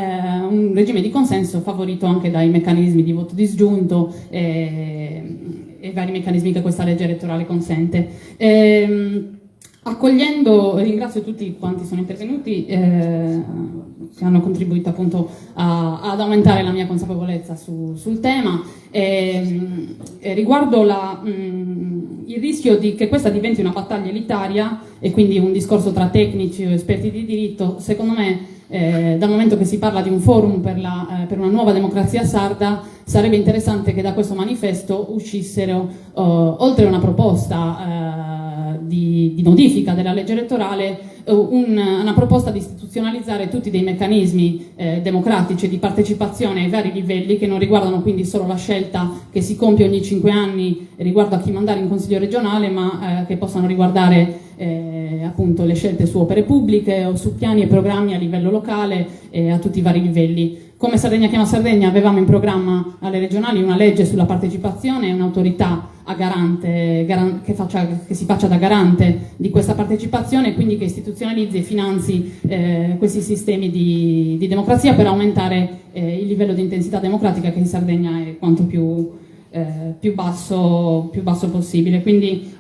un regime di consenso favorito anche dai meccanismi di voto disgiunto e vari meccanismi che questa legge elettorale consente. Ringrazio tutti quanti sono intervenuti, che hanno contribuito appunto ad aumentare la mia consapevolezza sul tema. Riguardo il rischio che questa diventi una battaglia elitaria e quindi un discorso tra tecnici o esperti di diritto, secondo me, dal momento che si parla di un forum per una nuova democrazia sarda, sarebbe interessante che da questo manifesto uscissero, oltre a una proposta di modifica della legge elettorale, una proposta di istituzionalizzare tutti dei meccanismi democratici di partecipazione ai vari livelli, che non riguardano quindi solo la scelta che si compie ogni 5 anni riguardo a chi mandare in consiglio regionale, ma che possano riguardare appunto le scelte su opere pubbliche o su piani e programmi a livello locale e a tutti i vari livelli. Come Sardegna chiama Sardegna avevamo in programma alle regionali una legge sulla partecipazione e un'autorità a garante, che si faccia da garante di questa partecipazione, quindi che istituzionalizzi e finanzi questi sistemi di democrazia per aumentare il livello di intensità democratica, che in Sardegna è quanto più basso possibile. Quindi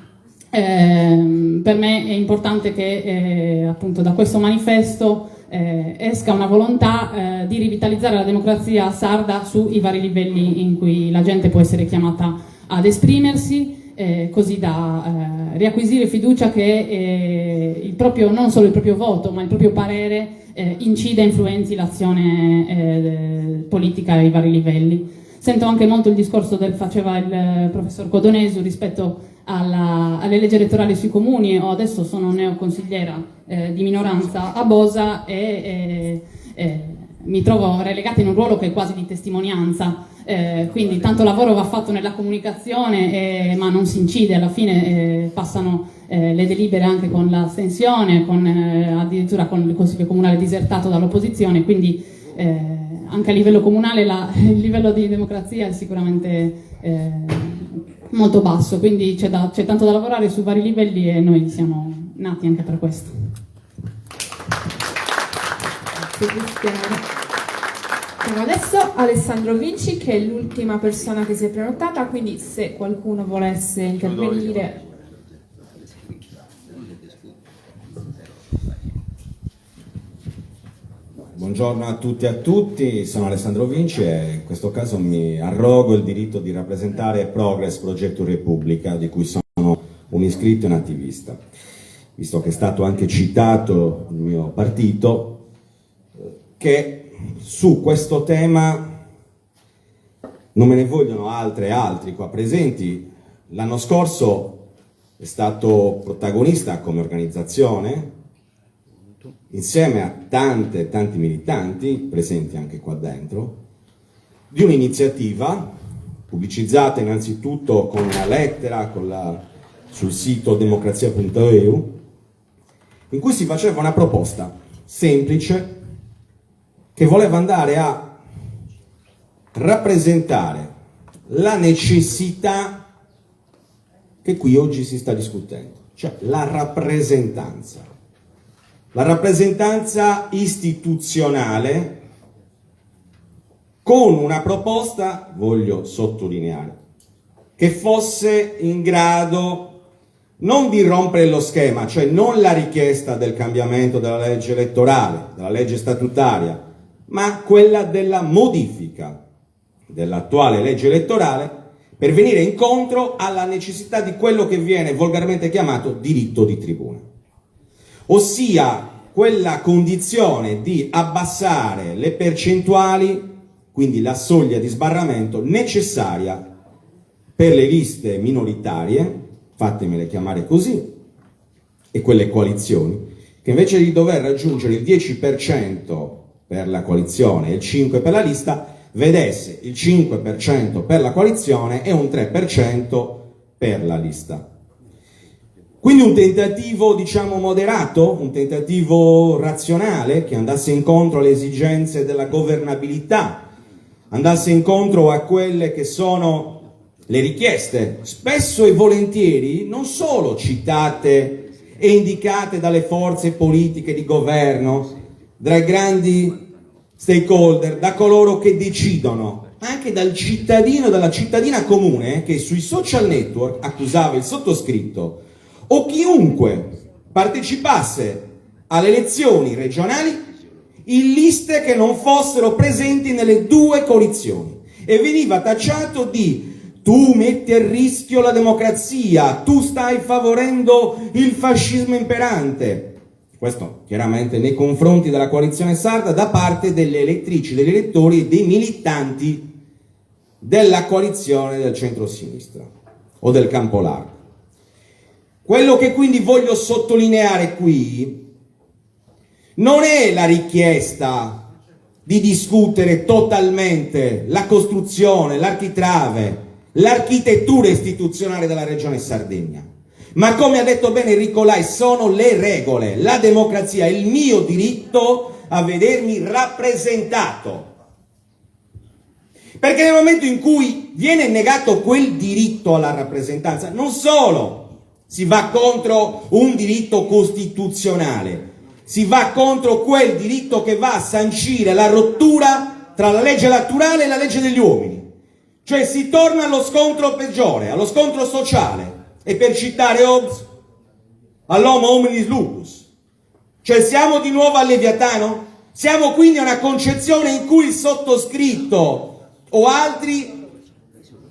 per me è importante che appunto da questo manifesto esca una volontà di rivitalizzare la democrazia sarda sui vari livelli in cui la gente può essere chiamata ad esprimersi, così da riacquisire fiducia che non solo il proprio voto, ma il proprio parere incida e influenzi l'azione politica ai vari livelli. Sento anche molto il discorso che faceva il professor Codonesu rispetto alle leggi elettorali sui comuni. Adesso sono neoconsigliera di minoranza a Bosa e mi trovo relegata in un ruolo che è quasi di testimonianza, quindi tanto lavoro va fatto nella comunicazione, ma non si incide, alla fine passano le delibere anche con l'astensione, addirittura con il Consiglio Comunale disertato dall'opposizione, quindi anche a livello comunale il livello di democrazia è sicuramente molto basso, quindi c'è tanto da lavorare su vari livelli e noi siamo nati anche per questo. Adesso Alessandro Vinci, che è l'ultima persona che si è prenotata, quindi se qualcuno volesse intervenire. Buongiorno a tutti e a tutti, sono Alessandro Vinci e in questo caso mi arrogo il diritto di rappresentare Progress Progetto Repubblica, di cui sono un iscritto e un attivista. Visto che è stato anche citato il mio partito, che su questo tema non me ne vogliono altri qua presenti. L'anno scorso è stato protagonista come organizzazione, insieme a tanti militanti presenti anche qua dentro, di un'iniziativa pubblicizzata innanzitutto con una lettera sul sito democrazia.eu, in cui si faceva una proposta semplice che voleva andare a rappresentare la necessità che qui oggi si sta discutendo, cioè la rappresentanza istituzionale, con una proposta, voglio sottolineare, che fosse in grado non di rompere lo schema, cioè non la richiesta del cambiamento della legge elettorale, della legge statutaria, ma quella della modifica dell'attuale legge elettorale per venire incontro alla necessità di quello che viene volgarmente chiamato diritto di tribuna, ossia quella condizione di abbassare le percentuali, quindi la soglia di sbarramento necessaria per le liste minoritarie, fatemele chiamare così, e quelle coalizioni, che invece di dover raggiungere il 10% per la coalizione e il 5% per la lista, vedesse il 5% per la coalizione e un 3% per la lista. Quindi un tentativo, diciamo, moderato, un tentativo razionale che andasse incontro alle esigenze della governabilità, andasse incontro a quelle che sono le richieste, spesso e volentieri non solo citate e indicate dalle forze politiche di governo, dai grandi stakeholder, da coloro che decidono, anche dal cittadino e dalla cittadina comune che sui social network accusava il sottoscritto o chiunque partecipasse alle elezioni regionali in liste che non fossero presenti nelle due coalizioni, e veniva tacciato di: tu metti a rischio la democrazia, tu stai favorendo il fascismo imperante. Questo chiaramente nei confronti della coalizione sarda da parte delle elettrici, degli elettori e dei militanti della coalizione del centro-sinistra o del campo largo. Quello che quindi voglio sottolineare qui non è la richiesta di discutere totalmente la costruzione, l'architrave, l'architettura istituzionale della Regione Sardegna, ma come ha detto bene Enrico Lai, sono le regole, la democrazia, il mio diritto a vedermi rappresentato. Perché nel momento in cui viene negato quel diritto alla rappresentanza, non solo si va contro un diritto costituzionale, si va contro quel diritto che va a sancire la rottura tra la legge naturale e la legge degli uomini. Cioè si torna allo scontro peggiore, allo scontro sociale. E per citare Hobbes, all'homo hominis lupus. Cioè siamo di nuovo al Leviatano? Siamo quindi a una concezione in cui il sottoscritto o altri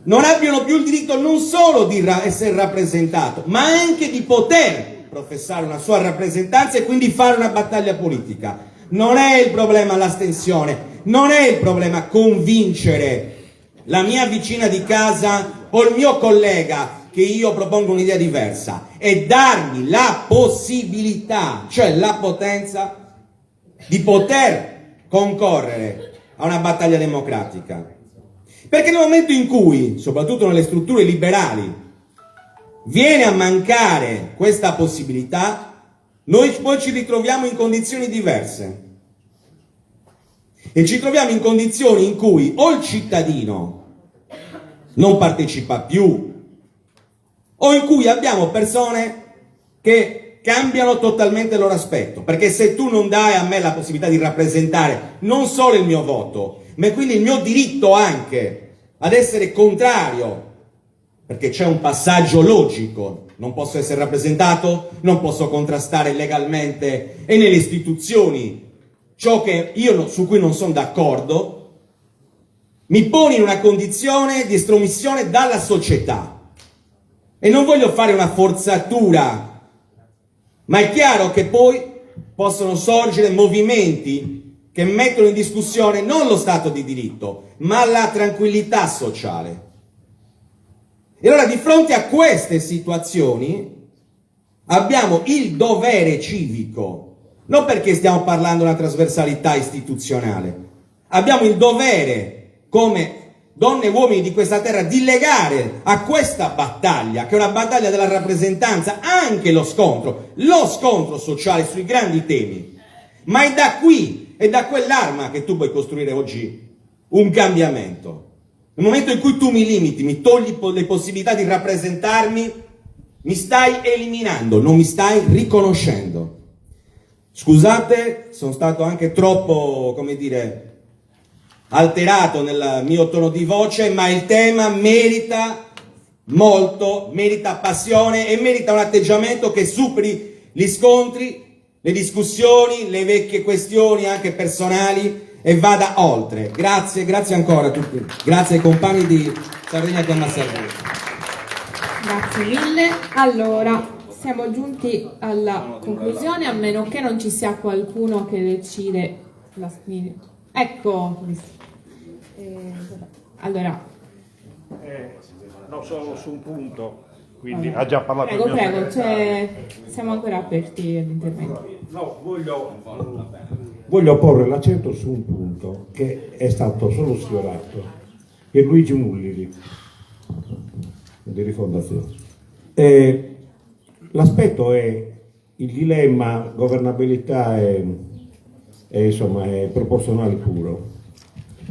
non abbiano più il diritto non solo di essere rappresentato, ma anche di poter professare una sua rappresentanza e quindi fare una battaglia politica. Non è il problema l'astensione, non è il problema convincere la mia vicina di casa o il mio collega che io propongo un'idea diversa, è darmi la possibilità, cioè la potenza di poter concorrere a una battaglia democratica. Perché nel momento in cui, soprattutto nelle strutture liberali, viene a mancare questa possibilità, noi poi ci ritroviamo in condizioni diverse. E ci troviamo in condizioni in cui o il cittadino non partecipa più, o in cui abbiamo persone che cambiano totalmente il loro aspetto. Perché se tu non dai a me la possibilità di rappresentare non solo il mio voto, ma quindi il mio diritto anche ad essere contrario, perché c'è un passaggio logico, non posso essere rappresentato, non posso contrastare legalmente e nelle istituzioni ciò che su cui non sono d'accordo, mi poni in una condizione di estromissione dalla società. E non voglio fare una forzatura, ma è chiaro che poi possono sorgere movimenti che mettono in discussione non lo Stato di diritto, ma la tranquillità sociale. E allora di fronte a queste situazioni abbiamo il dovere civico, non perché stiamo parlando di una trasversalità istituzionale, abbiamo il dovere come donne e uomini di questa terra di legare a questa battaglia, che è una battaglia della rappresentanza, anche lo scontro sociale sui grandi temi. Ma è da qui, è da quell'arma che tu puoi costruire oggi un cambiamento. Nel momento in cui tu mi limiti, mi togli le possibilità di rappresentarmi, mi stai eliminando, non mi stai riconoscendo. Scusate, sono stato anche troppo, come dire, alterato nel mio tono di voce, ma il tema merita molto, merita passione e merita un atteggiamento che superi gli scontri, le discussioni, le vecchie questioni anche personali e vada oltre. Grazie ancora a tutti. Grazie ai compagni di Sardegna Chiama Sardegna. Grazie mille. Allora, siamo giunti alla conclusione, a meno che non ci sia qualcuno che decide la ecco. Allora. No, solo su un punto, quindi ha già parlato il mio Prego, siamo ancora aperti all'intervento. No, voglio porre l'accento su un punto che è stato solo sfiorato, che è Luigi Mulliri, di Rifondazione. L'aspetto è il dilemma governabilità e insomma è proporzionale puro.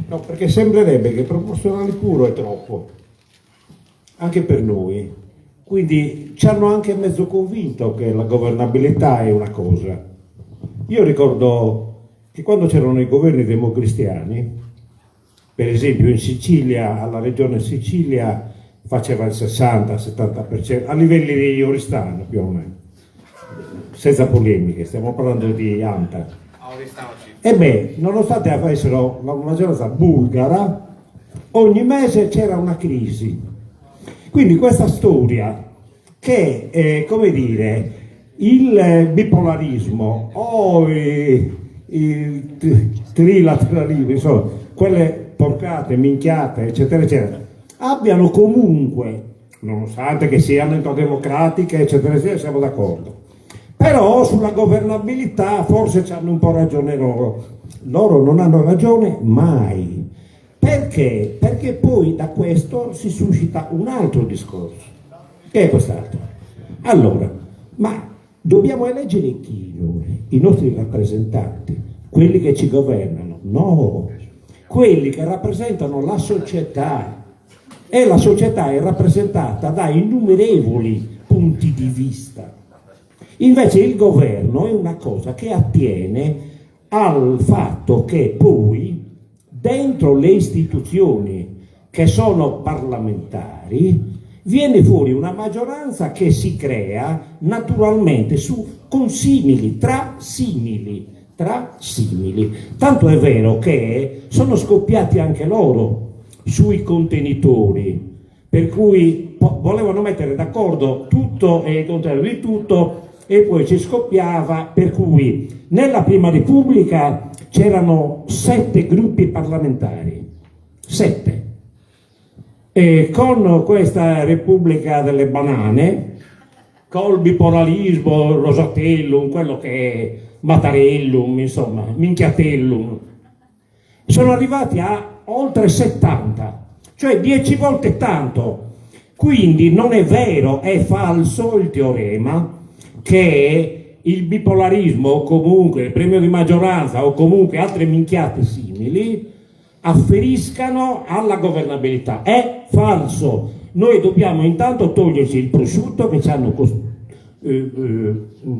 No, perché sembrerebbe che proporzionale puro è troppo, anche per noi. Quindi ci hanno anche mezzo convinto che la governabilità è una cosa. Io ricordo che quando c'erano i governi democristiani, per esempio in Sicilia, alla regione Sicilia faceva il 60-70%, a livelli di Oristano più o meno, senza polemiche, stiamo parlando di Anta. E nonostante avessero la maggioranza bulgara, ogni mese c'era una crisi. Quindi questa storia che, come dire, il bipolarismo o il trilateralismo, insomma, quelle porcate, minchiate, eccetera, eccetera, abbiano comunque, nonostante che siano democratiche, eccetera, eccetera, siamo d'accordo, Però sulla governabilità forse hanno un po' ragione loro. Loro non hanno ragione mai. Perché? Perché poi da questo si suscita un altro discorso, che è quest'altro. Allora, ma dobbiamo eleggere chi noi? I nostri rappresentanti, quelli che ci governano? No, quelli che rappresentano la società. E la società è rappresentata da innumerevoli punti di vista. Invece il governo è una cosa che attiene al fatto che poi dentro le istituzioni che sono parlamentari viene fuori una maggioranza che si crea naturalmente con simili, tra simili. Tanto è vero che sono scoppiati anche loro sui contenitori, per cui volevano mettere d'accordo tutto e il contrario di tutto, e poi ci scoppiava, per cui nella Prima Repubblica c'erano 7 gruppi parlamentari, 7. E con questa Repubblica delle banane, col bipolarismo, Rosatellum, quello che è Mattarellum, insomma, Minchiatellum, sono arrivati a oltre 70, cioè 10 volte tanto. Quindi non è vero, è falso il teorema che il bipolarismo o comunque il premio di maggioranza o comunque altre minchiate simili afferiscano alla governabilità. È falso. Noi dobbiamo intanto toglierci il prosciutto che ci hanno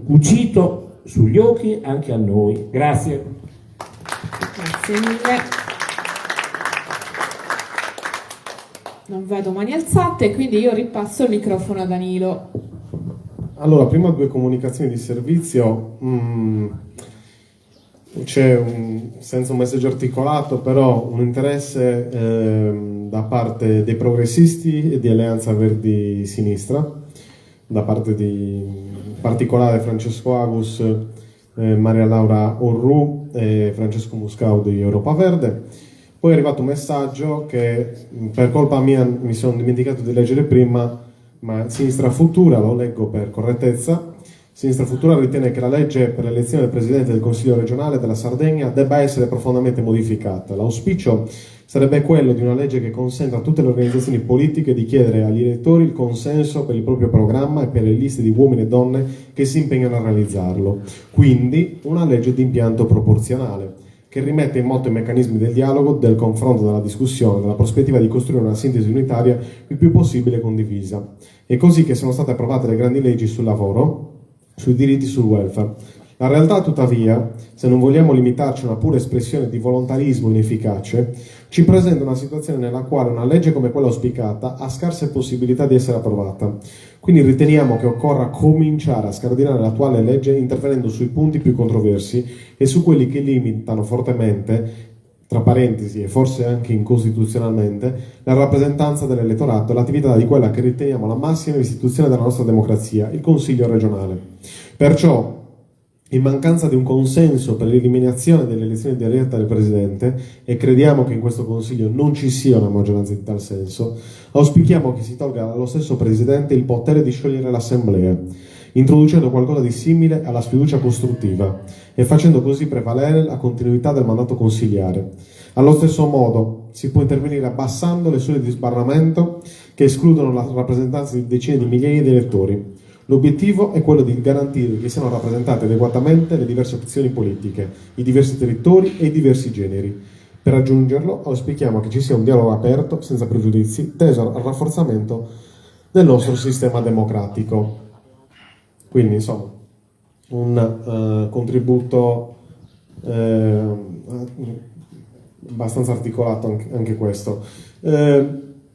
cucito sugli occhi anche a noi. Grazie. Grazie mille. Non vedo mani alzate, quindi io ripasso il microfono a Danilo. Allora, prima 2 comunicazioni di servizio. C'è senza un messaggio articolato, però un interesse da parte dei progressisti e di Alleanza Verdi Sinistra, da parte di in particolare Francesco Agus, Maria Laura Orru e Francesco Muscau di Europa Verde. Poi è arrivato un messaggio che per colpa mia mi sono dimenticato di leggere prima, ma Sinistra Futura, lo leggo per correttezza. Sinistra Futura ritiene che la legge per l'elezione del Presidente del Consiglio regionale della Sardegna debba essere profondamente modificata. L'auspicio sarebbe quello di una legge che consenta a tutte le organizzazioni politiche di chiedere agli elettori il consenso per il proprio programma e per le liste di uomini e donne che si impegnano a realizzarlo. Quindi una legge di impianto proporzionale, che rimette in moto i meccanismi del dialogo, del confronto, della discussione, della prospettiva di costruire una sintesi unitaria il più possibile condivisa. È così che sono state approvate le grandi leggi sul lavoro, sui diritti, sul welfare. La realtà, tuttavia, se non vogliamo limitarci a una pura espressione di volontarismo inefficace, ci presenta una situazione nella quale una legge come quella auspicata ha scarse possibilità di essere approvata. Quindi riteniamo che occorra cominciare a scardinare l'attuale legge intervenendo sui punti più controversi e su quelli che limitano fortemente, tra parentesi e forse anche incostituzionalmente, la rappresentanza dell'elettorato e l'attività di quella che riteniamo la massima istituzione della nostra democrazia, il Consiglio regionale. Perciò, in mancanza di un consenso per l'eliminazione delle elezioni dirette del Presidente, e crediamo che in questo Consiglio non ci sia una maggioranza di tal senso, auspichiamo che si tolga allo stesso Presidente il potere di sciogliere l'Assemblea, introducendo qualcosa di simile alla sfiducia costruttiva e facendo così prevalere la continuità del mandato consiliare. Allo stesso modo si può intervenire abbassando le soglie di sbarramento che escludono la rappresentanza di decine di migliaia di elettori. L'obiettivo è quello di garantire che siano rappresentate adeguatamente le diverse opzioni politiche, i diversi territori e i diversi generi. Per raggiungerlo auspichiamo che ci sia un dialogo aperto, senza pregiudizi, teso al rafforzamento del nostro sistema democratico. Quindi, insomma, un contributo abbastanza articolato anche questo.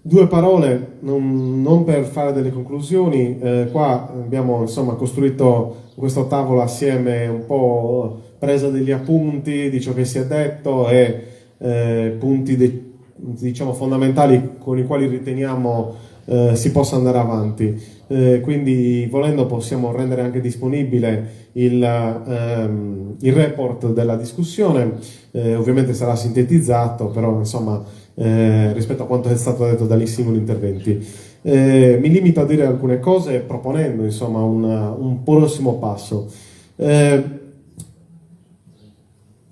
2 parole, non per fare delle conclusioni. Qua abbiamo insomma costruito questo tavolo assieme, un po' presa degli appunti di ciò che si è detto e punti diciamo fondamentali con i quali riteniamo si possa andare avanti. Quindi volendo possiamo rendere anche disponibile il report della discussione, ovviamente sarà sintetizzato, però insomma rispetto a quanto è stato detto dagli singoli interventi. Mi limito a dire alcune cose proponendo insomma un prossimo passo.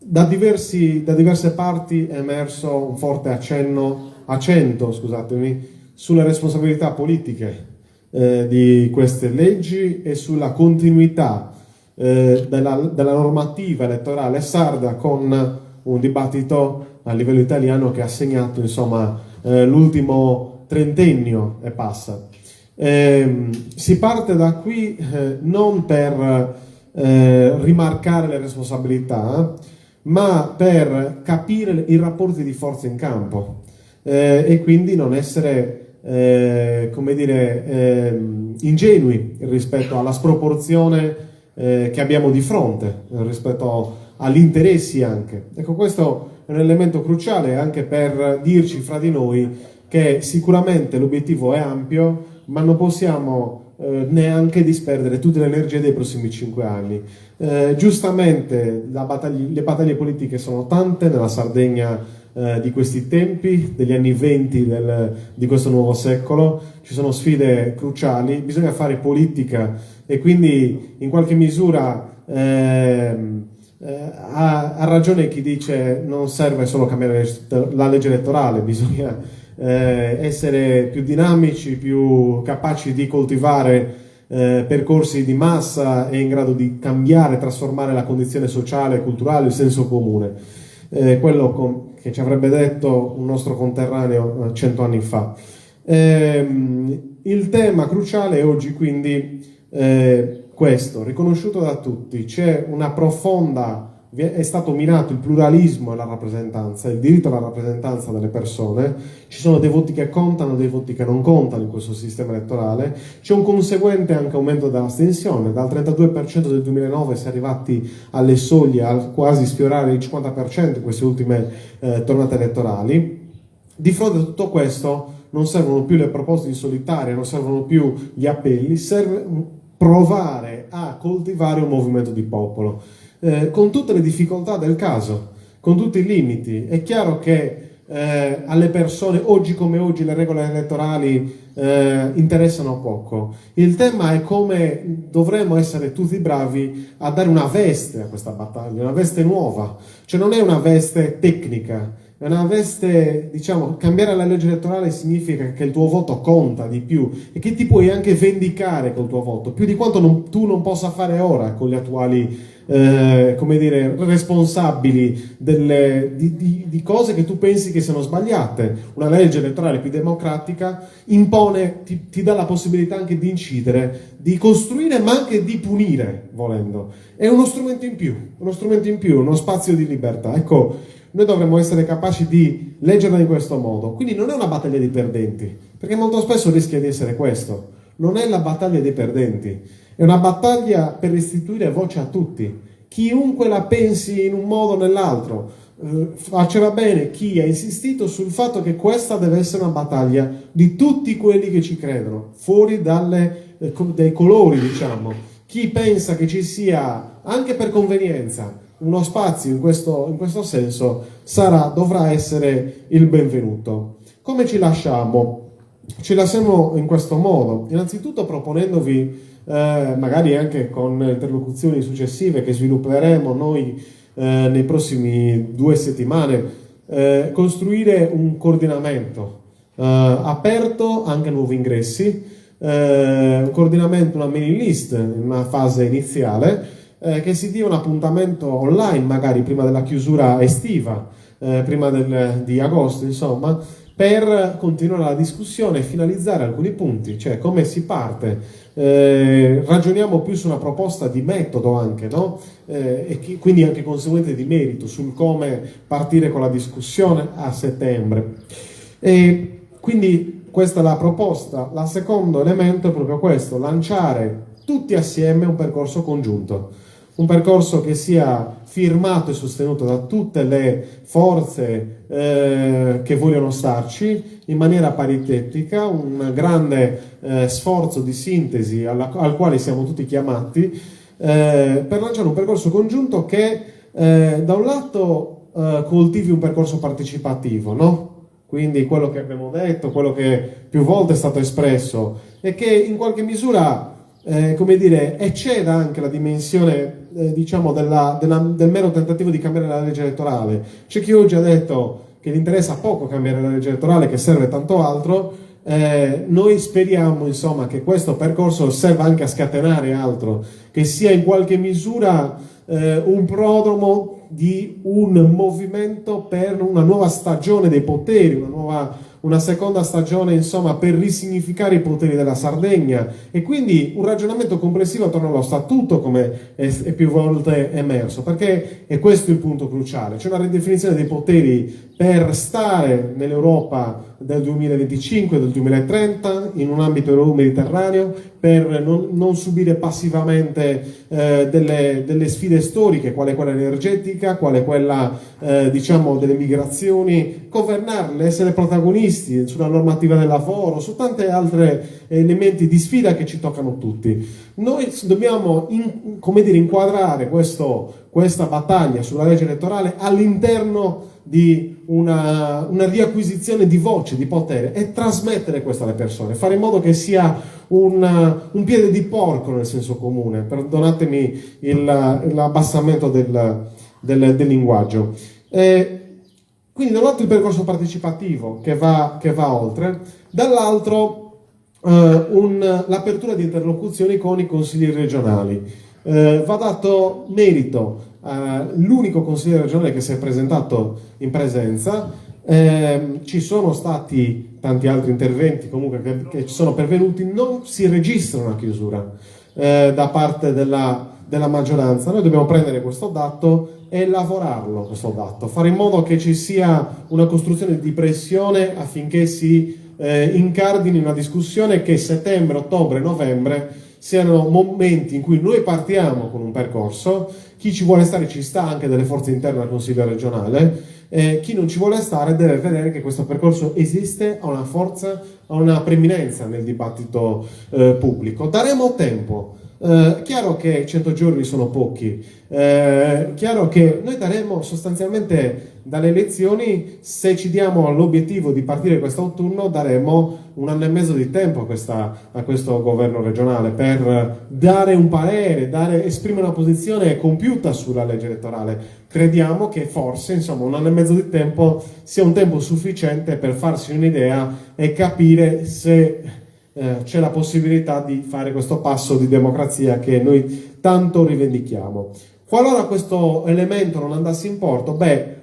Da diverse parti è emerso un forte accento sulle responsabilità politiche di queste leggi e sulla continuità della normativa elettorale sarda con un dibattito a livello italiano che ha segnato insomma l'ultimo trentennio e passa. Si parte da qui non per rimarcare le responsabilità, ma per capire i rapporti di forza in campo e quindi non essere ingenui rispetto alla sproporzione che abbiamo di fronte, rispetto agli interessi anche. Ecco, questo è un elemento cruciale anche per dirci fra di noi che sicuramente l'obiettivo è ampio, ma non possiamo neanche disperdere tutte le energie dei prossimi 5 anni. Giustamente le battaglie politiche sono tante nella Sardegna di questi tempi, degli anni 20 di questo nuovo secolo, ci sono sfide cruciali, bisogna fare politica e quindi in qualche misura ha ragione chi dice non serve solo cambiare la legge elettorale, bisogna essere più dinamici, più capaci di coltivare percorsi di massa e in grado di cambiare, trasformare la condizione sociale e culturale, il senso comune. Quello che ci avrebbe detto un nostro conterraneo 100 anni fa. Il tema cruciale è oggi quindi questo, riconosciuto da tutti, c'è una profonda, è stato minato il pluralismo e la rappresentanza, il diritto alla rappresentanza delle persone, ci sono dei voti che contano, dei voti che non contano in questo sistema elettorale, c'è un conseguente anche aumento dell'astensione, dal 32% del 2009 si è arrivati alle soglie, a quasi sfiorare il 50% in queste ultime tornate elettorali. Di fronte a tutto questo non servono più le proposte in solitaria, non servono più gli appelli, serve provare a coltivare un movimento di popolo. Con tutte le difficoltà del caso, con tutti i limiti. È chiaro che alle persone, oggi come oggi, le regole elettorali interessano poco. Il tema è come dovremmo essere tutti bravi a dare una veste a questa battaglia, una veste nuova. Cioè non è una veste tecnica, è una veste, diciamo, cambiare la legge elettorale significa che il tuo voto conta di più e che ti puoi anche vendicare col tuo voto, più di quanto tu non possa fare ora con gli attuali responsabili di cose che tu pensi che siano sbagliate. Una legge elettorale più democratica impone, ti dà la possibilità anche di incidere, di costruire ma anche di punire, volendo. È uno strumento in più, uno spazio di libertà. Ecco, noi dovremmo essere capaci di leggerla in questo modo. Quindi non è una battaglia dei perdenti, perché molto spesso rischia di essere questo. Non è la battaglia dei perdenti, è una battaglia per restituire voce a tutti, chiunque la pensi in un modo o nell'altro. Faceva bene chi ha insistito sul fatto che questa deve essere una battaglia di tutti quelli che ci credono, fuori dai colori, diciamo. Chi pensa che ci sia, anche per convenienza, uno spazio in questo senso dovrà essere il benvenuto. Come ci lasciamo? Ci lasciamo in questo modo, innanzitutto proponendovi, magari anche con interlocuzioni successive che svilupperemo noi nei prossimi 2 settimane, costruire un coordinamento aperto anche a nuovi ingressi, un coordinamento, una mailing list in una fase iniziale, che si dia un appuntamento online magari prima della chiusura estiva, prima di agosto insomma, per continuare la discussione e finalizzare alcuni punti, cioè come si parte, ragioniamo più su una proposta di metodo anche, no? E quindi anche conseguente di merito sul come partire con la discussione a settembre. E quindi questa è la proposta. Il secondo elemento è proprio questo, lanciare tutti assieme un percorso congiunto, un percorso che sia firmato e sostenuto da tutte le forze che vogliono starci in maniera paritetica, un grande sforzo di sintesi al quale siamo tutti chiamati per lanciare un percorso congiunto che da un lato coltivi un percorso partecipativo, no? quindi quello che abbiamo detto, quello che più volte è stato espresso, e che in qualche misura, come dire, ecceda anche la dimensione, diciamo, del mero tentativo di cambiare la legge elettorale. C'è chi oggi ha detto che gli interessa poco cambiare la legge elettorale, che serve tanto altro. Noi speriamo, insomma, che questo percorso serva anche a scatenare altro, che sia in qualche misura un prodromo di un movimento per una nuova stagione dei poteri, una seconda stagione, insomma, per risignificare i poteri della Sardegna, e quindi un ragionamento complessivo attorno allo statuto, come è più volte emerso, perché è questo il punto cruciale. C'è una ridefinizione dei poteri per stare nell'Europa del 2025 e del 2030 in un ambito euro-mediterraneo, per non subire passivamente delle sfide storiche, quale quella energetica, quale quella diciamo delle migrazioni, governarle, essere protagonisti sulla normativa del lavoro, su tanti altri elementi di sfida che ci toccano tutti. Noi dobbiamo inquadrare questa battaglia sulla legge elettorale all'interno di una riacquisizione di voce, di potere, e trasmettere questo alle persone, fare in modo che sia un piede di porco nel senso comune, perdonatemi l'abbassamento del linguaggio. Quindi da un lato il percorso partecipativo che va oltre, dall'altro l'apertura di interlocuzioni con i consigli regionali. Va dato merito all'unico consigliere regionale che si è presentato in presenza. Ci sono stati tanti altri interventi comunque che ci sono pervenuti, non si registra una chiusura da parte della maggioranza. Noi dobbiamo prendere questo dato e lavorarlo, questo dato, fare in modo che ci sia una costruzione di pressione affinché si incardini una discussione che settembre, ottobre, novembre siano momenti in cui noi partiamo con un percorso. Chi ci vuole stare ci sta, anche delle forze interne al Consiglio regionale, chi non ci vuole stare deve vedere che questo percorso esiste, ha una forza, ha una preminenza nel dibattito pubblico. Daremo tempo. Chiaro che 100 giorni sono pochi, chiaro che noi daremo sostanzialmente dalle elezioni, se ci diamo l'obiettivo di partire quest'autunno, daremo 1 anno e mezzo di tempo a questo governo regionale per dare un parere, esprimere una posizione compiuta sulla legge elettorale. Crediamo che forse, insomma, 1 anno e mezzo di tempo sia un tempo sufficiente per farsi un'idea e capire se c'è la possibilità di fare questo passo di democrazia che noi tanto rivendichiamo. Qualora questo elemento non andasse in porto,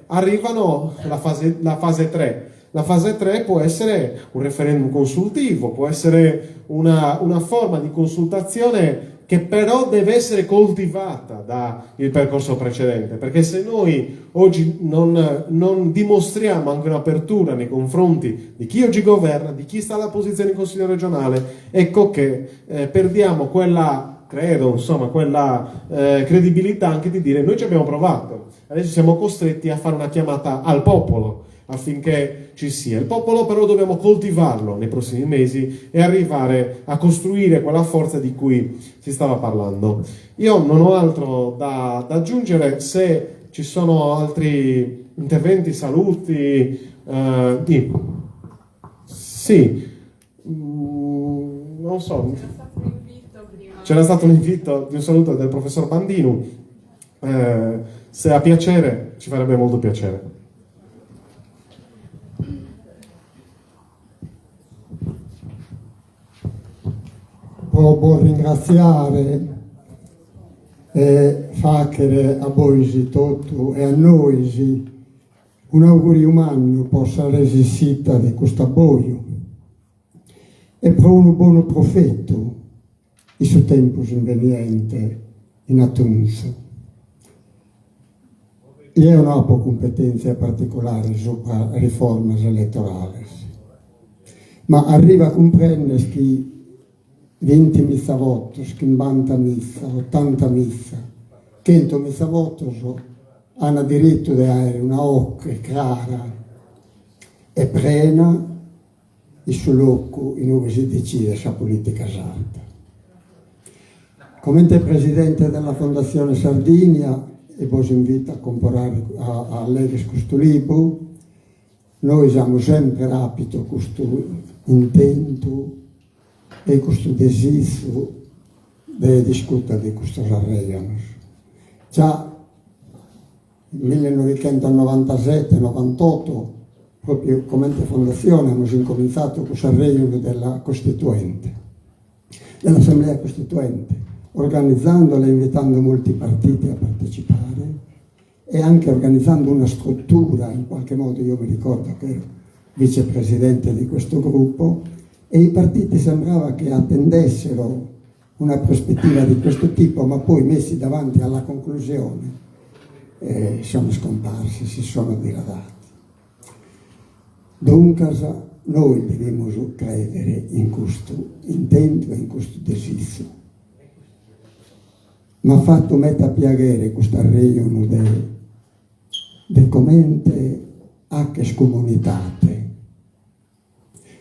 arrivano la fase 3. La fase 3 può essere un referendum consultivo, può essere una forma di consultazione che però deve essere coltivata dal percorso precedente, perché se noi oggi non dimostriamo anche un'apertura nei confronti di chi oggi governa, di chi sta alla posizione in Consiglio regionale, ecco che perdiamo quella credibilità anche di dire: noi ci abbiamo provato, adesso siamo costretti a fare una chiamata al popolo affinché ci sia. Il popolo però dobbiamo coltivarlo nei prossimi mesi e arrivare a costruire quella forza di cui si stava parlando. Io non ho altro da aggiungere. Se ci sono altri interventi, saluti, sì, non so, c'era stato un invito di un saluto del professor Bandinu, se ha piacere ci farebbe molto piacere. Voglio ringraziare e fare a voi tutto e a noi un augurio umano possa resistere di questo boio e per un buon profeta in suo tempo inveniente in Atunzo. Io non ho competenze particolari sulla riforma elettorale, ma arriva a comprendere che 20 missa votos, 50 missa, 80 missa, 100 missa votos hanno diritto di avere una occhio chiara e plena e sull'occhio in cui si decide la politica sarda. Come presidente della Fondazione Sardinia, e vi invito a comprare a leggere questo libro, noi siamo sempre rapiti a questo intento e questo desiderio di discutere di questo arredo. Già nel 1997-98, proprio come fondazione, abbiamo incominciato questo arredo della Costituente, dell'Assemblea Costituente, organizzandola e invitando molti partiti a partecipare e anche organizzando una struttura, in qualche modo. Io mi ricordo che ero vicepresidente di questo gruppo e i partiti sembrava che attendessero una prospettiva di questo tipo, ma poi messi davanti alla conclusione sono scomparsi, si sono diradati. Dunque noi dobbiamo credere in questo intento e in questo desiderio. Ma ha fatto meta piacere questo arredo de commente anche scomunitate.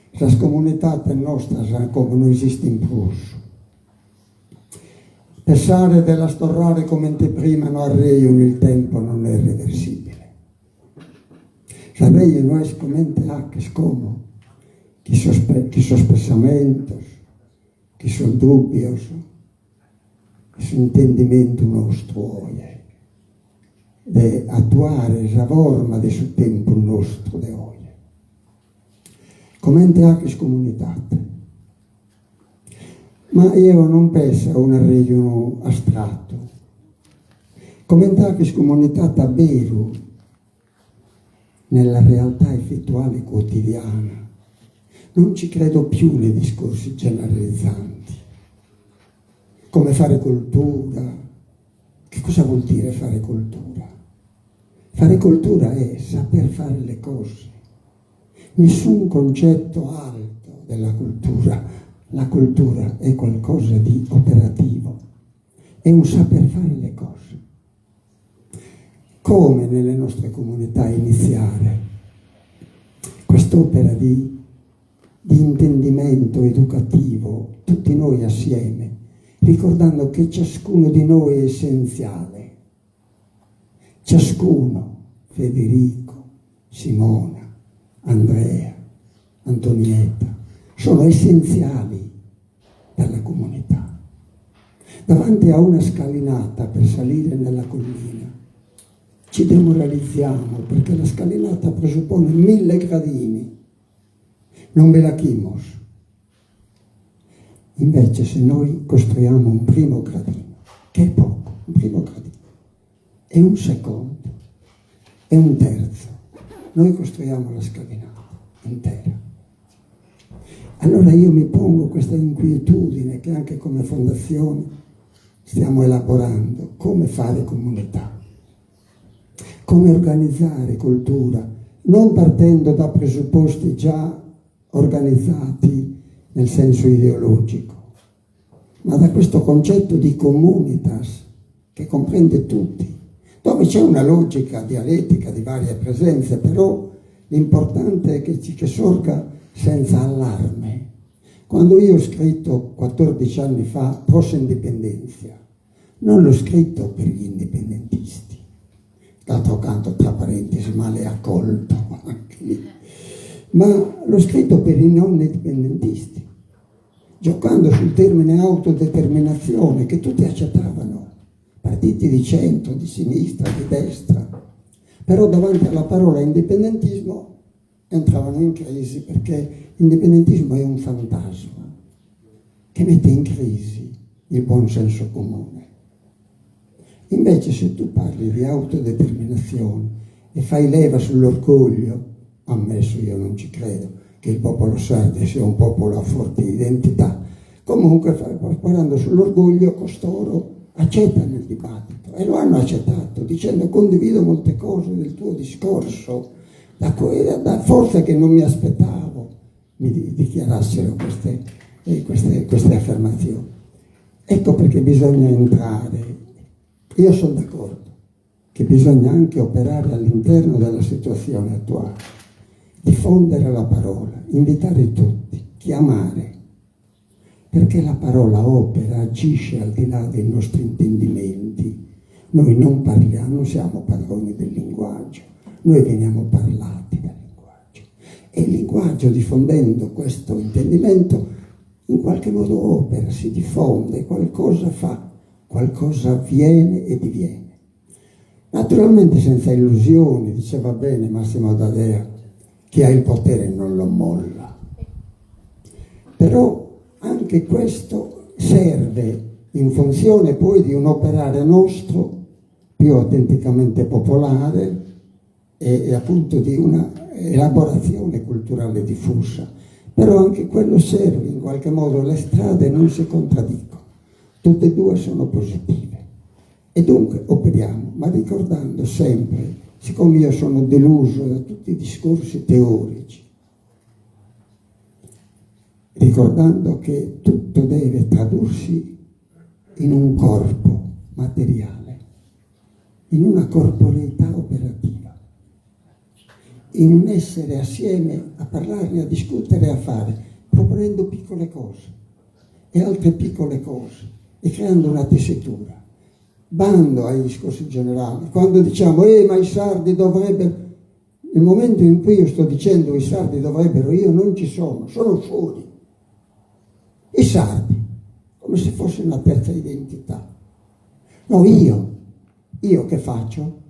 Le comunità nostre come non esiste in Prussia. Pensare della storrare come prima no arreio nel tempo non è reversibile. L'arreio non è scomente anche come chi sono spessamentos, chi sono dubbios, chi sono intendimento nostro di attuare la forma del suo tempo nostro di oggi. Commente anche scomunitate. Ma io non penso a un arredo astratto. Commente anche scomunitate vero nella realtà effettuale quotidiana. Non ci credo più nei discorsi generalizzanti. Come fare cultura. Che cosa vuol dire fare cultura? Fare cultura è saper fare le cose. Nessun concetto alto della cultura. La cultura è qualcosa di operativo. È un saper fare le cose. Come nelle nostre comunità iniziare quest'opera di intendimento educativo, tutti noi assieme, ricordando che ciascuno di noi è essenziale. Ciascuno, Federico, Simona, Andrea, Antonietta, sono essenziali per la comunità. Davanti a una scalinata per salire nella collina, ci demoralizziamo perché la scalinata presuppone 1000 gradini. Non ve la chimos. Invece se noi costruiamo un primo gradino, che è poco, un primo gradino, e un secondo, e un terzo, noi costruiamo la scalinata intera. Allora io mi pongo questa inquietudine che anche come fondazione stiamo elaborando, come fare comunità, come organizzare cultura, non partendo da presupposti già organizzati nel senso ideologico, ma da questo concetto di communitas che comprende tutti, dove c'è una logica dialettica di varie presenze, però l'importante è che sorga senza allarme. Quando io ho scritto 14 anni fa Post Indipendenza, non l'ho scritto per gli indipendentisti, d'altro canto tra parentesi male accolto anche lì, ma l'ho scritto per i non indipendentisti, giocando sul termine autodeterminazione che tutti accettavano, partiti di centro, di sinistra, di destra, però davanti alla parola indipendentismo entravano in crisi perché l'indipendentismo è un fantasma che mette in crisi il buon senso comune. Invece se tu parli di autodeterminazione e fai leva sull'orgoglio, ammesso, io non ci credo che il popolo sardo sia un popolo a forte identità, comunque parlando sull'orgoglio costoro accettano il dibattito e lo hanno accettato dicendo condivido molte cose del tuo discorso, da forza che non mi aspettavo mi dichiarassero queste affermazioni. Ecco perché bisogna entrare. Io sono d'accordo che bisogna anche operare all'interno della situazione attuale, diffondere la parola, invitare tutti, chiamare, perché la parola opera, agisce al di là dei nostri intendimenti. Noi non parliamo, non siamo padroni del linguaggio, noi veniamo parlati dal linguaggio. E il linguaggio, diffondendo questo intendimento, in qualche modo opera, si diffonde, qualcosa fa, qualcosa avviene e diviene. Naturalmente senza illusioni, diceva bene Massimo D'Adea, chi ha il potere non lo molla. Però anche questo serve in funzione poi di un operare nostro più autenticamente popolare e appunto di una elaborazione culturale diffusa. Però anche quello serve, in qualche modo le strade non si contraddicono, tutte e due sono positive. E dunque operiamo, ma ricordando sempre, siccome io sono deluso da tutti i discorsi teorici, ricordando che tutto deve tradursi in un corpo materiale, in una corporeità operativa, in un essere assieme a parlarne, a discutere, a fare, proponendo piccole cose e altre piccole cose e creando una tessitura. Bando ai discorsi generali. Quando diciamo ma i sardi dovrebbero, nel momento in cui io sto dicendo i sardi dovrebbero, io non ci sono fuori. I sardi, come se fosse una terza identità. No, io che faccio?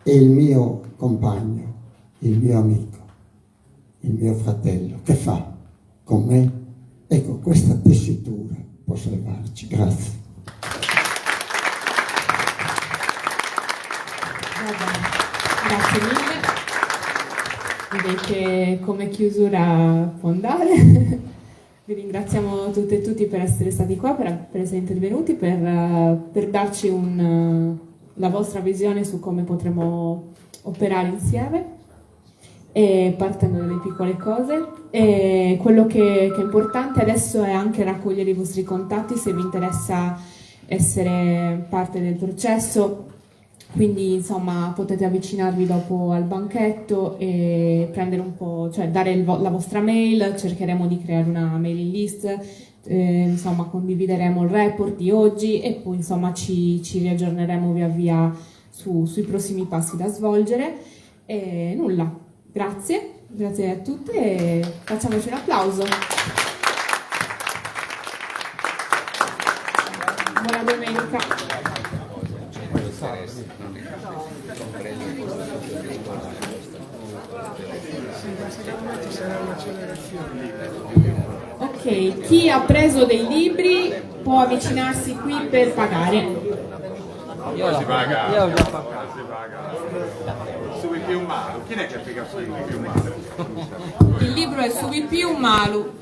E il mio compagno, il mio amico, il mio fratello, che fa con me? Ecco, questa tessitura può salvarci. Grazie. Grazie mille. Direi che come chiusura può andare. Vi ringraziamo tutte e tutti per essere stati qua, per essere intervenuti, per darci la vostra visione su come potremo operare insieme, e partendo dalle piccole cose. E quello che è importante adesso è anche raccogliere i vostri contatti se vi interessa essere parte del processo. Quindi insomma potete avvicinarvi dopo al banchetto e prendere un po', cioè dare la vostra mail, cercheremo di creare una mailing list, insomma condivideremo il report di oggi e poi insomma ci riaggiorneremo via via sui prossimi passi da svolgere. E nulla, grazie a tutte e facciamoci un applauso. Buona domenica. Ok, chi ha preso dei libri può avvicinarsi qui per pagare. Si paga. Io ho già pagato. Si paga. Su Più Malu. Chi è che ha pagato su Più Malu? Il libro è su Più Malu.